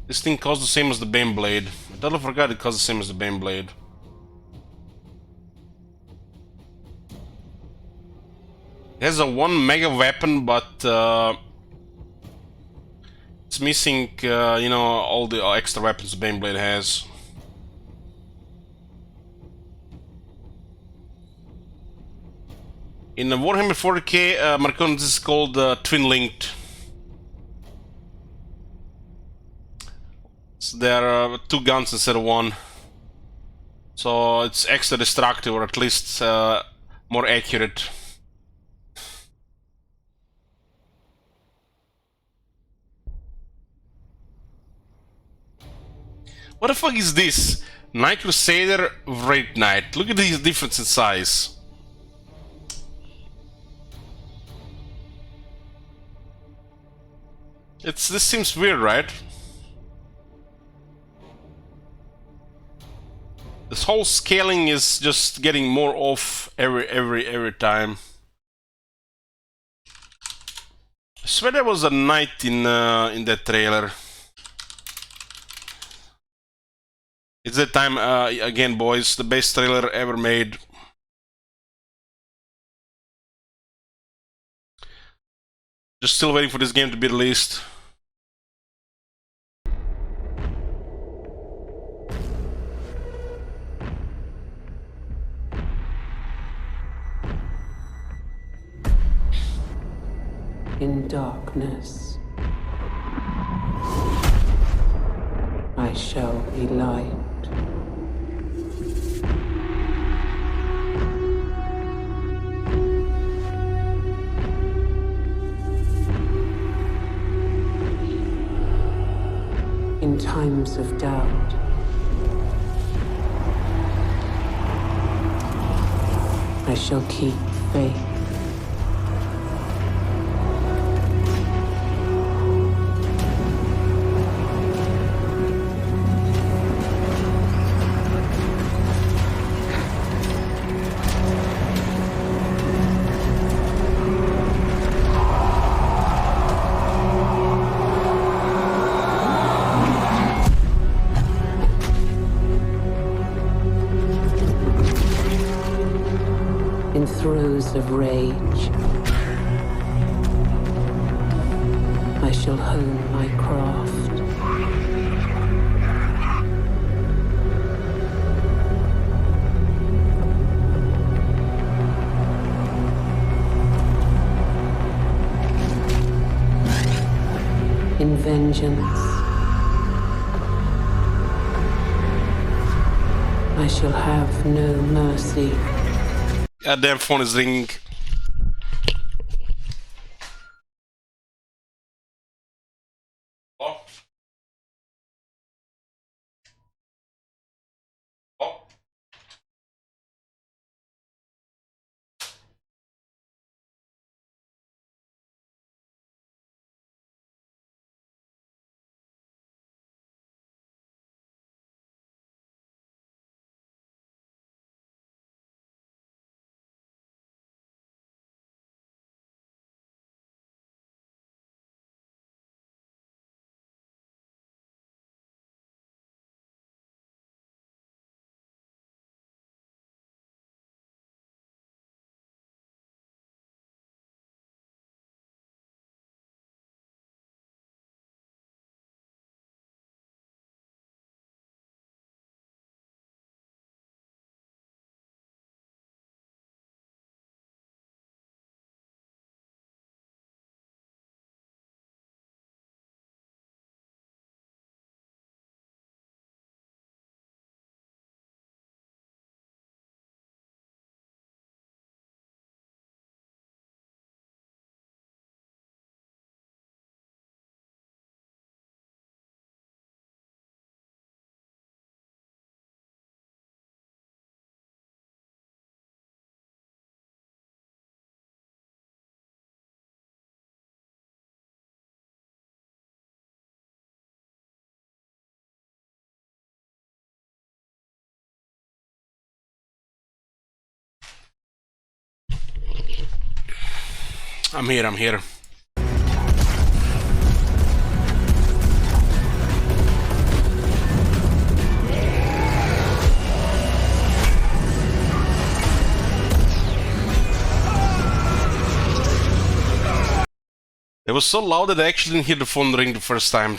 This thing costs the same as the Baneblade. I totally forgot it costs the same as the Baneblade. It has a 1 mega weapon, but it's missing, you know, all the extra weapons the Baneblade has. In the Warhammer 40k, Marcon, this is called Twin-Linked. So there are 2 guns instead of 1. So it's extra destructive, or at least more accurate. What the fuck is this? Night Crusader, Wraith Knight. Look at these difference in size. This seems weird, right? This whole scaling is just getting more off every time. I swear there was a knight in that trailer. It's that time again, boys. The best trailer ever made. Just still waiting for this game to be released. In darkness, I shall be light. times of doubt. I shall keep faith. In throes of rage, I shall hone my craft. In vengeance, I shall have no mercy. Damn phone is ringing. Oh. Oh. I'm here, I'm here. It was so loud that I actually didn't hear the phone ring the first time.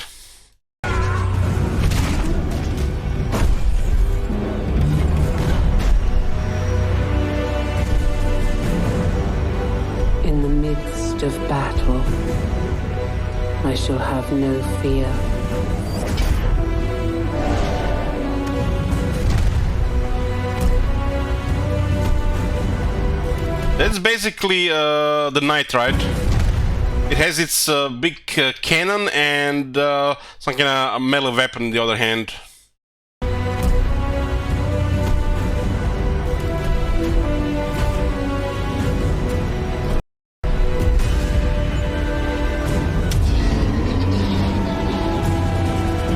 In the midst of battle, I shall have no fear. That's basically the knight, right? It has its big cannon and some kind of melee weapon on the other hand.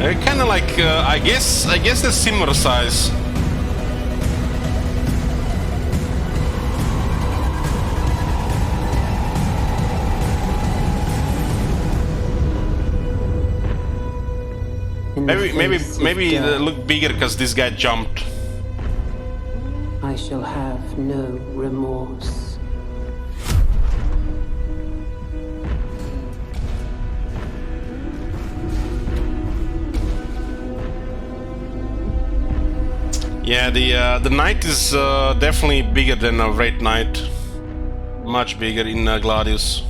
They're kind of like, I guess they're similar size. Maybe they look bigger because this guy jumped. I shall have no remorse. Yeah, the knight is definitely bigger than a Wraith Knight. Much bigger in Gladius.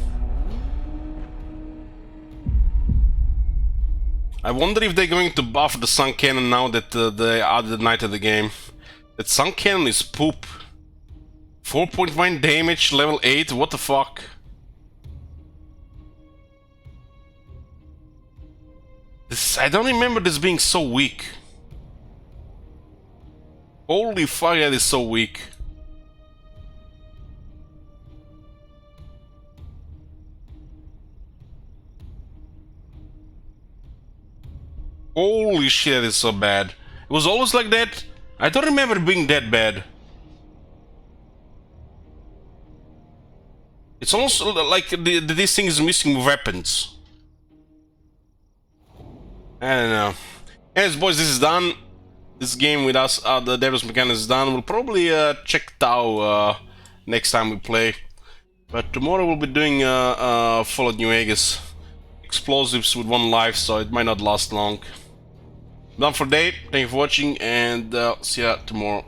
I wonder if they're going to buff the Sun Cannon now that they added the Knight to the game. That Sun Cannon is poop. 4.1 damage, level 8, what the fuck? I don't remember this being so weak. Holy fuck, that is so weak. Holy shit, that is so bad. It was always like that? I don't remember it being that bad. It's almost like this thing is missing weapons. I don't know. Anyways, boys, this is done. This game with us, the Adeptus Mechanicus is done. We'll probably check Tau next time we play. But tomorrow we'll be doing Fallout New Vegas. Explosives with 1 life, so it might not last long. Done for the day. Thank you for watching, and see ya tomorrow.